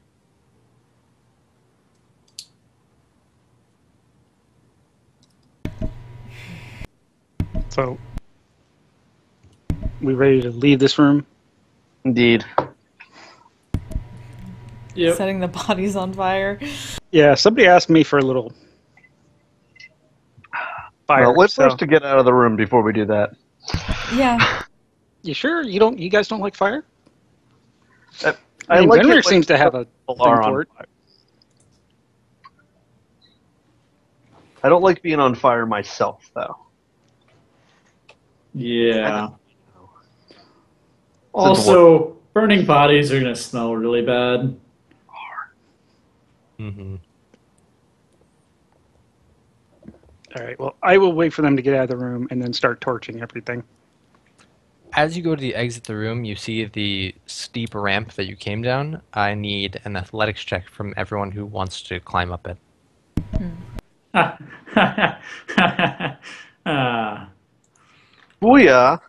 So, we ready to leave this room? Indeed. Yep. Setting the bodies on fire. Yeah, somebody asked me for a little fire. Well, wait for so- us to get out of the room before we do that. Yeah. You sure you guys don't like fire? I mean, like Venric it seems to have a people thing are for on it. fire. I don't like being on fire myself, though. Yeah. Also, burning bodies are gonna smell really bad. Mm-hmm. All right. Well, I will wait for them to get out of the room and then start torching everything. As you go to exit the room, you see the steep ramp that you came down. I need an athletics check from everyone who wants to climb up it. Booyah!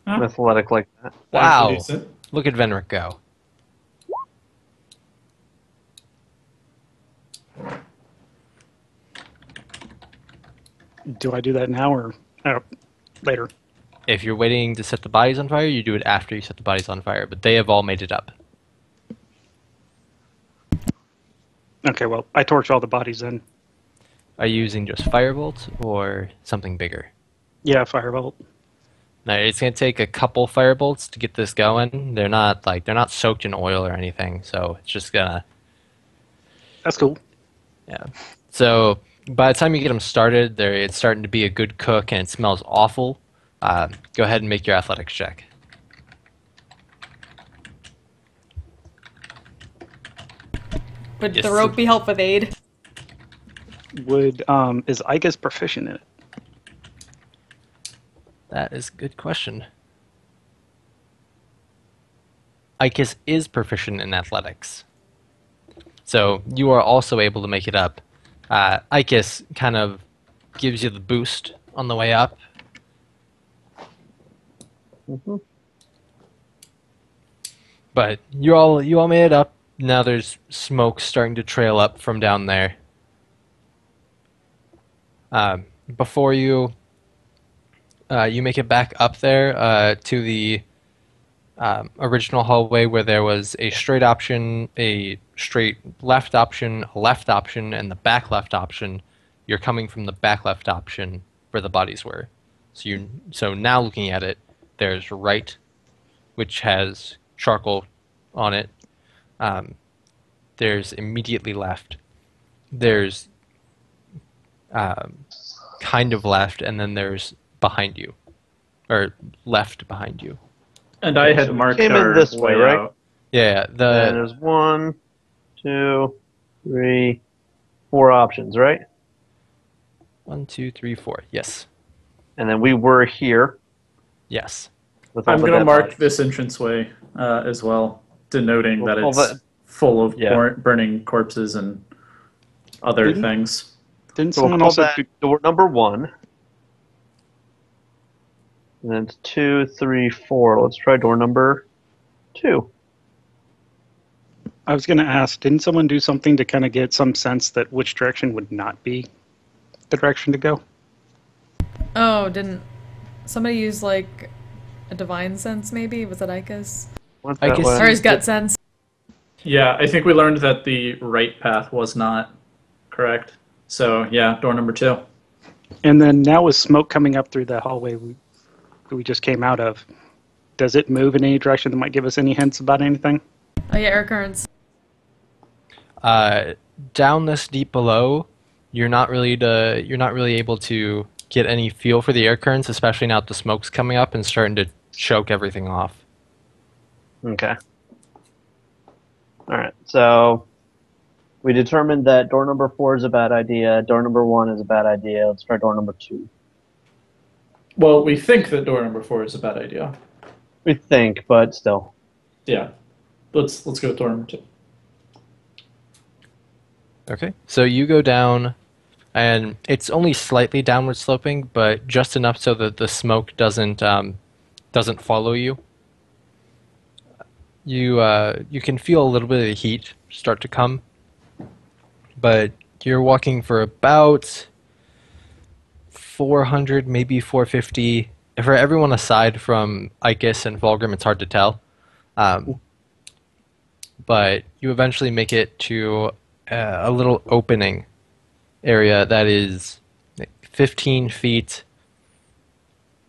Huh? Athletic like that. Wow! Decent. Look at Venric go. Do I do that now or later? If you're waiting to set the bodies on fire, you do it after you set the bodies on fire, but they have all made it up. Okay. Well, I torch all the bodies then. Are you using just firebolt or something bigger? Yeah, firebolt. Now, it's going to take a couple firebolts to get this going. They're not soaked in oil or anything, so it's just gonna... That's cool. Yeah. So by the time you get them started, it's starting to be a good cook and it smells awful. Go ahead and make your athletics check. Would Yes. the rope be help with aid? Would is Icus proficient in it? That is a good question. Icus is proficient in athletics. So you are also able to make it up. Icus kind of gives you the boost on the way up. Mm-hmm. But you all made it up. Now there's smoke starting to trail up from down there. Before you make it back up there to the original hallway where there was a straight option, a straight left option, a left option, and the back left option. You're coming from the back left option where the bodies were. So now looking at it, there's right, which has charcoal on it. There's immediately left. There's kind of left, and then there's behind you. or left behind you. And I Okay, had so we marked came in our this way, right? layout. Yeah, And the there's 1, 2, 3, 4 options, right? 1, 2, 3, 4. Yes, And then we were here yes. with all I'm the going to dead mark bodies. this entranceway as well, denoting We'll that call it's that- full of yeah. burning corpses and other Didn't- things. Didn't So we'll someone call also that door number 1. And then it's 2, 3, 4. Let's try door number 2. I was going to ask, didn't someone do something to kind of get some sense that which direction would not be the direction to go? Oh, didn't somebody use like a divine sense? Maybe was it Ika's Went I that guess- way. or his gut sense? Yeah, I think we learned that the right path was not correct. So, yeah, door number 2. And then now with smoke coming up through the hallway we just came out of, does it move in any direction that might give us any hints about anything? Oh yeah, air currents. Down this deep below, you're not really able to get any feel for the air currents, especially now that the smoke's coming up and starting to choke everything off. Okay. Alright, so we determined that door number 4 is a bad idea, door number 1 is a bad idea. Let's try door number 2. Well, we think that door number 4 is a bad idea. We think, but still. Yeah. Let's go with door number 2. Okay, so you go down, and it's only slightly downward sloping, but just enough so that the smoke doesn't follow you. You can feel a little bit of the heat start to come, but you're walking for about 400, maybe 450. For everyone aside from Ikis and Fulgrim, it's hard to tell. But you eventually make it to a little opening area that is 15 feet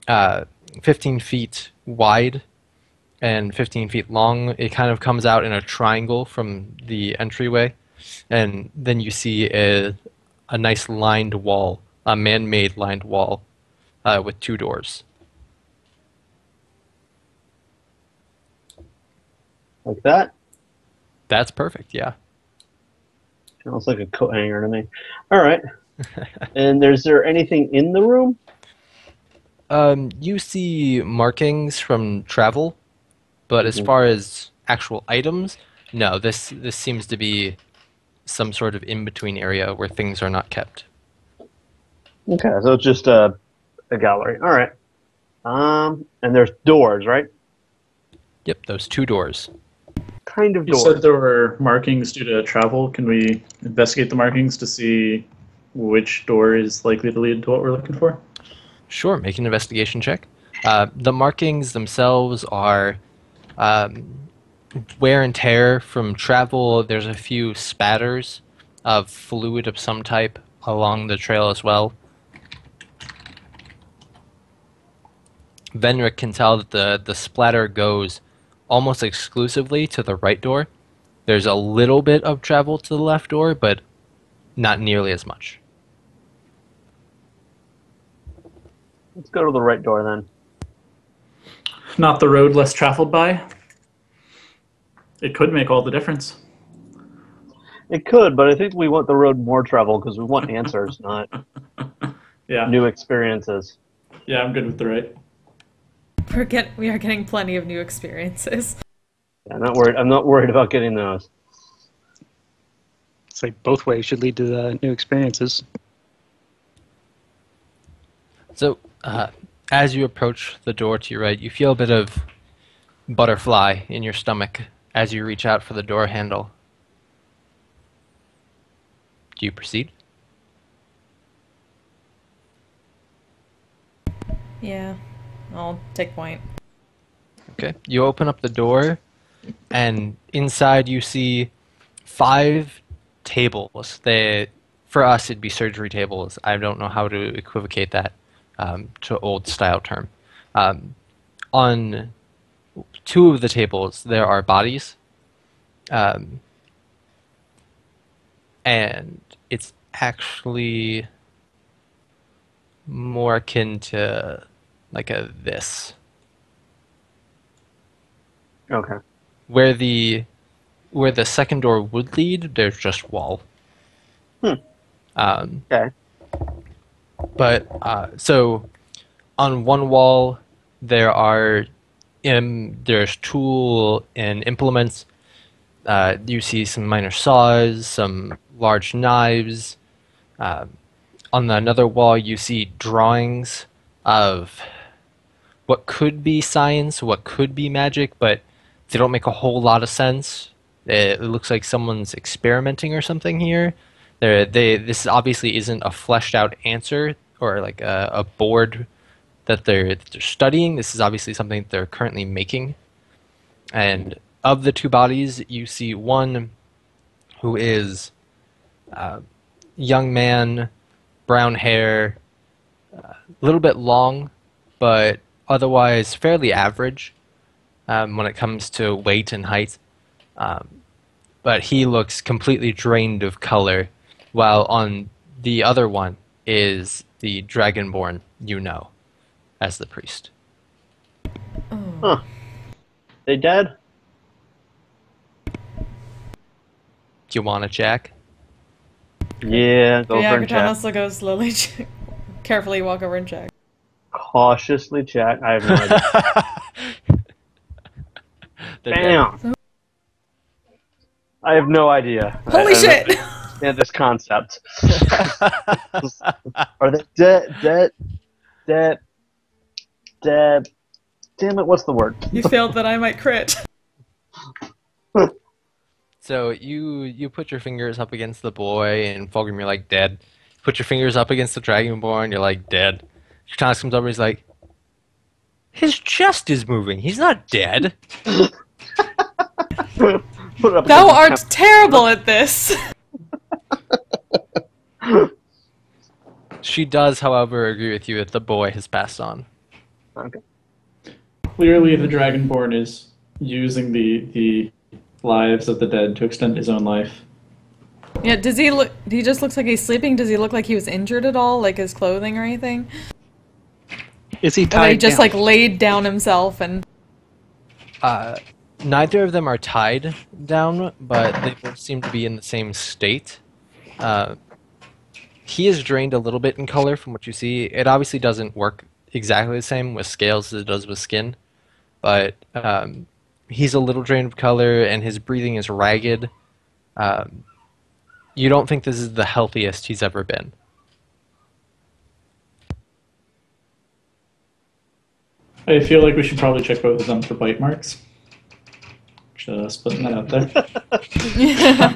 15 feet wide and 15 feet long. It kind of comes out in a triangle from the entryway, and then you see a nice lined wall, a man-made lined wall with 2 doors. Like that? That's perfect, yeah. It looks like a coat hanger to me. Alright. And is there anything in the room? You see markings from travel, but as far as actual items, no, this seems to be some sort of in-between area where things are not kept. Okay, so it's just a gallery. Alright. And there's doors, right? Yep, those 2 doors. Kind of You doors. said there were markings due to travel. Can we investigate the markings to see which door is likely to lead to what we're looking for? Sure, make an investigation check. The markings themselves are wear and tear from travel. There's a few spatters of fluid of some type along the trail as well. Venric can tell that the splatter goes almost exclusively to the right door. There's a little bit of travel to the left door, but not nearly as much. Let's go to the right door then. Not the road less traveled by. It could make all the difference. It could, but I think we want the road more traveled because we want answers, not Yeah. new experiences. Yeah, I'm good with the right. We are getting plenty of new experiences. Yeah, I'm not worried about getting those. It's like both ways should lead to the new experiences. So, as you approach the door to your right, you feel a bit of butterfly in your stomach as you reach out for the door handle. Do you proceed? Yeah, I'll take point. Okay. You open up the door, and inside you see 5 tables. For us, it'd be surgery tables. I don't know how to equivocate that to old style term. On 2 of the tables, there are bodies, and it's actually more akin to like a this. Okay. Where the second door would lead, there's just wall. Okay. But so on one wall there's tool and implements. You see some minor saws, some large knives. On another wall, you see drawings of what could be science, what could be magic, but they don't make a whole lot of sense. It looks like someone's experimenting or something here. This obviously isn't a fleshed out answer or like a board that they're studying. This is obviously something that they're currently making. And of the two bodies, you see one who is a young man, brown hair, a little bit long, but otherwise fairly average when it comes to weight and height. But he looks completely drained of color, while on the other one is the Dragonborn you know as the priest. Huh. They dead? Do you want to check? Yeah, go Yeah, over and check. Katana still goes slowly, carefully walk over and check. Cautiously check. I have no idea. They're dead. Bam! I have no idea. Holy shit! Yeah, this concept. Are they dead? Dead. Damn it, what's the word? You failed that I might crit. So you put your fingers up against the boy, and Fulgrim, you're like, dead. Put your fingers up against the Dragonborn, you're like, dead. Katana comes over, he's like, his chest is moving, he's not dead. Thou art terrible at this! She does, however, agree with you that the boy has passed on. Okay. Clearly, the Dragonborn is using the lives of the dead to extend his own life. Yeah, does he look- he just looks like he's sleeping? Does he look like he was injured at all? Like his clothing or anything? Is he Or tied he just down? like laid down himself and... Neither of them are tied down, but they both seem to be in the same state. He is drained a little bit in color from what you see. It obviously doesn't work exactly the same with scales as it does with skin, but he's a little drained of color and his breathing is ragged. You don't think this is the healthiest he's ever been. I feel like we should probably check both of them for bite marks. Just putting that out there.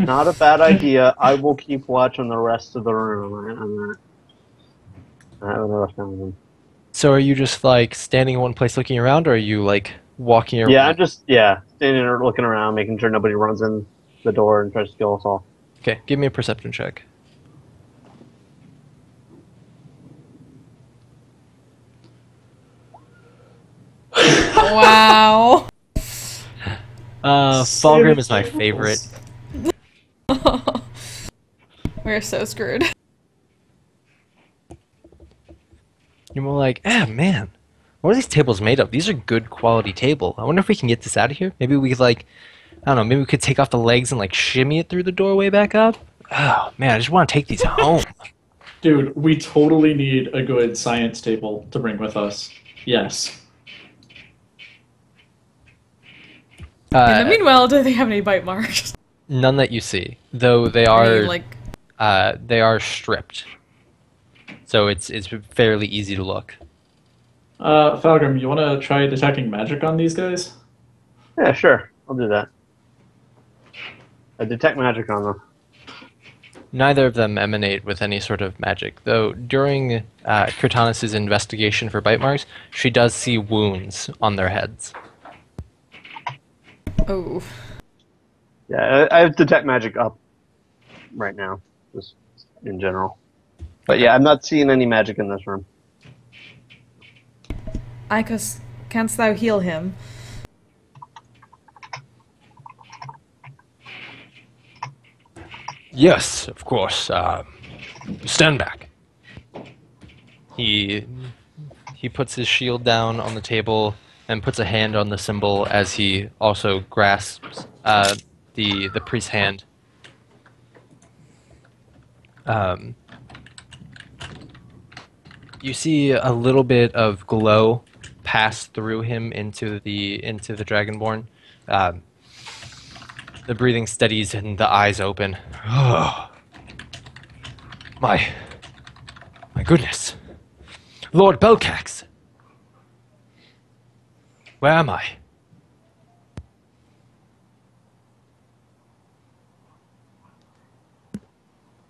Not a bad idea. I will keep watch on the rest of the room. I have enough time with them. So are you just like standing in one place looking around, or are you like walking around? Yeah, I'm just standing there looking around, making sure nobody runs in the door and tries to kill us all. Okay, give me a perception check. Wow. Fulgrim is my favorite. We're so screwed. You're more like, man, what are these tables made of? These are good quality table. I wonder if we can get this out of here. Maybe we could like, I don't know, maybe we could take off the legs and like shimmy it through the doorway back up. Oh man, I just want to take these home. Dude, we totally need a good science table to bring with us. Yes. In the meanwhile, do they have any bite marks? None that you see, though they Any, are they are stripped, so it's fairly easy to look. Falgrim, you want to try detecting magic on these guys? Yeah, sure. I'll do that. I detect magic on them. Neither of them emanate with any sort of magic, though during Kurtanis' investigation for bite marks, she does see wounds on their heads. Oh. Yeah, I have detect magic up right now, just in general. But yeah, I'm not seeing any magic in this room. Icos, canst thou heal him? Yes, of course. Stand back. He he puts his shield down on the table and puts a hand on the symbol as he also grasps the priest's hand. You see a little bit of glow pass through him into the Dragonborn. The breathing steadies and the eyes open. Oh, my goodness, Lord Belcax, where am I?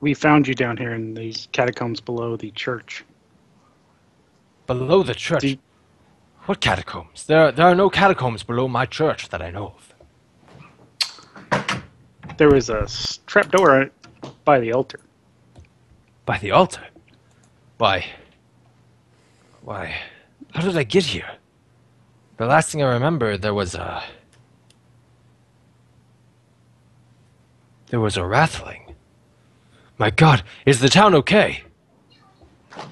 We found you down here in these catacombs below the church. Below the church? What catacombs? There are no catacombs below my church that I know of. There was a trapdoor by the altar. By the altar? Why, how did I get here? The last thing I remember, there was a wrathling. My God, is the town okay? I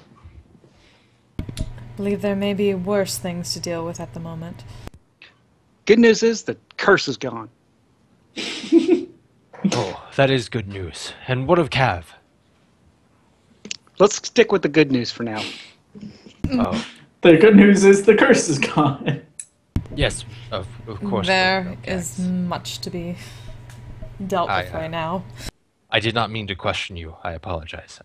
believe there may be worse things to deal with at the moment. Good news is the curse is gone. Oh, that is good news. And what of Cav? Let's stick with the good news for now. Oh, The good news is the curse is gone. yes, of course. There okay. is much to be dealt with right now. I did not mean to question you. I apologize.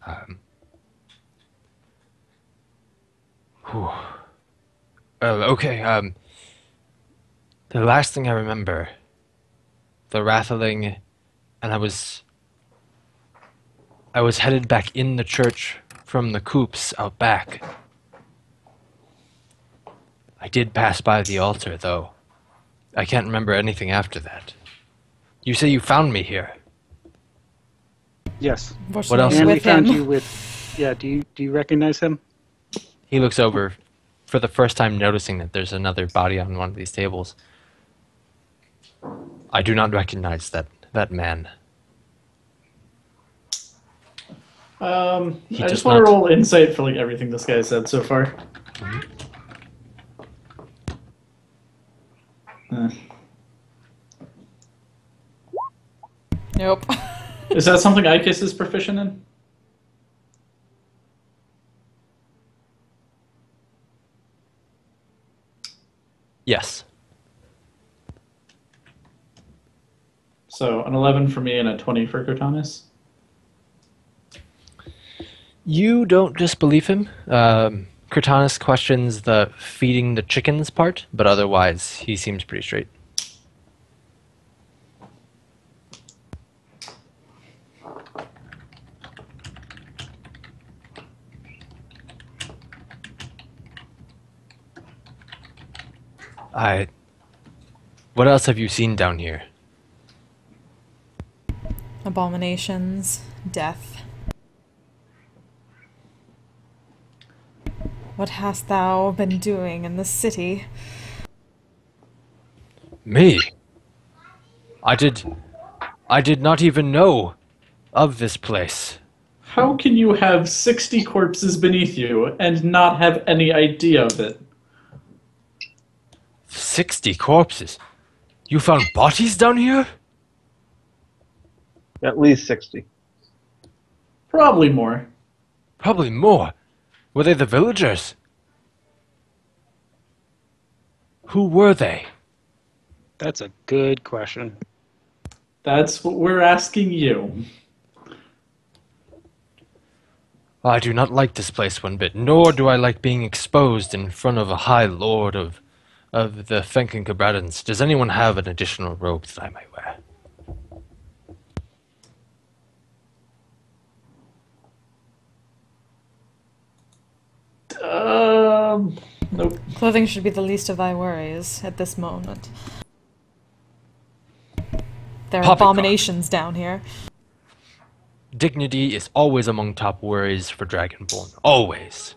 Okay, the last thing I remember, the wrathling, and I was headed back in the church from the coops out back. I did pass by the altar, though. I can't remember anything after that. You say you found me here. Yes. What else? And we With found him. you with... Yeah, do you recognize him? He looks over, for the first time noticing that there's another body on one of these tables. I do not recognize that man. I does just want to not- roll insight for like everything this guy said so far. Nope. Is that something Ikis is proficient in? Yes. So an 11 for me and a 20 for Cortanus. You don't disbelieve him. Cortanus questions the feeding the chickens part, but otherwise he seems pretty straight. What else have you seen down here? Abominations, death. What hast thou been doing in the city? Me? I did not even know of this place. How can you have 60 corpses beneath you and not have any idea of it? 60 corpses? You found bodies down here? At least 60. Probably more. Probably more. Were they the villagers? Who were they? That's a good question. That's what we're asking you. I do not like this place one bit, nor do I like being exposed in front of a high lord of the Fenkin-Cabradans. Does anyone have an additional robe that I might wear? Nope. Clothing should be the least of thy worries at this moment. There are Poppycock. abominations down here. Dignity is always among top worries for Dragonborn. Always.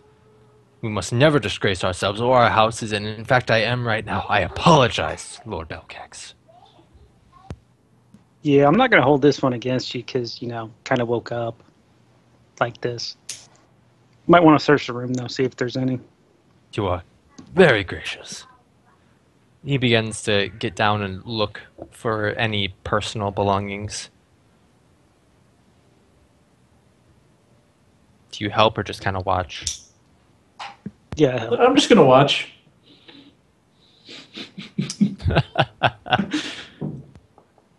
We must never disgrace ourselves or our houses, and in fact I am right now. I apologize, Lord Belcax. Yeah, I'm not going to hold this one against you because, kind of woke up like this. Might want to search the room, though, see if there's any. You are very gracious. He begins to get down and look for any personal belongings. Do you help or just kind of watch? Yeah. I'm just gonna watch.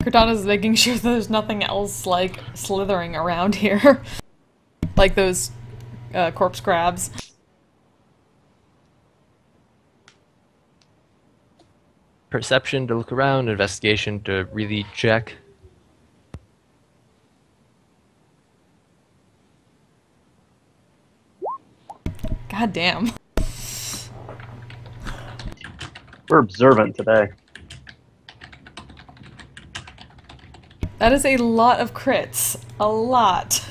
Cortana's making sure that there's nothing else, like, slithering around here. Like those corpse crabs. Perception to look around, investigation to really check. God damn. We're observant today. That is a lot of crits. A lot.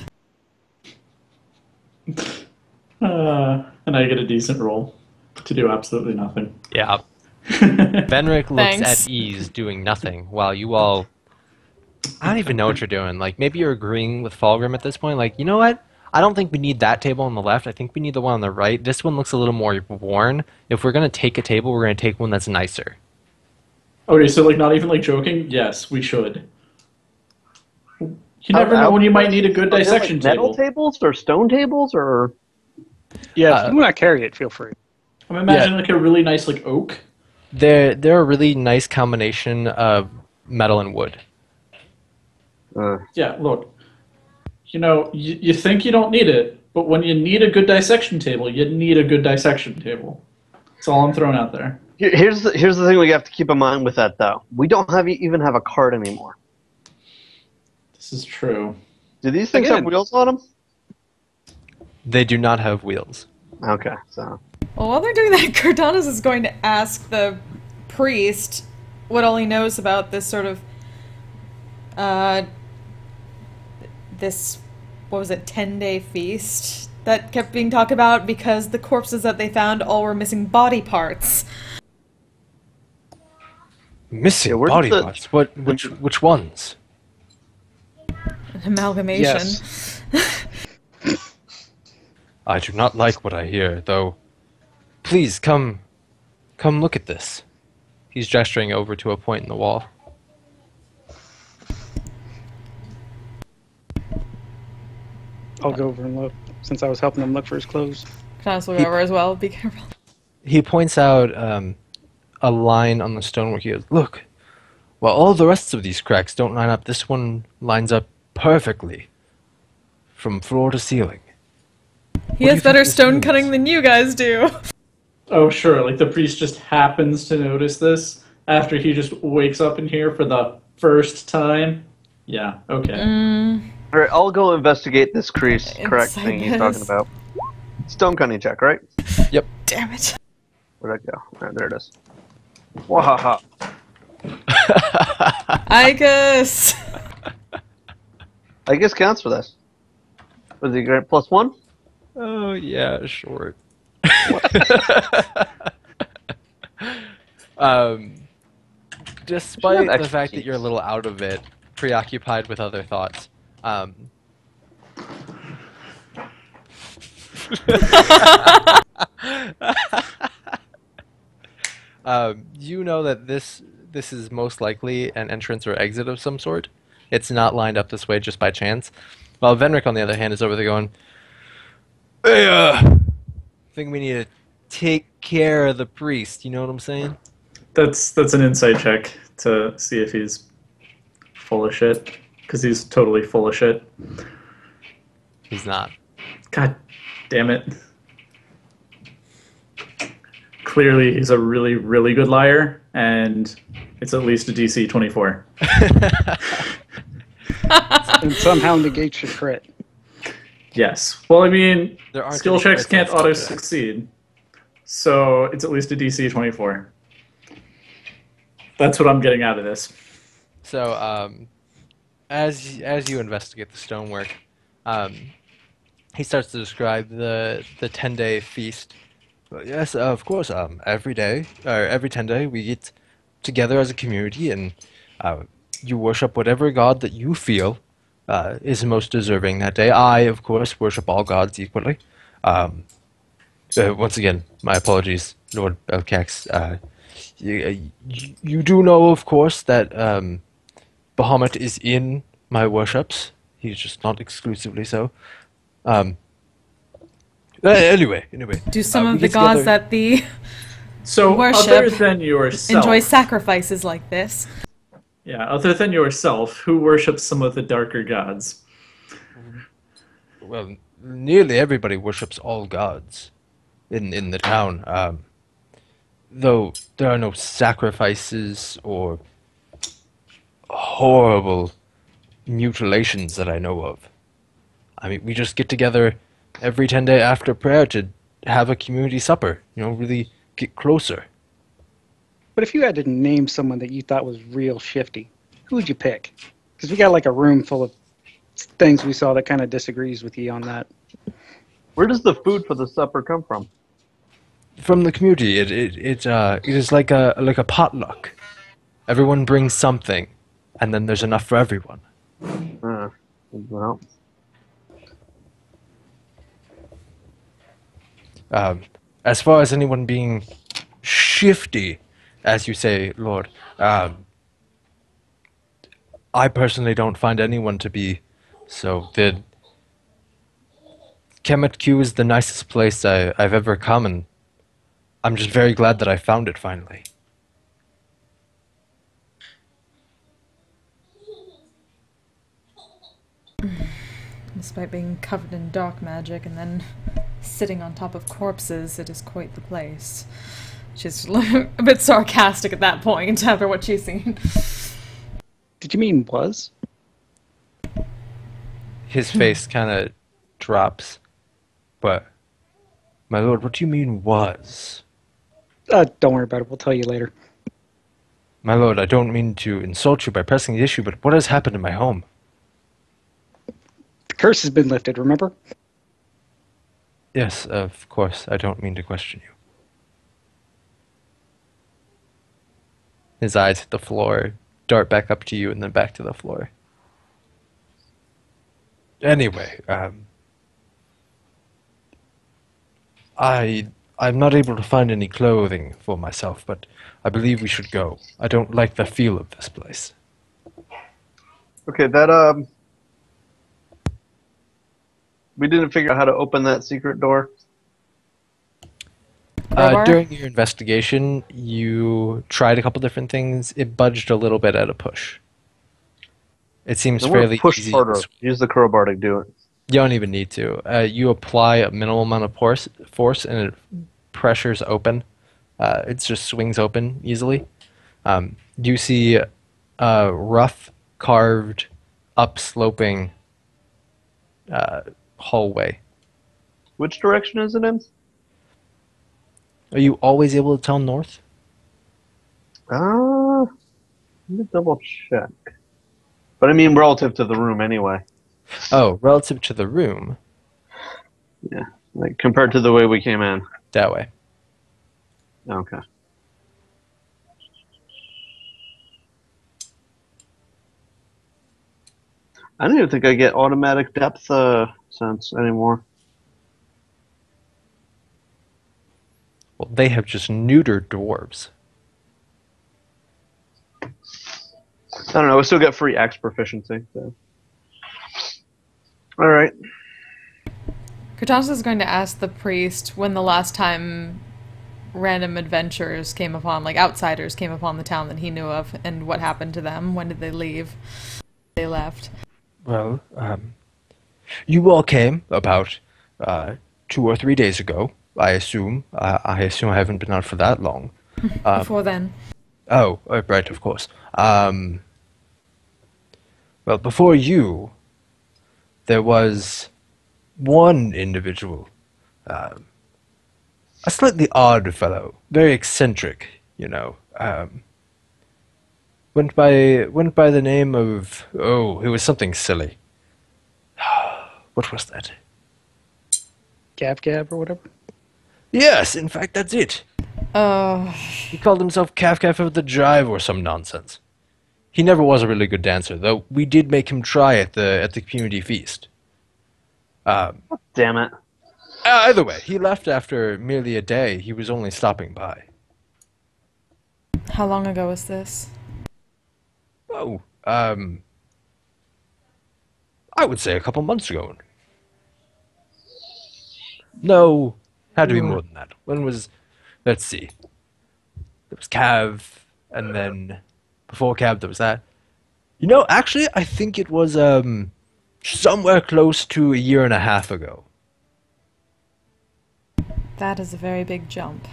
And I get a decent roll to do absolutely nothing. Yeah. Venric looks Thanks. at ease doing nothing while you all... I don't even know what you're doing. Like, maybe you're agreeing with Fulgrim at this point. Like, you know what? I don't think we need that table on the left. I think we need the one on the right. This one looks a little more worn. If we're going to take a table, we're going to take one that's nicer. Okay, so like not even like joking. Yes, we should. You never know when you might need a good Are there, dissection like, metal table. tables or stone tables or? Yeah, if you want to carry it, feel free. I'm imagining like a really nice like oak. They're a really nice combination of metal and wood. Yeah, look. You know, you think you don't need it, but when you need a good dissection table, you need a good dissection table. That's all I'm throwing out there. Here's the thing we have to keep in mind with that though. We don't even have a cart anymore. This is true. Do these things have wheels on them? They do not have wheels. Okay, so. Well, while they're doing that, Cortana's is going to ask the priest what all he knows about this sort of, this, what was it, 10-day feast that kept being talked about because the corpses that they found all were missing body parts. Missing Yeah, where's body the- parts? Which ones? An amalgamation. Yes. I do not like what I hear, though. Please, come look at this. He's gesturing over to a point in the wall. I'll go over and look, since I was helping him look for his clothes. Cortana's will go over as well. Be careful. He points out a line on the stonework. He goes, "Look, while all the rest of these cracks don't line up, this one lines up perfectly, from floor to ceiling." He do has you better think this stone means? cutting than you guys do. Oh, sure. Like the priest just happens to notice this after he just wakes up in here for the first time. Yeah, okay. All right, I'll go investigate this crease. Correct Insight thing he's is- talking about. Stone cutting check, right? Damn it. Where'd that go? Right, there it is. Wahaha. I guess. I guess counts for this. Was he great? +1? Oh yeah, short. Despite the expertise. fact that you're a little out of it, preoccupied with other thoughts, you know that this is most likely an entrance or exit of some sort. It's not lined up this way just by chance. While Venric, on the other hand, is over there going, "Hey, think we need to take care of the priest." You know what I'm saying? That's an insight check to see if he's full of shit. Because he's totally full of shit. He's not. God damn it. Clearly, he's a really, really good liar, and it's at least a DC 24. And somehow negates your crit. Yes. Well, I mean, There aren't skill any checks crits can't on skill auto checks. succeed. So it's at least a DC 24. That's what I'm getting out of this. So, as you investigate the stonework, he starts to describe the 10-day feast. Well, yes, of course. Every day, or every 10-day, we get together as a community, and you worship whatever god that you feel is most deserving that day. I, of course, worship all gods equally. Once again, my apologies, Lord Belcax. You do know, of course, that Bahamut is in my worships. He's just not exclusively so. Anyway. Do some we of the get gods together- that the So Worship. other than yourself, enjoy sacrifices like this? yeah, other than yourself, who worships some of the darker gods? Well, nearly everybody worships all gods in the town. Though there are no sacrifices or horrible mutilations that I know of. I mean, we just get together every 10-day after prayer to have a community supper. Really get closer. But if you had to name someone that you thought was real shifty, who would you pick? Because we got like a room full of things we saw that kind of disagrees with you on that. Where does the food for the supper come from? From the community, it is like a potluck. Everyone brings something, and then there's enough for everyone. Well, As far as anyone being shifty, as you say, Lord, I personally don't find anyone to be so. The Kemet Q is the nicest place I've ever come, and I'm just very glad that I found it finally. Despite being covered in dark magic and then sitting on top of corpses, it is quite the place. She's a bit sarcastic at that point after what she's seen. Did you mean was? His face kind of drops. But, my lord, what do you mean was? Don't worry about it. We'll tell you later. My lord, I don't mean to insult you by pressing the issue, but what has happened in my home? The curse has been lifted, remember? Yes, of course, I don't mean to question you. His eyes hit the floor, dart back up to you, and then back to the floor. Anyway, I'm not able to find any clothing for myself, but I believe we should go. I don't like the feel of this place. okay, we didn't figure out how to open that secret door. Crowbar? During your investigation, you tried a couple different things. It budged a little bit at a push. It seems I want fairly to push easy. harder. Use the crowbar to do it. You don't even need to. You apply a minimal amount of force, and it pressures open. It just swings open easily. You see a rough, carved, upsloping hallway. Which direction is it in? Are you always able to tell north? Let me double check. But I mean relative to the room anyway. Oh, relative to the room, Yeah. Like compared to the way we came in. that way. Okay. I don't even think I get automatic depth sense anymore. Well, they have just neutered dwarves. I don't know. We still get free axe proficiency. So. All right. Kurtas is going to ask the priest when the last time random adventurers came upon, like outsiders came upon the town that he knew of, and what happened to them. When did they leave? They left. Well, you all came about 2 or 3 days ago, I assume. I assume I haven't been out for that long. Before then. Oh, right, of course. Well, before you, there was one individual, a slightly odd fellow, very eccentric, you know. Went by the name of, it was something silly. What was that? Gab or whatever. Yes, in fact, that's it. Oh, He called himself Calf of the Drive or some nonsense. He never was a really good dancer, though we did make him try at the community feast. Damn it. Either way, he left after merely a day. He was only stopping by. How long ago was this? Oh, I would say a couple months ago. No, had to be more than that. When was, let's see. There was Cav, and then before Cav there was that. You know, actually, I think it was, somewhere close to a year and a half ago. That is a very big jump.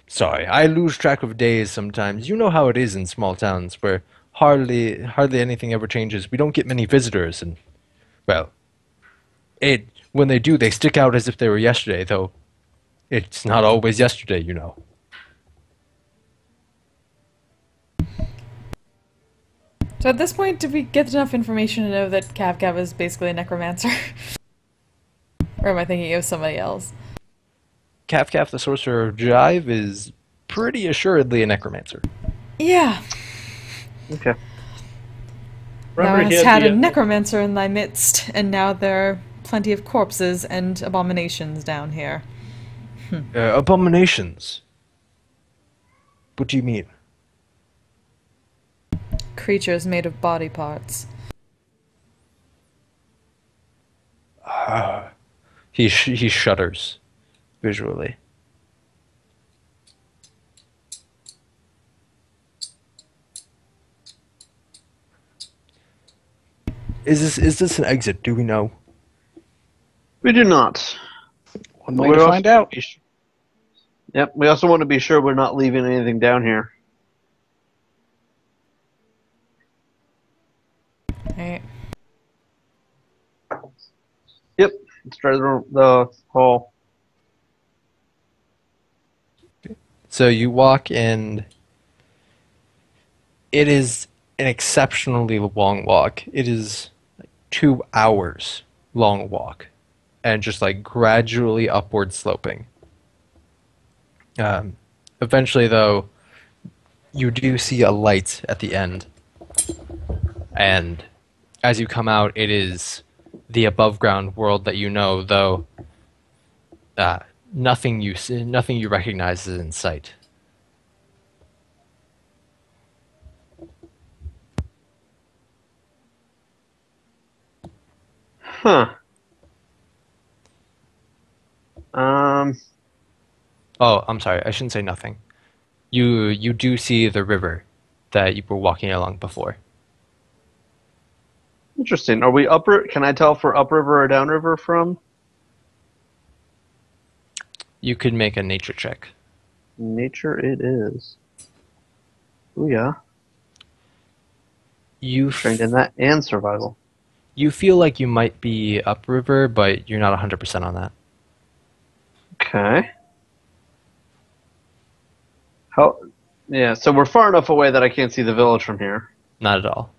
Sorry, I lose track of days sometimes. You know how it is in small towns where hardly anything ever changes. We don't get many visitors, and well, when they do, they stick out as if they were yesterday. Though it's not always yesterday, you know. So at this point, did we get enough information to know that Cav is basically a necromancer? Or am I thinking of somebody else? Cav the Sorcerer of Jive is pretty assuredly a necromancer. Yeah. Okay. Thou Remember he hast had a the, necromancer in thy midst, and now there are plenty of corpses and abominations down here. Abominations. What do you mean? Creatures made of body parts. He shudders visually. Is this an exit? Do we know? We do not. One way to find out. Yep, we also want to be sure we're not leaving anything down here. Alright. Yep, let's try the hall. So you walk in. It is an exceptionally long walk. It is like 2 hours long walk, and just like gradually upward sloping. Eventually, though, you do see a light at the end, and as you come out, it is the above-ground world that you know, though nothing you recognize is in sight. Huh. Oh, I'm sorry. I shouldn't say nothing. You do see the river that you were walking along before. Interesting. Are we can I tell if we're upriver or downriver from? You could make a nature check. Nature it is. Oh yeah. You Trained in that and survival. You feel like you might be upriver, but you're not 100% on that. Okay. Yeah, so we're far enough away that I can't see the village from here. Not at all.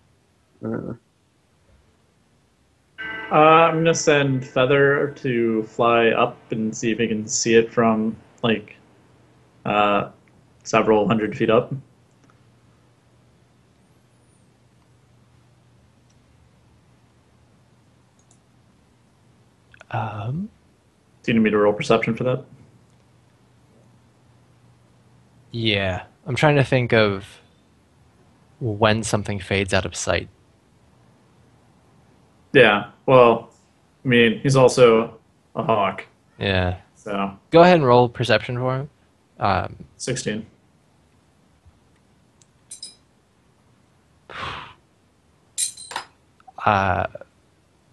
I'm gonna send Feather to fly up and see if he can see it from like several hundred feet up. Do you need me to roll perception for that? Yeah. I'm trying to think of when something fades out of sight. Yeah. Well, I mean, he's also a hawk, Yeah. so Go ahead and roll perception for him. 16.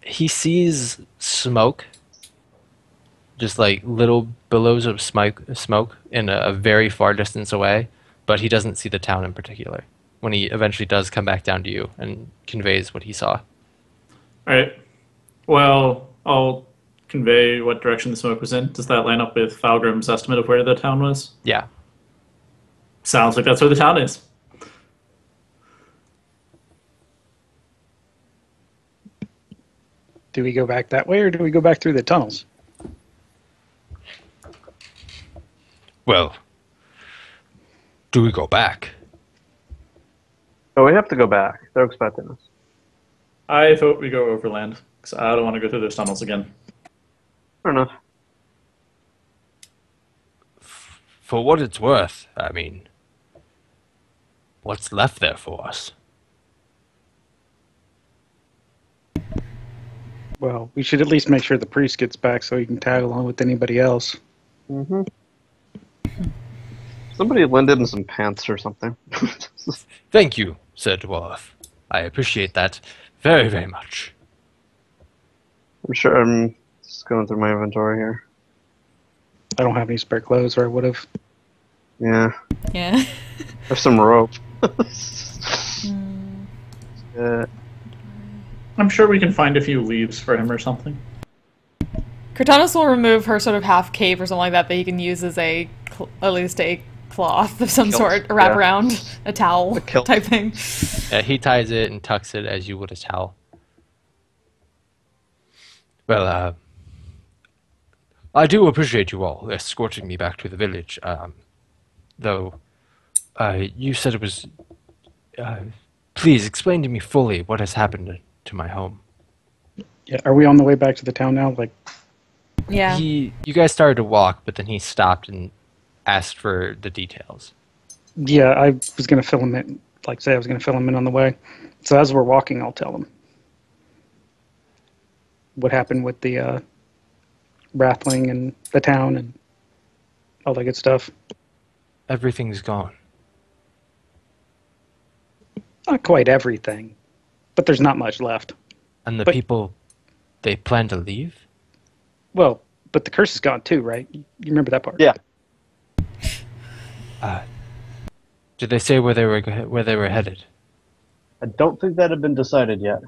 He sees smoke, just like little billows of smoke in a very far distance away, but he doesn't see the town in particular when he eventually does come back down to you and conveys what he saw. All right. Well, I'll convey what direction the smoke was in. Does that line up with Falgrim's estimate of where the town was? Yeah. Sounds like that's where the town is. Do we go back that way or do we go back through the tunnels? Well, do we go back? Oh, we have to go back. They're expecting us. I vote we go overland, because I don't want to go through those tunnels again. Fair enough. for what it's worth, I mean, what's left there for us? Well, we should at least make sure the priest gets back so he can tag along with anybody else. Mm-hmm. Somebody lend him some pants or something. Thank you, Sir Dwarf. I appreciate that very, very much. I'm sure I'm just going through my inventory here. I don't have any spare clothes, or I would have. Yeah. Yeah. There's some rope. I'm sure we can find a few leaves for him or something. Cortanis will remove her sort of half cape or something like that that he can use as at least a cloth of some Kilt, sort, a wrap yeah. around, a towel kilt. type thing. He ties it and tucks it as you would a towel. Well, I do appreciate you all escorting me back to the village, though you said it was... please explain to me fully what has happened to my home. Yeah, are we on the way back to the town now? Like, Yeah. You guys started to walk, but then he stopped and asked for the details. yeah, I was gonna fill him in. Like, say I was gonna fill him in on the way. So as we're walking, I'll tell him what happened with the Wrathling and the town and all that good stuff. Everything's gone. Not quite everything, but there's not much left. And the But- people, they plan to leave? Well, but the curse is gone too, right? You remember that part? Yeah. Did they say where they were headed? I don't think that had been decided yet.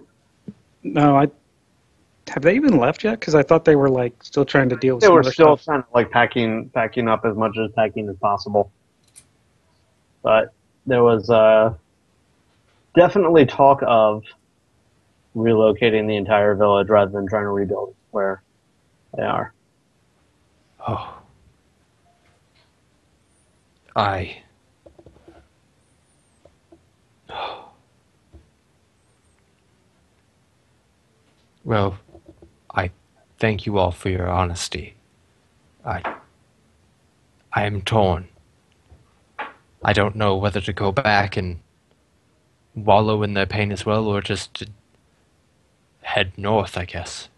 No, have they even left yet? Because I thought they were like still trying to deal with They some were other still stuff. trying to like packing up as much as packing as possible. But there was definitely talk of relocating the entire village rather than trying to rebuild where they are. Oh. Well, I thank you all for your honesty. I am torn. I don't know whether to go back and wallow in their pain as well, or just to head north, I guess.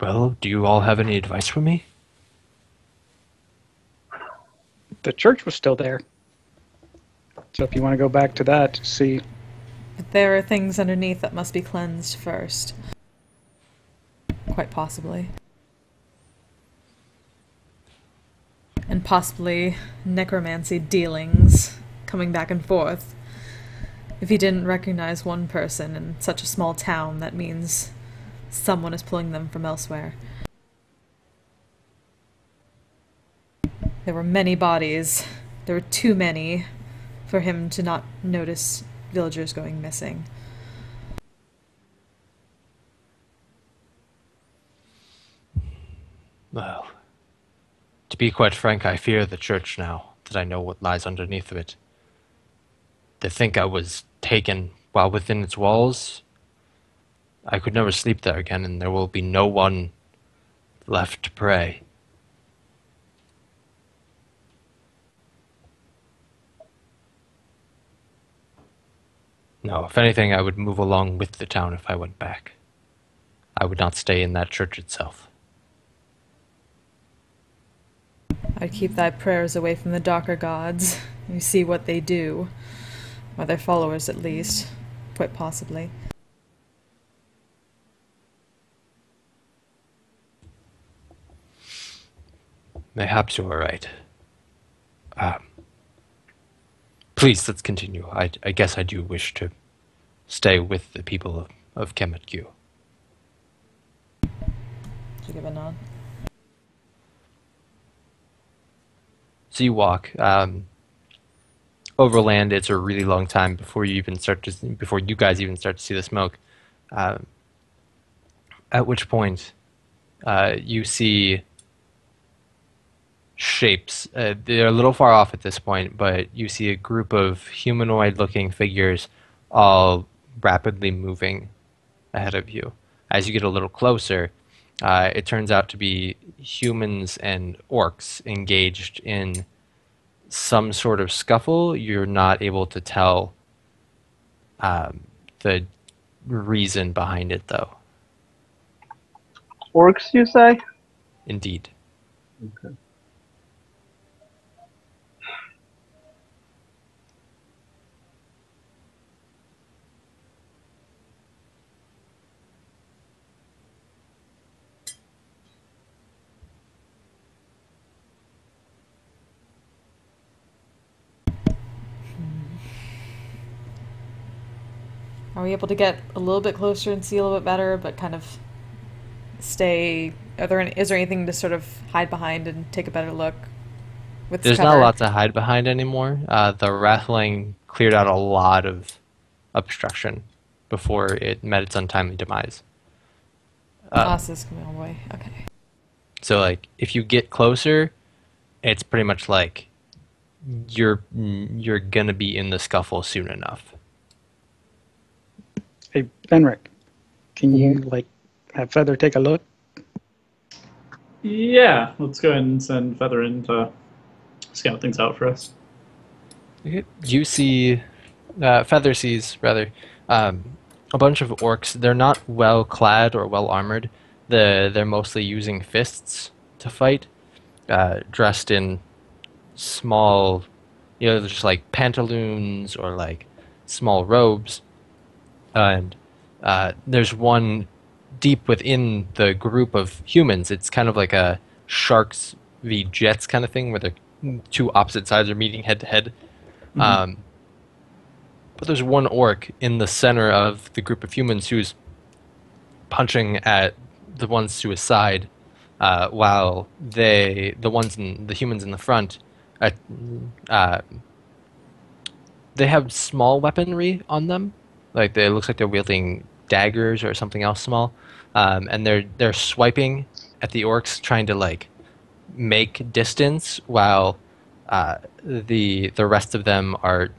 Well, do you all have any advice for me? The church was still there. So if you want to go back to that to see, But there are things underneath that must be cleansed first. Quite possibly. And possibly necromancy dealings coming back and forth. If you didn't recognize one person in such a small town, that means someone is pulling them from elsewhere. There were many bodies. There were too many for him to not notice villagers going missing. Well, to be quite frank, I fear the church now that I know what lies underneath of it. To think I was taken while within its walls, I could never sleep there again, and there will be no one left to pray. No, if anything, I would move along with the town if I went back. I would not stay in that church itself. I'd keep thy prayers away from the darker gods. You see what they do. Or their followers, at least. Quite possibly. Mayhaps you are right. Please, let's continue. I guess I do wish to stay with the people of Kemet Q. Did you give a nod? So you walk. Overland, it's a really long time before you guys even start to see the smoke. At which point, you see shapes. They're a little far off at this point, but you see a group of humanoid-looking figures all rapidly moving ahead of you. As you get a little closer, it turns out to be humans and orcs engaged in some sort of scuffle. You're not able to tell the reason behind it, though. Orcs, you say? Indeed. Okay. Are we able to get a little bit closer and see a little bit better, but kind of stay? Is there anything to sort of hide behind and take a better look? With There's cover? not a lot to hide behind anymore. The rattling cleared out a lot of obstruction before it met its untimely demise. Us is coming all the way. Okay. So, like, if you get closer, it's pretty much like you're gonna be in the scuffle soon enough. Hey, Benric, can you like have Feather take a look? Yeah, let's go ahead and send Feather in to scout things out for us. Okay. You see, Feather sees rather, a bunch of orcs. They're not well clad or well armored. They're mostly using fists to fight, dressed in small, just like pantaloons or like small robes. And there's one deep within the group of humans. It's kind of like a Sharks v Jets kind of thing, where the two opposite sides are meeting head to head. But there's one orc in the center of the group of humans who's punching at the ones to his side, while the humans in the front, they have small weaponry on them. Like it looks like they're wielding daggers or something else small, and they're swiping at the orcs, trying to like make distance, while the rest of them are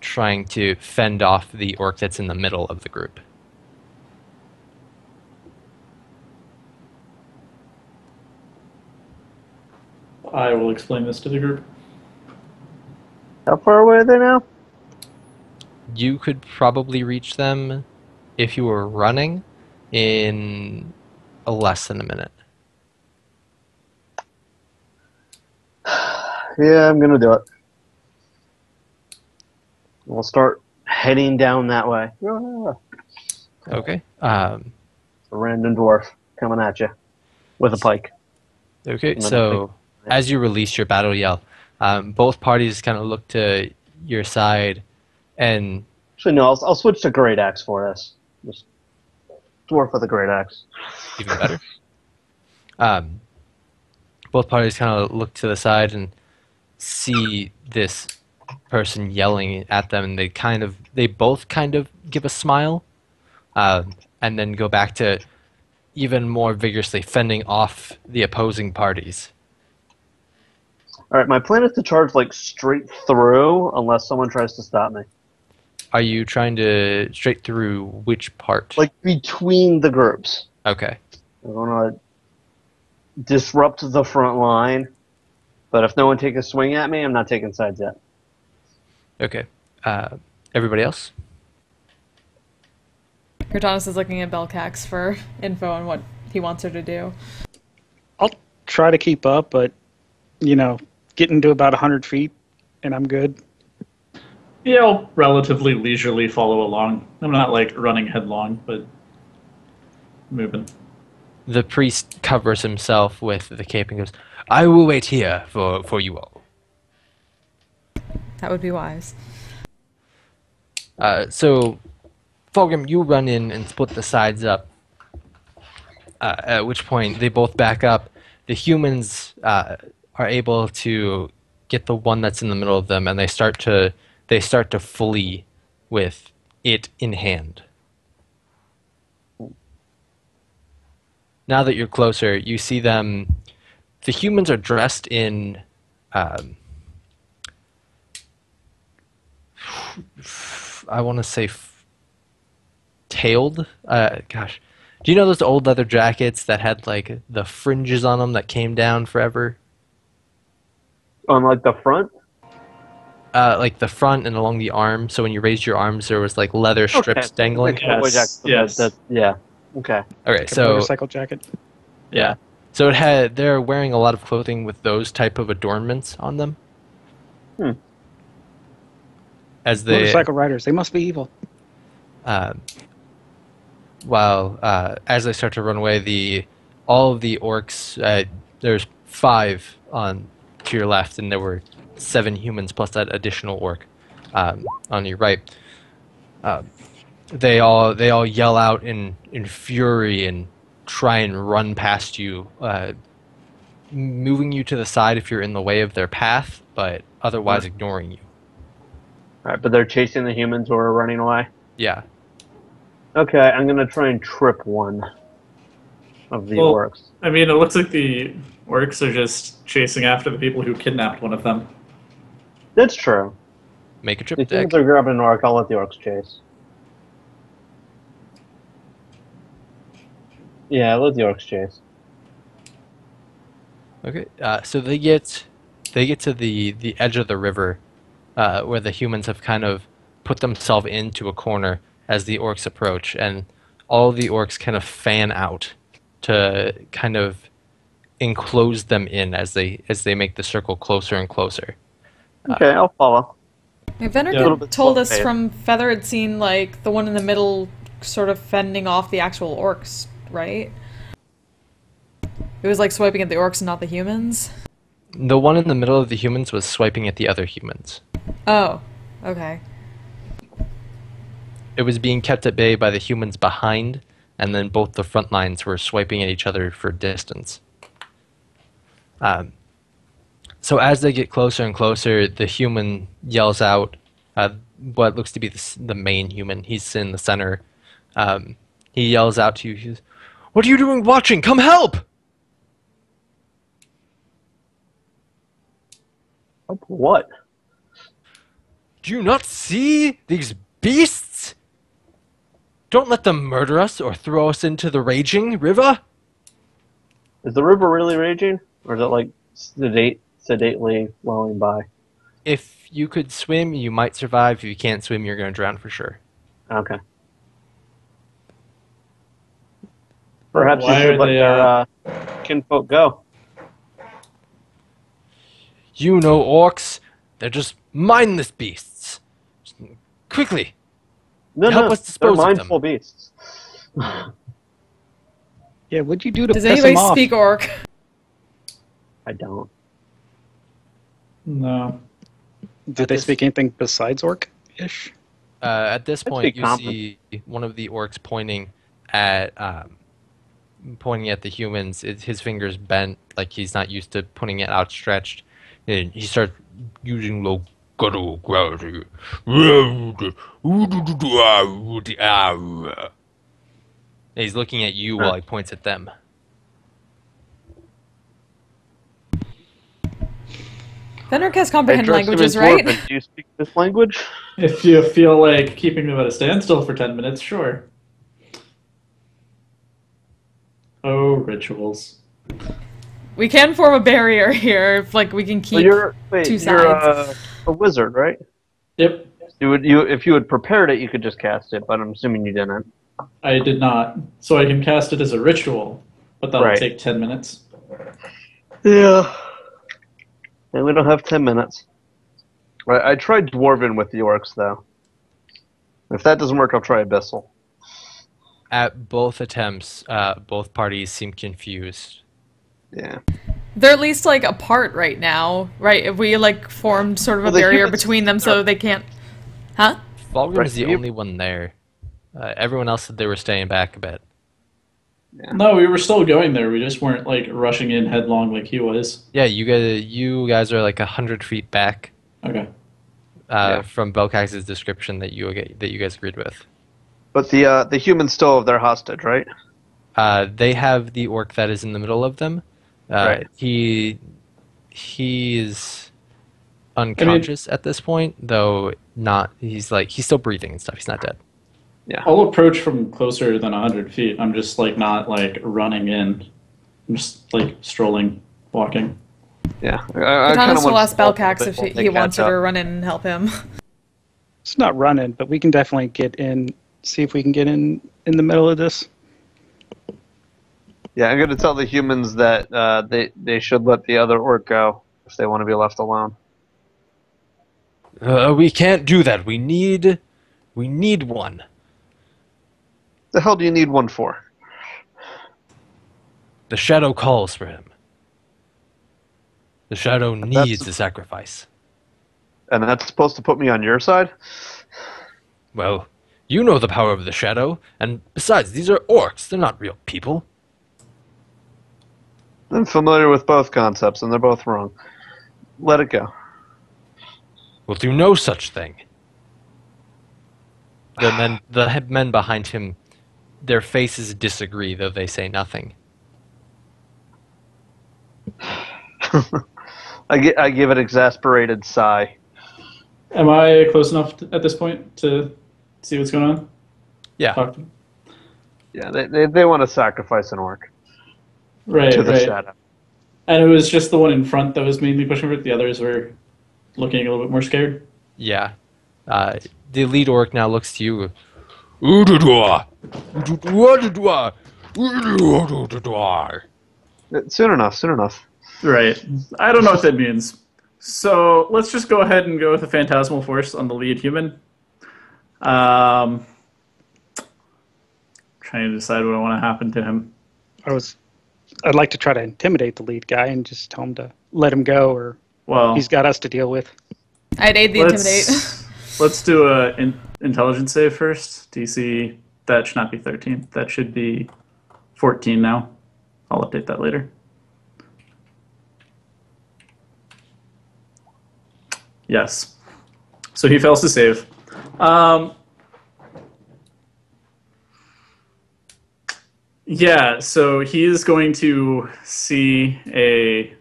trying to fend off the orc that's in the middle of the group. I will explain this to the group. How far away are they now? You could probably reach them if you were running in less than a minute. Yeah, I'm gonna do it. We'll start heading down that way. Okay. A random dwarf coming at you with a pike. Okay, And then so as you release your battle yell, both parties kind of look to your side, and Actually, no, I'll switch to great axe for this. Just dwarf with a great axe. even better. Both parties kind of look to the side and see this person yelling at them, and they both kind of give a smile, and then go back to even more vigorously fending off the opposing parties. All right, my plan is to charge like straight through unless someone tries to stop me. Are you trying to straight through which part? Like between the groups. Okay. I want to disrupt the front line, but if no one takes a swing at me, I'm not taking sides yet. Okay. Everybody else? Cortanis is looking at Belcax for info on what he wants her to do. I'll try to keep up, but getting to about 100 feet, and I'm good. Yeah, I'll relatively leisurely follow along. I'm not like running headlong, but moving. The priest covers himself with the cape and goes, "I will wait here for you all." That would be wise. So, Fulgrim, you run in and split the sides up, at which point they both back up. The humans are able to get the one that's in the middle of them, and they start to flee with it in hand. now that you're closer, you see them. The humans are dressed in. I want to say tailed. Gosh, do you know those old leather jackets that had like the fringes on them that came down forever? On like the front? Like the front and along the arm. So when you raised your arms, there was like leather strips dangling. Like cowboy Yes, jacket, yes. yeah. Okay. Okay, Like a so motorcycle jacket. yeah, so it had. They're wearing a lot of clothing with those type of adornments on them. As they Motorcycle riders, they must be evil. as they start to run away, all of the orcs. There's 5 on to your left, and there were 7 humans plus that additional orc on your right. They all yell out in fury and try and run past you, moving you to the side if you're in the way of their path, but otherwise ignoring you. Alright, but they're chasing the humans who are running away? Yeah. Okay, I'm gonna try and trip one of the orcs. I mean, it looks like the orcs are just chasing after the people who kidnapped one of them. That's true. Make a trip The deck. humans are grabbing an orc, I'll let the orcs chase. Yeah, let the orcs chase. Okay. So they get to the edge of the river, where the humans have kind of put themselves into a corner as the orcs approach, and all the orcs kind of fan out to kind of enclose them in as they make the circle closer and closer. Okay, I'll follow. Venner Yeah, a little bit told slow us pace. from Feather had seen like the one in the middle sort of fending off the actual orcs, right? It was like swiping at the orcs and not the humans. The one in the middle of the humans was swiping at the other humans. Oh, okay. It was being kept at bay by the humans behind, and then both the front lines were swiping at each other for distance. So as they get closer and closer, the human yells out, what looks to be the main human. He's in the center. He yells out to you, he says, "What are you doing watching? Come help!" What? Do you not see these beasts? Don't let them murder us or throw us into the raging river. Is the river really raging? Or is it like sedately flowing by? If you could swim, you might survive. If you can't swim, you're going to drown for sure. Okay. Perhaps you Why should are let they, their kinfolk go. You know orcs. They're just mindless beasts. Just quickly. No, Help no, us they're dispose of them. mindful beasts. Yeah, what'd you do to Does piss anybody them off? speak orc? I don't. No. Did they speak anything besides orc-ish? At this Let's point, be you see one of the orcs pointing at the humans. His fingers bent, like he's not used to putting it outstretched. And he starts using low guttural growls. He's looking at you while he points at them. Venric has I comprehend dressed him languages, in right? dwarven. Do you speak this language? If you feel like keeping them at a standstill for 10 minutes, sure. Oh, rituals. We can form a barrier here if like we can So keep you're two you're a wizard, right? Yep, If you had prepared it, you could just cast it, but I'm assuming you didn't. I did not. So I can cast it as a ritual, but that'll Right. take 10 minutes. Yeah. And we don't have 10 minutes. I tried dwarven with the orcs, though. If that doesn't work, I'll try abyssal. At both attempts, both parties seem confused. Yeah. They're at least like apart right now, right? If we like formed sort of Well, a the barrier humans between them so they can't. Huh? Fulgrim Right, is the you- only one there. Everyone else said they were staying back a bit. No, we were still going there. We just weren't like rushing in headlong like he was. Yeah, you guys are like 100 feet back Okay. from Belcax's description that you guys agreed with. But the humans still have their hostage, right? They have the orc that is in the middle of them. Right. He is unconscious at this point, though not. He's still breathing and stuff. He's not dead. Yeah. I'll approach from closer than 100 feet. I'm just like not like running in. I'm just like strolling, walking. Yeah. Katana will ask Belcax if they he wants catch her to up. run in and help him. It's not running, but we can definitely get in. See if we can get in the middle of this. Yeah, I'm going to tell the humans that they should let the other orc go if they want to be left alone. We can't do that. We need one. The hell do you need one for? The shadow calls for him. The shadow needs a sacrifice. And that's supposed to put me on your side? Well, you know the power of the shadow, and besides, these are orcs. They're not real people. I'm familiar with both concepts, and they're both wrong. Let it go. We'll do no such thing. The men behind him, their faces disagree, though they say nothing. I give an exasperated sigh. Am I close enough at this point to see what's going on? Yeah. Talk to them? Yeah, they want to sacrifice an orc Right, to the right. shadow. And it was just the one in front that was mainly pushing for it. The others were looking a little bit more scared. Yeah. The lead orc now looks to you. "Ududua! Ududua! Ududua!" Soon enough. Right. I don't know what that means. So let's just go ahead and go with a phantasmal force on the lead human. Trying to decide what I want to happen to him. I'd like to try to intimidate the lead guy and just tell him to let him go, or Well, he's got us to deal with. I'd aid the intimidate. Let's do a intelligence save first. DC, that should not be 13. That should be 14 now. I'll update that later. Yes. So he fails to save. Yeah, so he is going to see a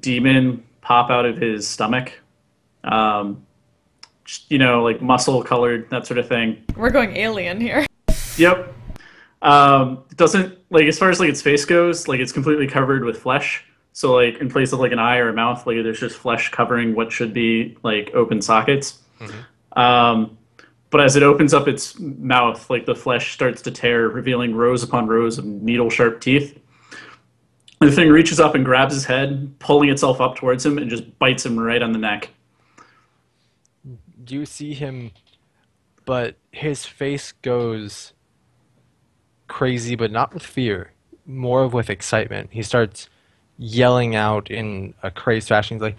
demon pop out of his stomach. Just, like muscle colored, that sort of thing. We're going alien here. Yep. It doesn't, like, as far as like its face goes, like it's completely covered with flesh. So like in place of like an eye or a mouth, like there's just flesh covering what should be like open sockets. Mm-hmm. But as it opens up its mouth, like the flesh starts to tear, revealing rows upon rows of needle-sharp teeth. And the thing reaches up and grabs his head, pulling itself up towards him, and just bites him right on the neck. You see him, but his face goes crazy, but not with fear, more with excitement. He starts yelling out in a crazed fashion. He's like,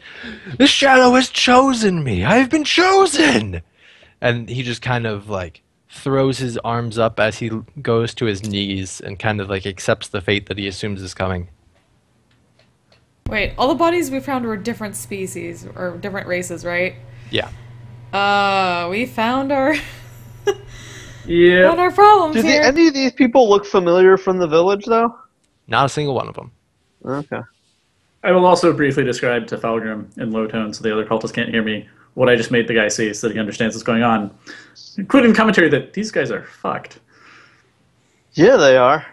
"The shadow has chosen me! I've been chosen!" And he just kind of like throws his arms up as he goes to his knees and kind of like accepts the fate that he assumes is coming. Wait, all the bodies we found were different species or different races, right? Yeah. We found our Yeah. found our problems Do here. any of these people look familiar from the village, though? Not a single one of them. Okay. I will also briefly describe to Falgrim in low tones so the other cultists can't hear me what I just made the guy see so that he understands what's going on. Including commentary that these guys are fucked. Yeah, they are.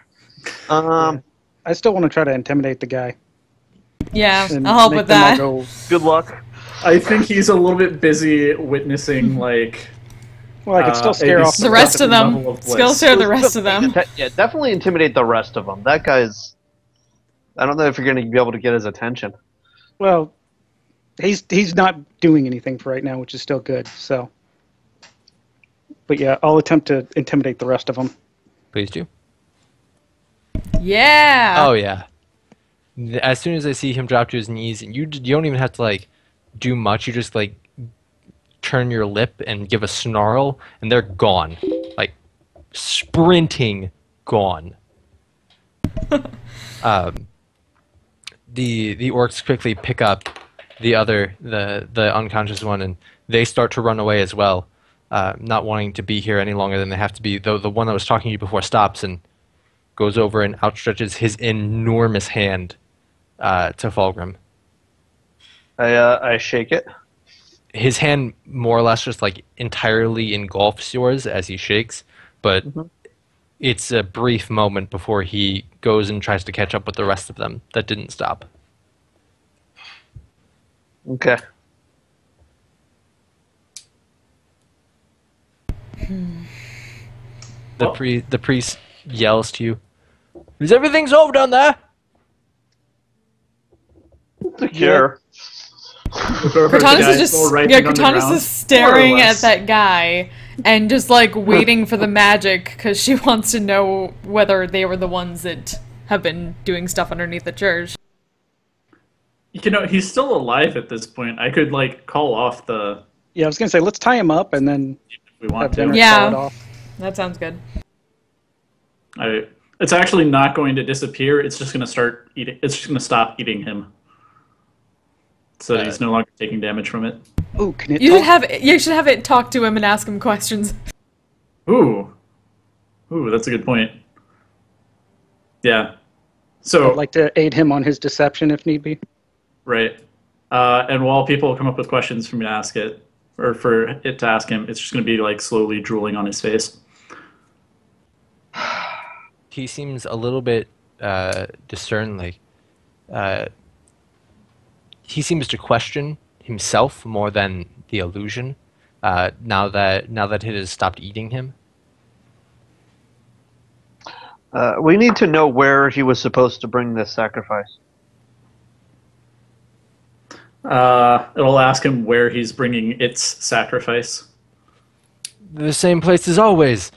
I still want to try to intimidate the guy. Yeah, and I'll help make with them all that. go- Good luck. I think he's a little bit busy witnessing, like... Well, I could still a scare off The rest of them. level of bliss. Skill share the rest of them. Yeah, definitely intimidate the rest of them. That guy's... I don't know if you're going to be able to get his attention. Well, he's not doing anything for right now, which is still good. So, but yeah, I'll attempt to intimidate the rest of them. Please do. Yeah. Oh yeah. As soon as I see him drop to his knees, you don't even have to like do much. You just like turn your lip and give a snarl, and they're gone, like sprinting gone. The orcs quickly pick up the unconscious one, and they start to run away as well, not wanting to be here any longer than they have to be. Though the one that was talking to you before stops and goes over and outstretches his enormous hand to Fulgrim. I shake it. His hand more or less just like entirely engulfs yours as he shakes, but it's a brief moment before he goes and tries to catch up with the rest of them. That didn't stop. Okay. The priest yells to you, "Is everything solved down there?" The cure. Cortanus is just Cortanus is staring at that guy and just like waiting for the magic because she wants to know whether they were the ones that have been doing stuff underneath the church. You know, he's still alive at this point. I could like call off the. Yeah, I was gonna say let's tie him up and then If we want have to. dinner. Yeah. Call it off. That sounds good. It's actually not going to disappear. It's just going to start eating. It's just going to stop eating him, so that he's no longer taking damage from it. Ooh, can it You talk? should have it talk to him and ask him questions. Ooh, that's a good point. Yeah. So I'd like to aid him on his deception if need be. right, and while people come up with questions for me to ask it, or for it to ask him, it's just going to be like slowly drooling on his face. He seems a little bit discernly. He seems to question himself more than the illusion. Now that it has stopped eating him. We need to know where he was supposed to bring this sacrifice. It'll ask him where he's bringing its sacrifice. The same place as always.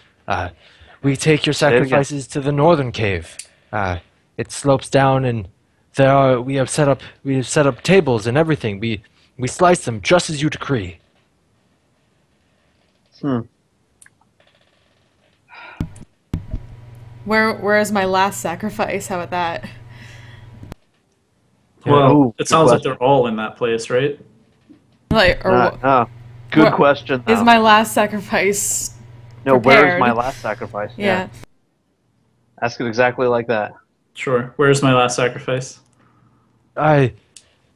We take your Say it again. sacrifices to the northern cave. It slopes down, and we have set up tables and everything. We slice them just as you decree. Where is my last sacrifice? How about that? Well, Ooh, it sounds good like they're all in that place, right? Like, or Good what- question. is though. my last sacrifice? No, where's prepared? my last sacrifice? Yeah. Ask it exactly like that. Sure. Where's my last sacrifice? We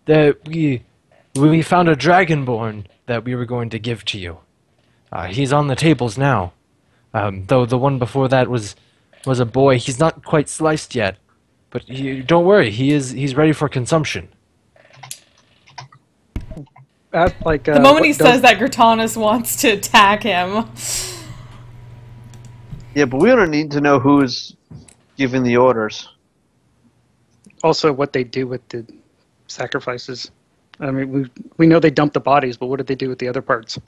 found a dragonborn that we were going to give to you. He's on the tables now. Though the one before that was a boy. He's not quite sliced yet, but don't worry. He's ready for consumption. The moment he says that, Cortanus wants to attack him. Yeah, but we don't need to know who's giving the orders. Also, what they do with the sacrifices. I mean, we know they dump the bodies, but what did they do with the other parts?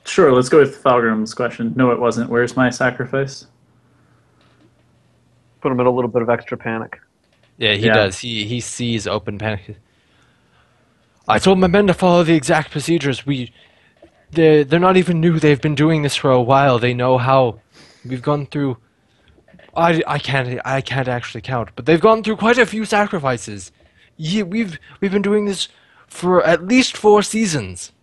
Sure, let's go with Falgrim's question. No, it wasn't. Where's my sacrifice? Put him in a little bit of extra panic. Yeah, he Yeah. does. He sees open panic. I told my men to follow the exact procedures. They're not even new. They've been doing this for a while. They know how. We've gone through. I can't actually count, but they've gone through quite a few sacrifices. Yeah, we've been doing this for at least 4 seasons.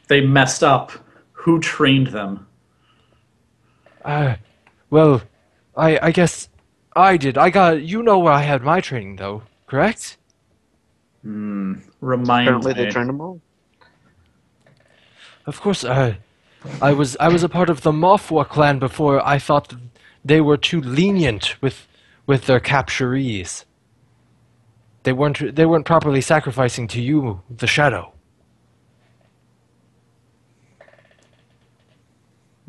They messed up. Who trained them? Well, I guess I did. You know where I had my training though, correct? Remind Apparently me. they turned him on. Of course, I was a part of the Mofwa clan before. I thought that they were too lenient with their capturees. They weren't properly sacrificing to you, the Shadow.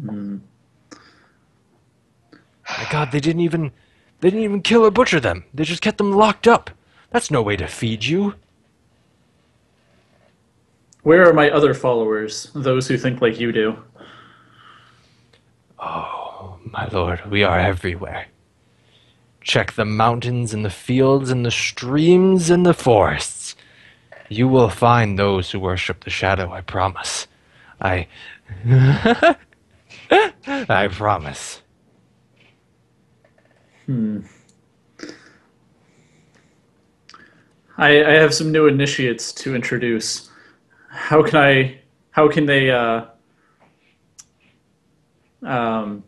My God, they didn't even kill or butcher them. They just kept them locked up. That's no way to feed you. Where are my other followers? Those who think like you do. Oh, my lord, we are everywhere. Check the mountains and the fields and the streams and the forests. You will find those who worship the Shadow, I promise. I promise. I have some new initiates to introduce. How can they um,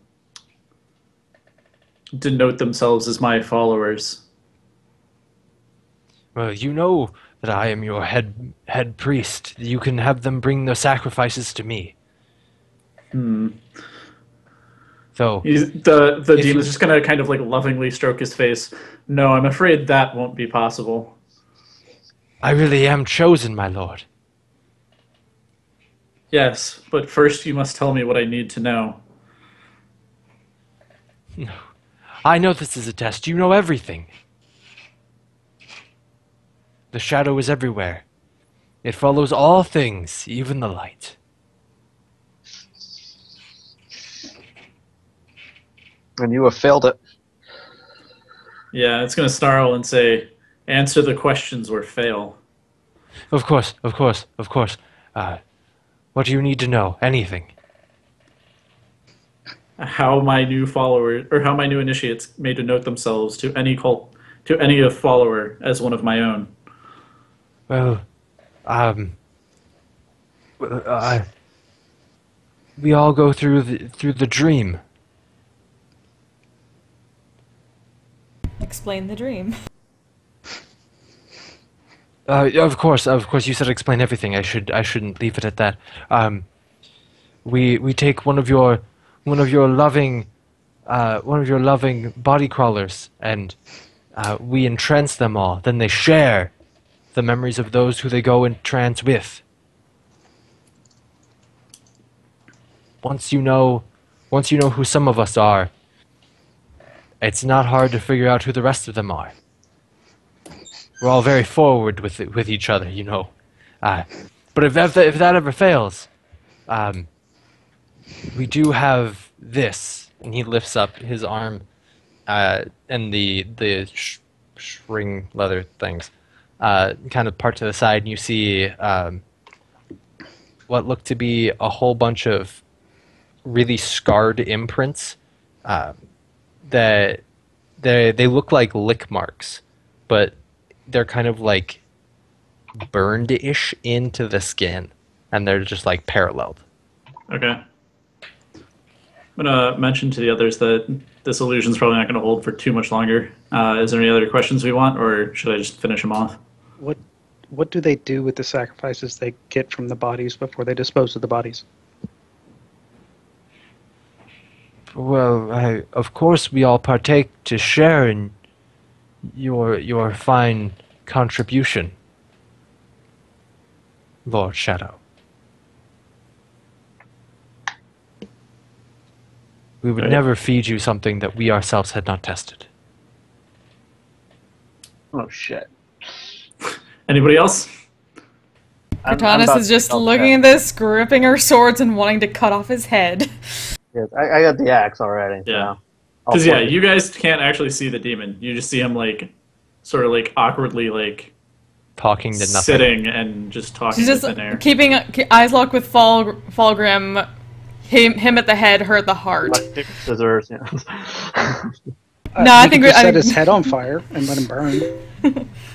denote themselves as my followers. Well, you know that I am your head priest. You can have them bring their sacrifices to me. So The if demon's you, just gonna kind of like lovingly stroke his face. No, I'm afraid that won't be possible. I really am chosen, my lord. Yes, but first you must tell me what I need to know. I know this is a test. You know everything. The shadow is everywhere. It follows all things, even the light. And you have failed it. Yeah, it's gonna snarl and say, "Answer the questions or fail." Of course, of course, of course. What do you need to know? Anything. How my new followers or how my new initiates may denote themselves to any cult, to any of follower as one of my own. Well, um, uh, we all go through the dream. Explain the dream. Of course, you said explain everything. I shouldn't leave it at that. We take one of your loving body crawlers, and we entrance them all. Then they share the memories of those who they go in trance with. Once you know who some of us are, it's not hard to figure out who the rest of them are. We're all very forward with each other, you know. But if that ever fails, we do have this. And he lifts up his arm, and the string leather things, kind of part to the side, and you see what look to be a whole bunch of really scarred imprints. That they look like lick marks, but they're kind of like burned-ish into the skin, and they're just like paralleled. Okay. I'm gonna mention to the others that this illusion's probably not gonna hold for too much longer. Is there any other questions we want, or should I just finish them off? What do they do with the sacrifices they get from the bodies before they dispose of the bodies? Well, of course we all partake to share in your fine contribution, Lord Shadow. We would Right. never feed you something that we ourselves had not tested. Oh shit. Anybody else? I'm Cortanis about is to just tell looking at that. this, gripping her swords and wanting to cut off his head. Yes, I got the axe already. Yeah. So Because yeah, point it. you guys can't actually see the demon. You just see him like, sort of like awkwardly like Talking to nothing. sitting and just talking She's in just thin air. keeping eyes locked with Falgrim. Him at the head, her at the heart. Electric scissors. Yeah. No, I You think could just I- set his head on fire and let him burn.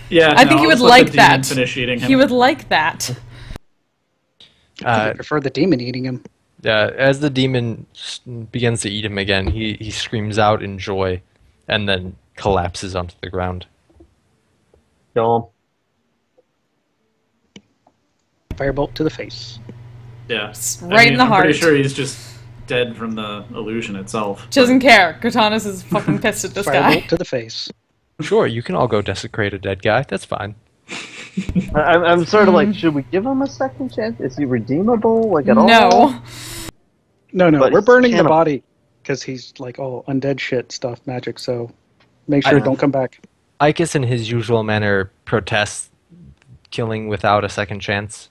Yeah, I think he I'll would just let like the demon that. Finish eating him. He would like that. I prefer the demon eating him. As the demon begins to eat him again, he screams out in joy, and then collapses onto the ground. Kill Firebolt to the face. Yeah, Right in the I'm heart. pretty sure he's just dead from the illusion itself. She doesn't care. Cortanis is fucking pissed at this guy. Firebolt to the face. Sure, you can all go desecrate a dead guy. That's fine. him. I'm sort of like, should we give him a second chance? Is he redeemable? Like at all? No. No, But we're he's burning the cannibal. body because he's like all undead shit stuff, magic. So make sure I- don't come back. Icus, in his usual manner, protests killing without a second chance.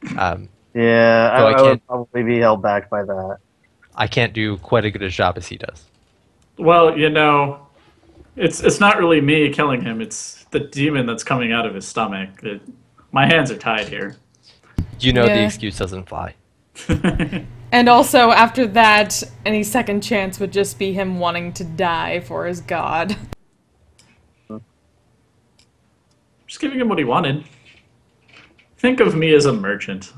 Yeah, Though I I can't- would probably be held back by that. I can't do quite as good a job as he does. Well, you know, it's not really me killing him. It's the demon that's coming out of his stomach. My hands are tied here. You know the Yeah. excuse doesn't fly. And also, after that, any second chance would just be him wanting to die for his god. Just giving him what he wanted. Think of me as a merchant.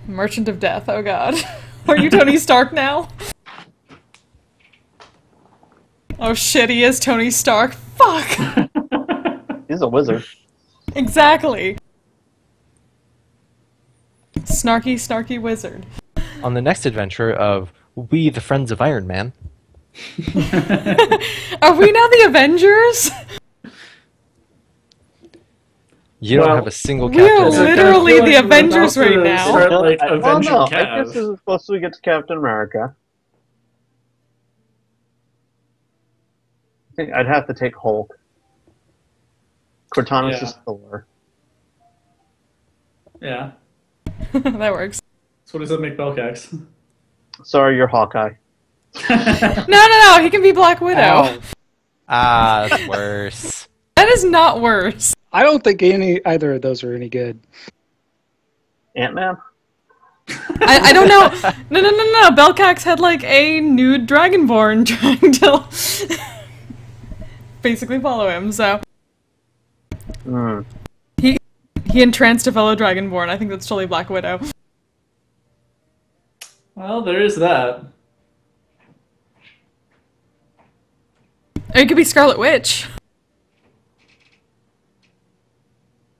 Merchant of Death, oh god. Are you Tony Stark now? Oh shit, he is Tony Stark. Fuck! He's a wizard. Exactly. Snarky, snarky wizard. On the next adventure of We the Friends of Iron Man, Are we now the Avengers? you don't Well, have a single we are Captain America. literally the I feel like we're Avengers about to right now. start, like, Well, Avenging no, I Cav. guess this is supposed to get to Captain America. I think I'd have to take Hulk. Cortana Yeah. is Thor. Yeah. That works. So what does that make Belcax? Sorry, you're Hawkeye. No, he can be Black Widow. Ow. Ah, that's worse. That is not worse. I don't think either of those are any good. Ant-Man? I don't know. No. Belcax had like a nude dragonborn trying to basically follow him, so Hmm. he entranced a fellow dragonborn. I think that's totally Black Widow. Well, there is that. Or it could be Scarlet Witch.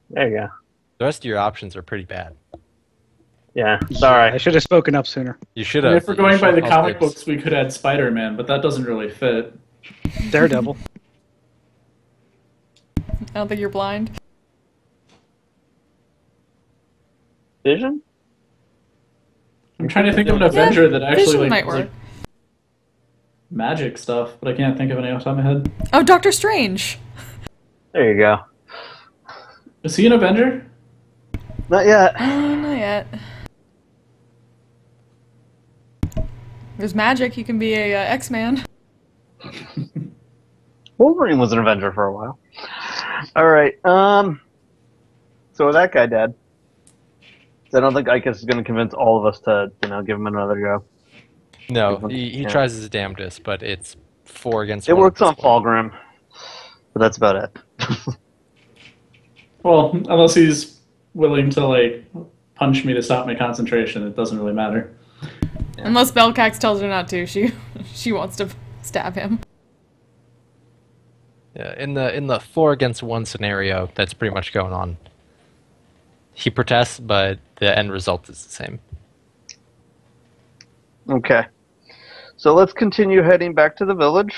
There you go. The rest of your options are pretty bad. Yeah, it's I alright. should have spoken up sooner. You should And have. if we're going by the comic books. books, we could add Spider-Man, but that doesn't really fit. Daredevil. I don't think you're blind. Vision? I'm trying to think of an Avenger that actually Vision like, might does, work. like magic stuff, but I can't think of any off the top of my head. Oh, Doctor Strange. There you go. Is he an Avenger? Not yet. Not yet. There's magic. You can be a X-Man. Wolverine was an Avenger for a while. Alright, so with that guy dead, I don't think Icus is going to convince all of us to, give him another go. No, he Yeah. tries his damnedest, but it's 4 against It 1. works on Fulgrim, but that's about it. Well, unless he's willing to like punch me to stop my concentration, it doesn't really matter. Unless Belcax tells her not to, she wants to stab him. Yeah, in the 4 against 1 scenario, that's pretty much going on. He protests, but the end result is the same. Okay. So let's continue heading back to the village.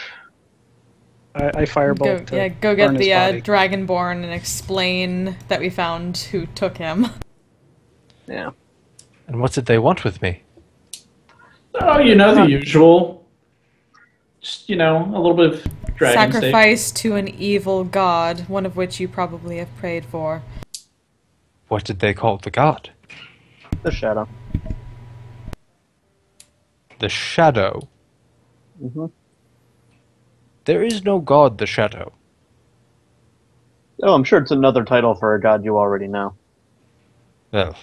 I firebolt. Go get burn his the body. Dragonborn and explain that we found who took him. Yeah. And what did they want with me? Oh, the usual. Just, a little bit of dragon steak. Sacrifice to an evil god, one of which you probably have prayed for. What did they call the god? The Shadow. The Shadow. hmm There is no god, the Shadow. Oh, I'm sure it's another title for a god you already know. Well,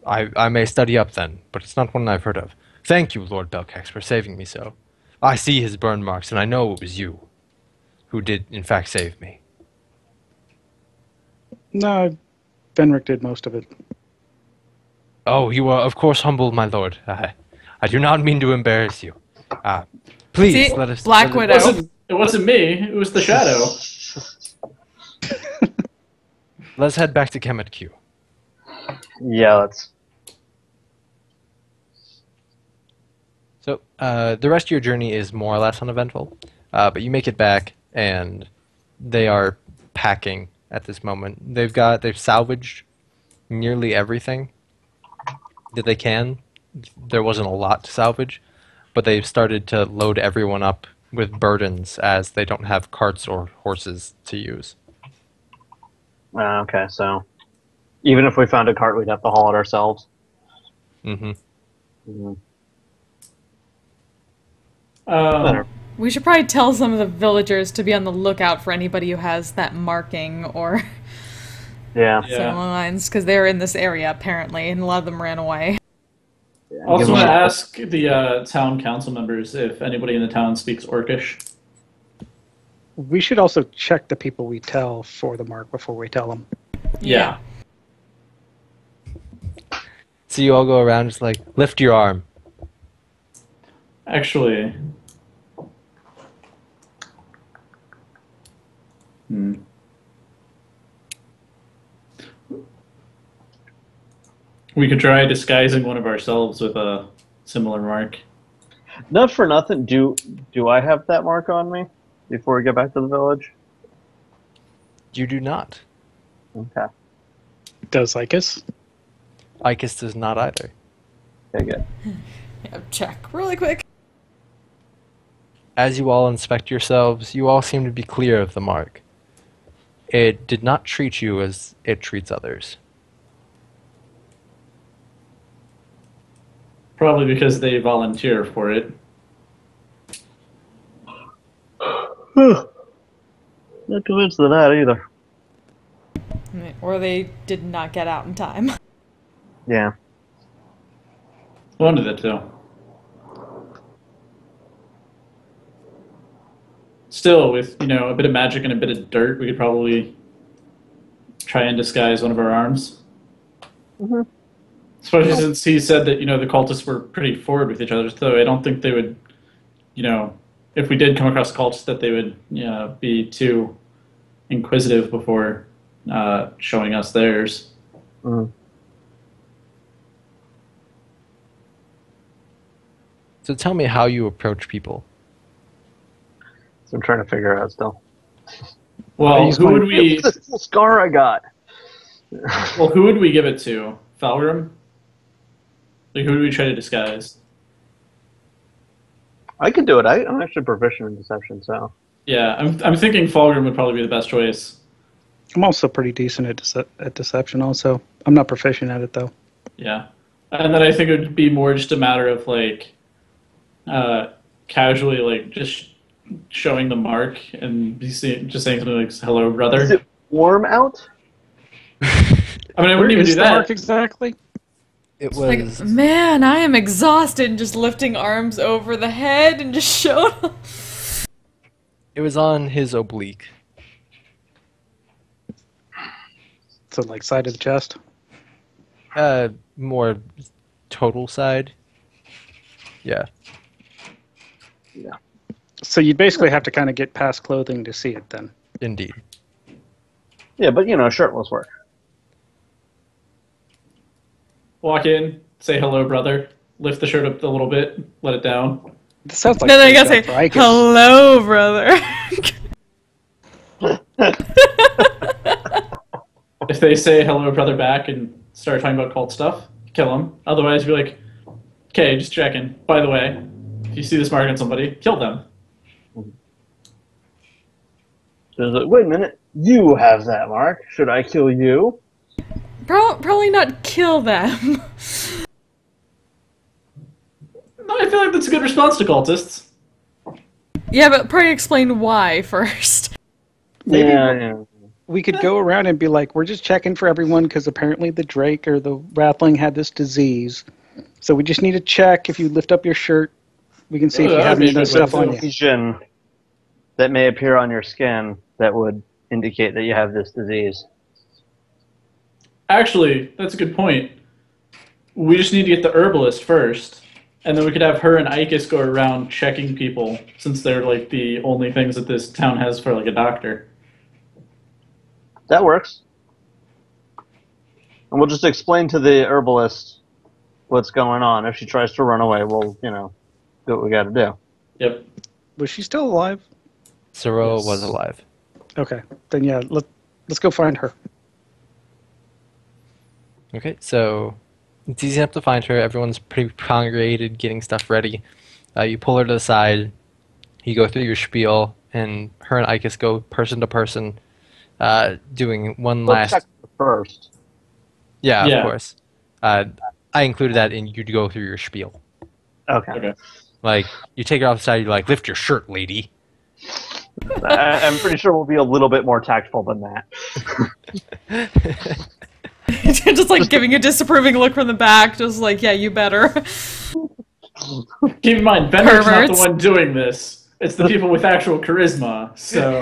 I may study up then, but it's not one I've heard of. Thank you, Lord Belcax, for saving me so. I see his burn marks, and I know it was you who did, in fact, save me. No, Benric did most of it. Oh, you are, of course, humble, my lord. I do not mean to embarrass you. Please, See? let us... Black let us- Widow. It wasn't me. It was the Shadow. Let's head back to Kemet Q. Yeah, let's. So, the rest of your journey is more or less uneventful, but you make it back, and they are packing at this moment. They've salvaged nearly everything that they can. There wasn't a lot to salvage, but they've started to load everyone up with burdens as they don't have carts or horses to use. Okay, so even if we found a cart, we'd have to haul it ourselves. Mm-hmm. Mhm. Um, We should probably tell some of the villagers to be on the lookout for anybody who has that marking or Yeah. Yeah. similar lines, because they're in this area apparently, and a lot of them ran away. Yeah, also, give want to them- ask the town council members if anybody in the town speaks Orcish. We should also check the people we tell for the mark before we tell them. Yeah. So you all go around just like, lift your arm. Actually, hmm. We could try disguising one of ourselves with a similar mark. Not for nothing. Do I have that mark on me before we get back to the village? You do not. Okay. Does Lycus? Icus does not either. Okay, good. Yeah, check really quick. As you all inspect yourselves, you all seem to be clear of the mark. It did not treat you as it treats others. Probably because they volunteer for it. Not convinced of that either. Or they did not get out in time. Yeah. I wondered that too. Still, with a bit of magic and a bit of dirt, we could probably try and disguise one of our arms. Mm-hmm. Especially since he said that the cultists were pretty forward with each other. So I don't think they would, if we did come across cultists, that they would be too inquisitive before showing us theirs. Mm-hmm. So tell me how you approach people. So I'm trying to figure it out still. Well, who would we? Look at this little scar I got. Well, who would we give it to? Falgrim? Like, who would we try to disguise? I could do it. I'm actually proficient in deception, so. Yeah, I'm thinking Falgrim would probably be the best choice. I'm also pretty decent at deception. Also, I'm not proficient at it though. Yeah, and then I think it would be more just a matter of casually just showing the mark and just saying something like "Hello, brother." Is it warm out? I mean, I wouldn't even do the that. mark exactly? It Like, was man, I am exhausted, and just lifting arms over the head and just showing. it was on his oblique. So like side of the chest. More total side. Yeah. Yeah. So you'd basically have to kind of get past clothing to see it then. Indeed. Yeah, but shirtless work. Walk in, say hello, brother. Lift the shirt up a little bit, let it down. This sounds like No, you a gotta say, job for Icus. hello, brother. If they say hello, brother, back and start talking about cult stuff, kill them. Otherwise, be like, okay, just checking. By the way, if you see this mark on somebody, kill them. There's like, wait a minute, you have that mark. Should I kill you? Probably not kill them. No, I feel like that's a good response to cultists. Yeah, but probably explain why first. Maybe Yeah. we could go around and be like, we're just checking for everyone because apparently the Drake or the Rattling had this disease. So we just need to check. If you lift up your shirt, we can see if you that have would any be of a this good way stuff to on do you. Lesion that may appear on your skin that would indicate that you have this disease. Actually, that's a good point. We just need to get the herbalist first, and then we could have her and Icus go around checking people, since they're the only things that this town has for a doctor. That works. And we'll just explain to the herbalist what's going on. If she tries to run away, we'll, do what we got to do. Yep. Was she still alive? Zoro Yes. was alive. Okay. Then yeah, let's go find her. Okay, so it's easy enough to find her. Everyone's pretty congregated, getting stuff ready. You pull her to the side. You go through your spiel, and her and Icus go person to person, doing one Let's last. check first. Yeah, Yeah. of course. I included that in you to go through your spiel. Okay. Okay. Like, you take her off the side, you're like, lift your shirt, lady. I'm pretty sure we'll be a little bit more tactful than that. Just giving a disapproving look from the back, just like, yeah, you better. Keep in mind, Bender's not the Perverts. one doing this. It's the people with actual charisma. So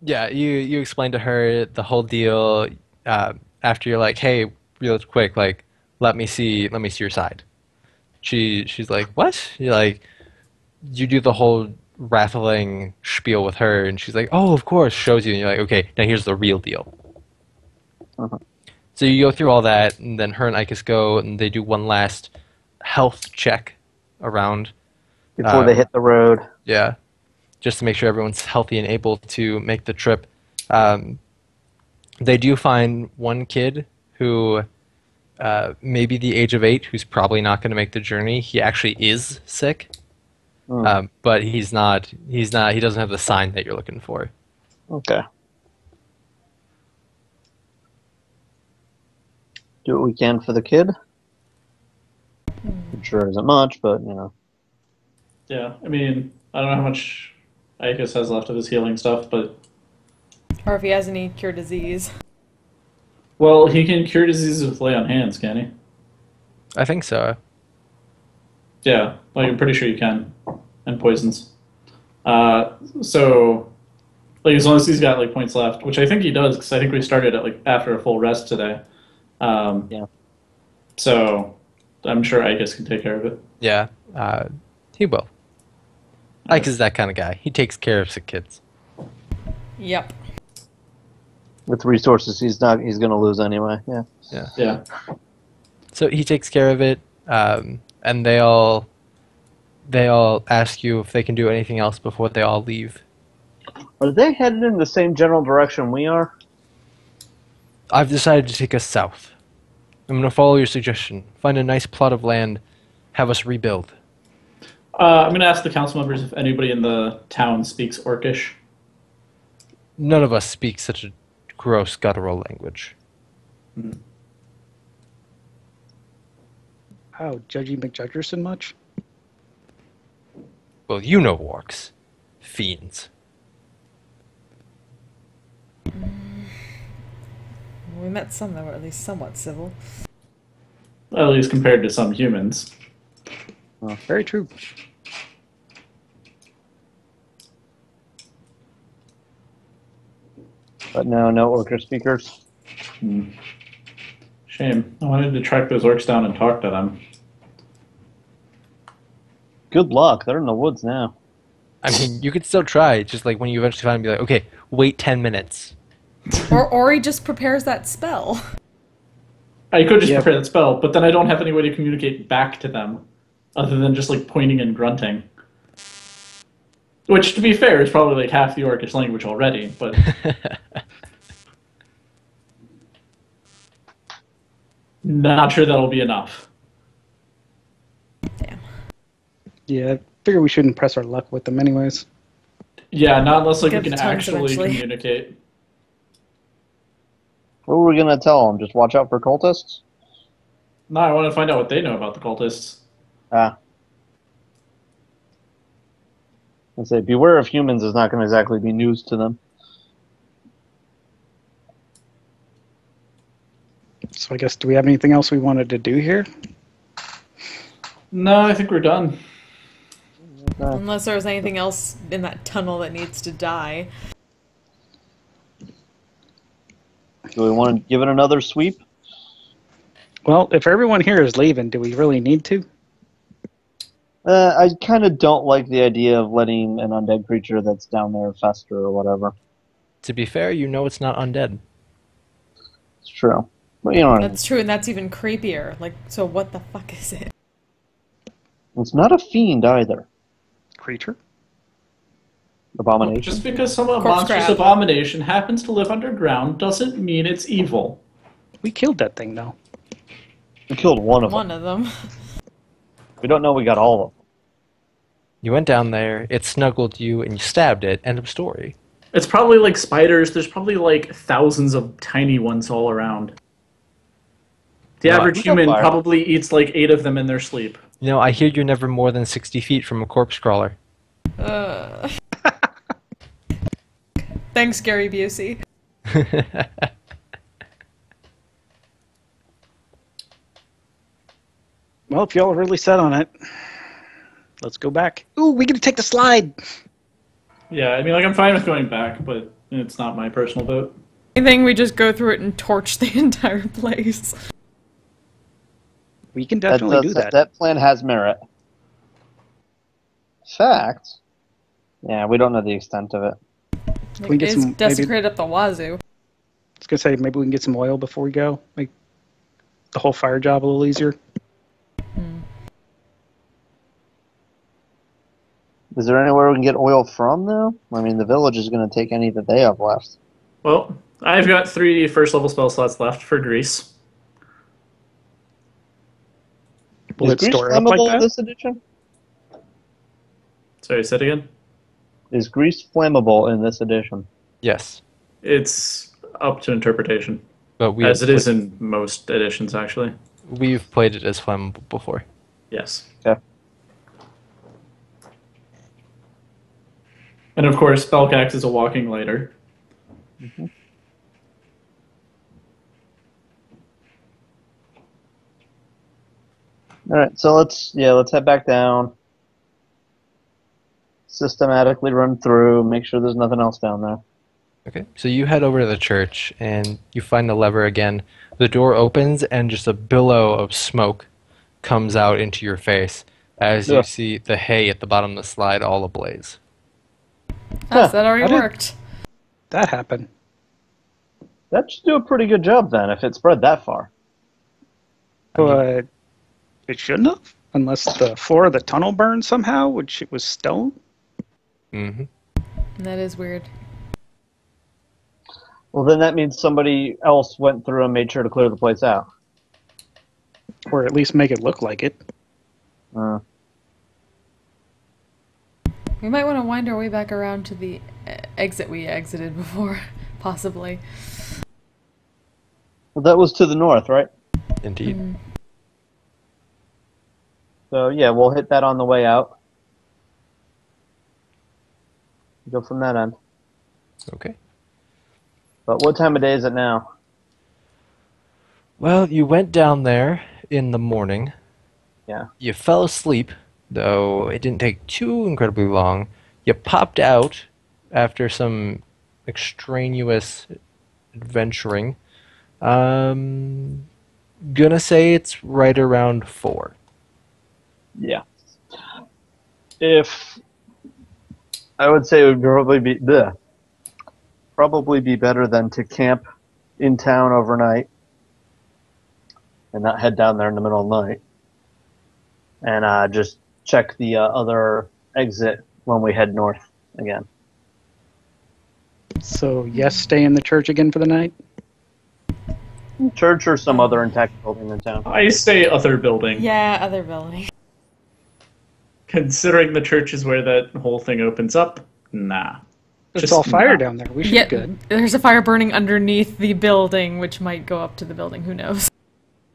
Yeah, you explain to her the whole deal. After you're like, hey, real quick, let me see your side. She's like, what? You're like, you do the whole rattling spiel with her, and she's like, oh, of course, shows you, and you're like, okay, now here's the real deal. Uh-huh. So you go through all that, and then her and Ikus go, and they do one last health check around. Before they hit the road. Yeah, just to make sure everyone's healthy and able to make the trip. They do find one kid who maybe the age of 8, who's probably not going to make the journey. He actually is sick, but he's not. He doesn't have the sign that you're looking for. Okay. Do what we can for the kid. I'm sure isn't much, but you know. Yeah, I mean, I don't know how much Iacus has left of his healing stuff, but... Or if he has any cure disease. Well, he can cure diseases with lay on hands, can he? I think so. Yeah, like I'm pretty sure you can. And poisons. So, like as long as he's got like points left, which I think he does, because I think we started at like after a full rest today. Yeah. So, I'm sure Iacus can take care of it. Yeah, he will. Ikus is that kind of guy. He takes care of sick kids. Yep. With resources, he's gonna lose anyway. Yeah. Yeah. So he takes care of it, and they all ask you if they can do anything else before they all leave. Are they headed in the same general direction we are? I've decided to take us south. I'm going to follow your suggestion. Find a nice plot of land, have us rebuild. I'm going to ask the council members if anybody in the town speaks Orcish. None of us speak such a gross guttural language. How, Judgy McJudgerson much? Well, you know orcs. Fiends. We met some that were at least somewhat civil. At least compared to some humans. Well, very true. But no orcish speakers. Shame. I wanted to track those orcs down and talk to them. Good luck. They're in the woods now. I mean, you could still try. Just like when you eventually find them, be like, okay, wait 10 minutes. Or he just prepares that spell. I could just prepare that spell, but then I don't have any way to communicate back to them, other than just like pointing and grunting. Which, to be fair, is probably like half the Orcish language already, but... Not sure that'll be enough. Damn. Yeah, I figure we shouldn't press our luck with them anyways. Yeah, not unless like we Get can the tongues actually eventually. communicate. What were we gonna tell them? Just watch out for cultists? No, I want to find out what they know about the cultists. I say, beware of humans is not going to exactly be news to them. So I guess, do we have anything else we wanted to do here? No, I think we're done. Unless there's anything else in that tunnel that needs to die. Do we want to give it another sweep? Well, if everyone here is leaving, do we really need to? I kind of don't like the idea of letting an undead creature that's down there fester or whatever. To be fair, you know it's not undead. It's true. But you know what I mean. That's true, and that's even creepier. Like, so what the fuck is it? It's not a fiend either. Creature? Abomination? Just because some Corpse monstrous crab. abomination happens to live underground doesn't mean it's evil. We killed that thing, though. We killed one of them. One of them. We don't know we got all of them. You went down there, it snuggled you, and you stabbed it. End of story. It's probably like spiders. There's probably like thousands of tiny ones all around. The No, average we got human fire. probably eats like 8 of them in their sleep. You know, I hear you're never more than 60 feet from a corpse crawler. Thanks, Gary Busey. Well, if y'all are really set on it, let's go back. Ooh, we get to take the slide! Yeah, I mean, like, I'm fine with going back, but it's not my personal vote. Anything, we just go through it and torch the entire place. We can definitely do that. That plan has merit. Fact. Yeah, we don't know the extent of it. Like, we get it's some- desecrated up the wazoo. I was gonna say maybe we can get some oil before we go. Make the whole fire job a little easier. Is there anywhere we can get oil from, though? I mean, the village is going to take any that they have left. Well, I've got 3 first-level spell slots left for grease. Will Is it grease store up like flammable in that? this edition? Sorry, say it again? Is grease flammable in this edition? Yes, It's up to interpretation, but as it is in most editions, actually. we've played it as flammable before. Yes. Okay. And of course, Spellcax is a walking lighter. Mm-hmm. All right, so let's head back down. Systematically run through, make sure there's nothing else down there. Okay, so you head over to the church and you find the lever again. The door opens and just a billow of smoke comes out into your face as you Yeah. see the hay at the bottom of the slide all ablaze. Oh, so that already I did- worked. That happened. That should do a pretty good job then, if it spread that far. But it shouldn't have, unless the floor of the tunnel burned somehow, which it was stone. Mm-hmm. That is weird. Well, then that means somebody else went through and made sure to clear the place out. Or at least make it look like it. We might want to wind our way back around to the exit we exited before, possibly. Well, that was to the north, right? Indeed. So yeah, we'll hit that on the way out. Go from that end. Okay. But what time of day is it now? Well, you went down there in the morning. Yeah. You fell asleep, though it didn't take too incredibly long. You popped out after some extraneous adventuring. Gonna say it's right around 4. Yeah. If I would say it would probably be better than to camp in town overnight and not head down there in the middle of the night, and just check the other exit when we head north again. So, yes, stay in the church again for the night? Church or some other intact building in town. I say other building. Yeah, other building. Considering the church is where that whole thing opens up, nah. It's Just all fire nah. down there. We should Yeah, be good. there's a fire burning underneath the building, which might go up to the building. Who knows?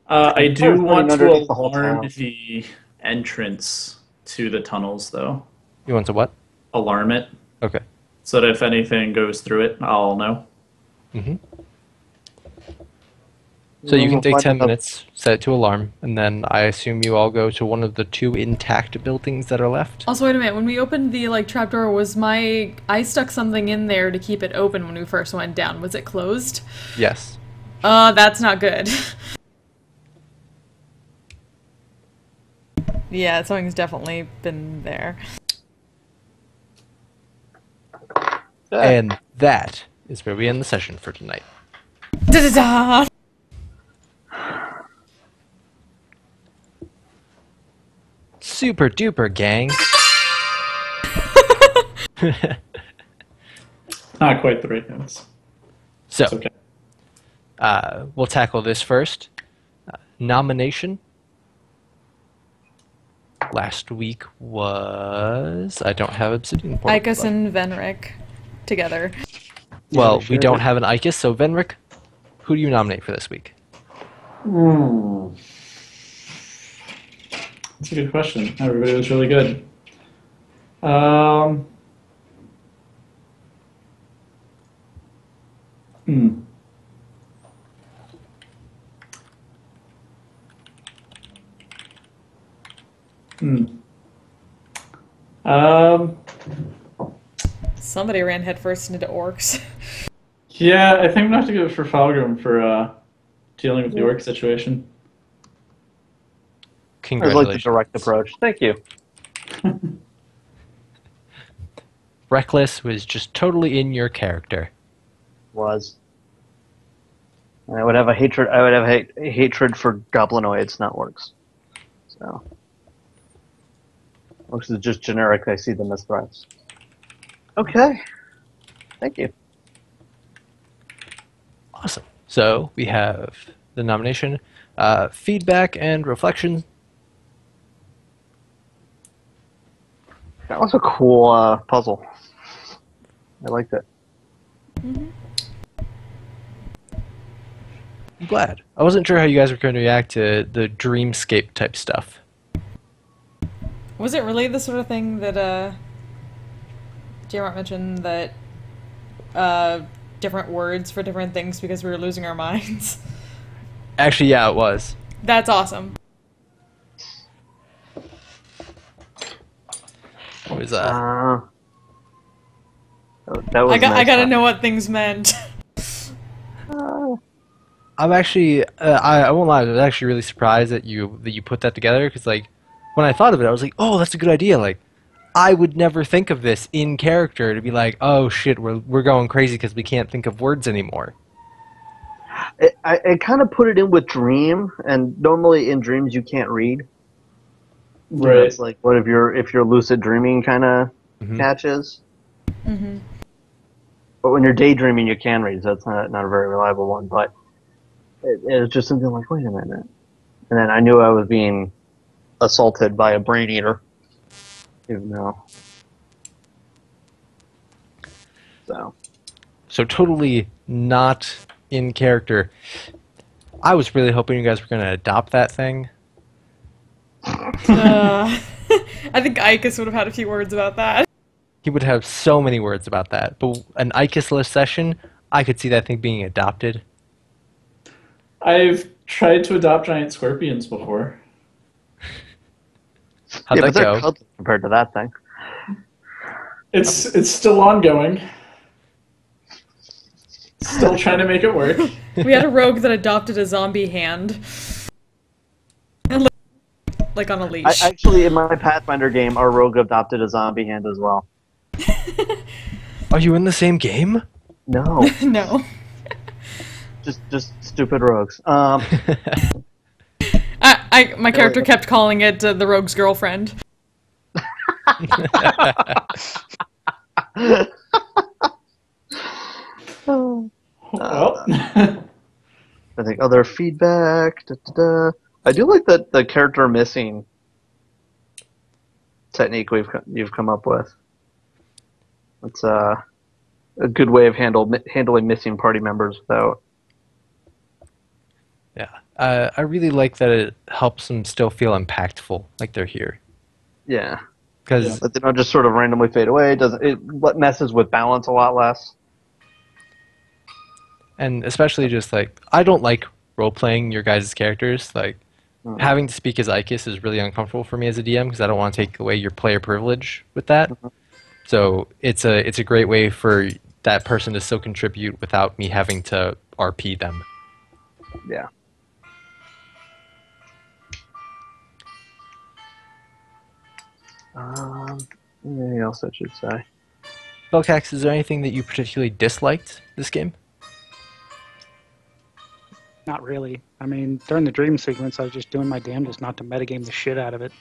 I do Fire's want burning to underneath the whole alarm town. the entrance to the tunnels, though. You want to what? Alarm it, Okay. so that if anything goes through it, I'll know. Mm-hmm. So you can We'll take find 10 out. minutes, set it to alarm, and then I assume you all go to one of the 2 intact buildings that are left? Also, wait a minute. When we opened the trapdoor, I stuck something in there to keep it open when we first went down. Was it closed? Yes. That's not good. Yeah, something's definitely been there. And that is where we end the session for tonight. Da-da-da! Super duper, gang. Not quite the right notes. So, It's okay. we'll tackle this first. Nomination. Last week was... I don't have Obsidian Portal. Ikas and Venric together. Well, Yeah, we sure don't did. have an Ikas, so Venric, who do you nominate for this week? That's a good question. Everybody was really good. Hmm. Hmm. Somebody ran headfirst into orcs. Yeah, I think I'm gonna have to go for Falgrim for dealing with the orc situation. Congratulations. the direct approach. Thank you. Reckless was just totally in your character. Was. And I would have a hatred. I would have a hatred for goblinoids, not orcs. So, orcs is just generic. I see them as threats. Okay. Thank you. Awesome. So we have the nomination, feedback, and reflection. That was a cool puzzle. I liked it. I'm glad. I wasn't sure how you guys were going to react to the dreamscape type stuff. Was it really the sort of thing that J-Mart mentioned that different words for different things because we were losing our minds? Actually, yeah, it was. That's awesome. It was, that was I nice gotta fun. know what things meant. I'm actually, I won't lie, I was actually really surprised that you put that together, because, like, when I thought of it, I was like, oh, that's a good idea. Like, I would never think of this in character to be like, oh shit, we're going crazy because we can't think of words anymore. I kind of put it in with dream, and normally in dreams you can't read. Right. It's like what if you're lucid dreaming kind of catches. But when you're daydreaming, you can read, so it's not a very reliable one. But it was just something like, wait a minute, and then I knew I was being assaulted by a brain eater. Even though, So totally not in character. I was really hoping you guys were going to adopt that thing. I think Ikus would have had a few words about that. He would have so many words about that. But an Icus-less session, I could see that thing being adopted. I've tried to adopt giant scorpions before. How'd yeah, that but they're go? cuddly compared to that thing. It's still ongoing. Still trying to make it work. We had a rogue that adopted a zombie hand. And like on a leash. Actually, in my Pathfinder game, our rogue adopted a zombie hand as well. Are you in the same game? No, No. just stupid rogues. My character kept calling it the rogue's girlfriend. Well, I think other feedback. I do like the character missing technique you've come up with. It's a good way of handling missing party members without. Yeah. I really like that it helps them still feel impactful, like they're here. Yeah, Because but they don't just sort of randomly fade away. It messes with balance a lot less. And especially just like, I don't like role-playing your guys' characters. Like, having to speak as Icus is really uncomfortable for me as a DM because I don't want to take away your player privilege with that. So it's a great way for that person to still contribute without me having to RP them. Yeah. Anything else I should say? Belcax, is there anything that you particularly disliked this game? Not really. I mean, during the dream sequence, I was just doing my damnedest not to metagame the shit out of it.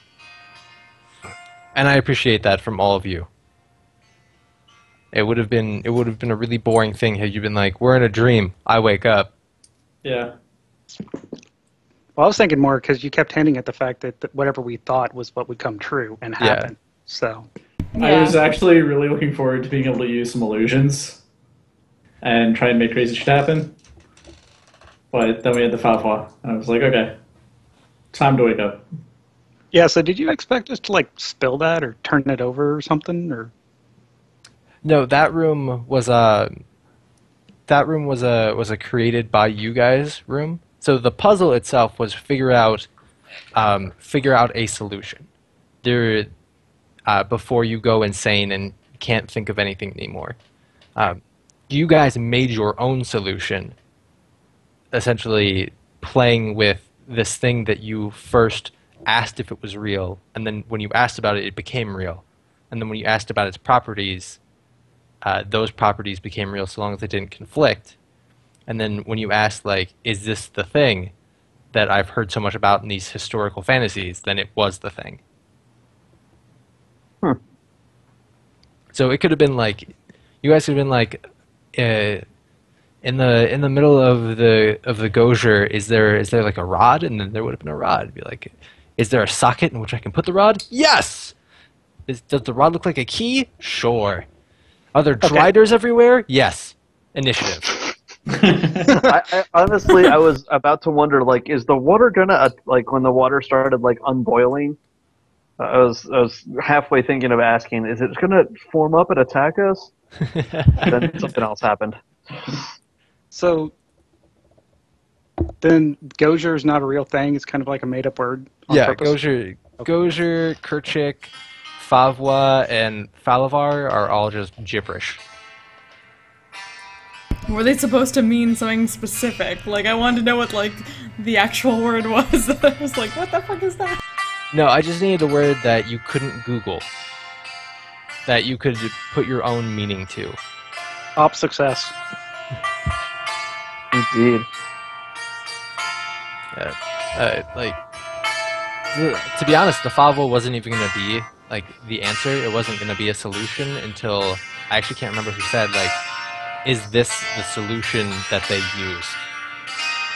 And I appreciate that from all of you. It would have been a really boring thing had you been like, we're in a dream, I wake up. yeah. Well, I was thinking more because you kept hinting at the fact that whatever we thought was what would come true and happen. So, I was actually really looking forward to being able to use some illusions and try and make crazy shit happen. But then we had the Fa, and I was like, okay, time to wake up. yeah, so did you expect us to, like, spill that or turn it over or something? Or No, that room was a created by you guys room. So the puzzle itself was figure out a solution. There, before you go insane and can't think of anything anymore. You guys made your own solution, essentially playing with this thing that you first asked if it was real, and then when you asked about it, it became real. And then when you asked about its properties, those properties became real so long as they didn't conflict. And then when you asked, like, is this the thing that I've heard so much about in these historical fantasies, then it was the thing. Hmm. So it could have been like, you guys could have been like, in the middle of the gosier, is there like a rod? And then there would have been a rod. It'd be like, is there a socket in which I can put the rod? Yes. Does the rod look like a key? Sure. Are there driders everywhere? Yes. Initiative. I honestly, I was about to wonder, like, is the water gonna like when the water started like unboiling? I was halfway thinking of asking, is it gonna form up and attack us? Then something else happened. So then Gosier is not a real thing. It's kind of like a made-up word on Yeah, purpose. Gosier, Kerchik, Favwa, and Falavar are all just gibberish. Were they supposed to mean something specific? Like, I wanted to know what, like, the actual word was. I was like, what the fuck is that? No, I just needed a word that you couldn't Google. That you could put your own meaning to. Op success. Indeed. Like, to be honest, the Favwa wasn't even going to be, like, the answer. It wasn't going to be a solution until, I actually can't remember who said, like, is this the solution that they used?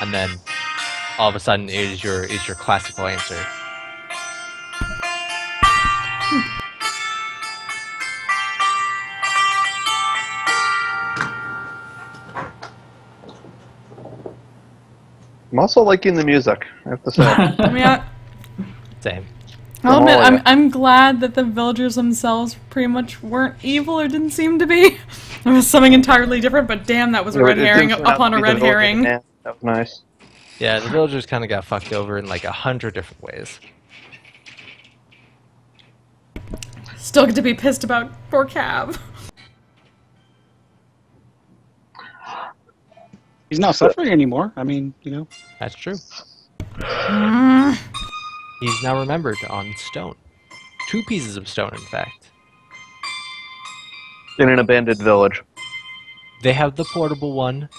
And then, all of a sudden, it is your classical answer. I'm also liking the music, I have to say. I mean, Same. I'll admit, Oh, yeah. I'm glad that the villagers themselves pretty much weren't evil or didn't seem to be. It was something entirely different, but damn, that was a red It herring didn't turn out upon to a be red the Northern herring. Man. That was nice. Yeah, the villagers kind of got fucked over in like 100 different ways. Still get to be pissed about poor Cav. He's not suffering anymore. I mean, you know. That's true. He's now remembered on stone. 2 pieces of stone, in fact. In an abandoned village. They have the portable one.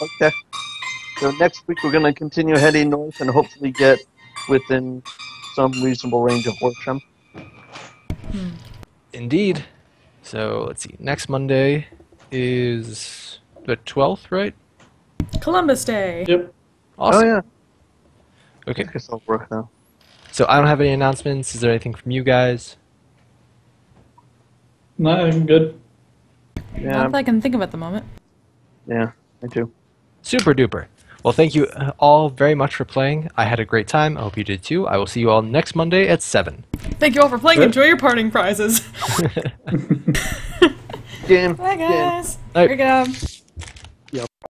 Okay. So next week we're going to continue heading north and hopefully get within some reasonable range of Worksham. Indeed. So, let's see. Next Monday is the 12th, right? Columbus Day. Yep. Awesome. Oh yeah. Okay. I guess I'll work now. So, I don't have any announcements. Is there anything from you guys? No, I'm good. Yeah, Not that I can think of at the moment. yeah, me too. Super duper. Well, thank you all very much for playing. I had a great time. I hope you did too. I will see you all next Monday at 7. Thank you all for playing. Good. Enjoy your parting prizes. Game. Bye, guys. Night. Here you go.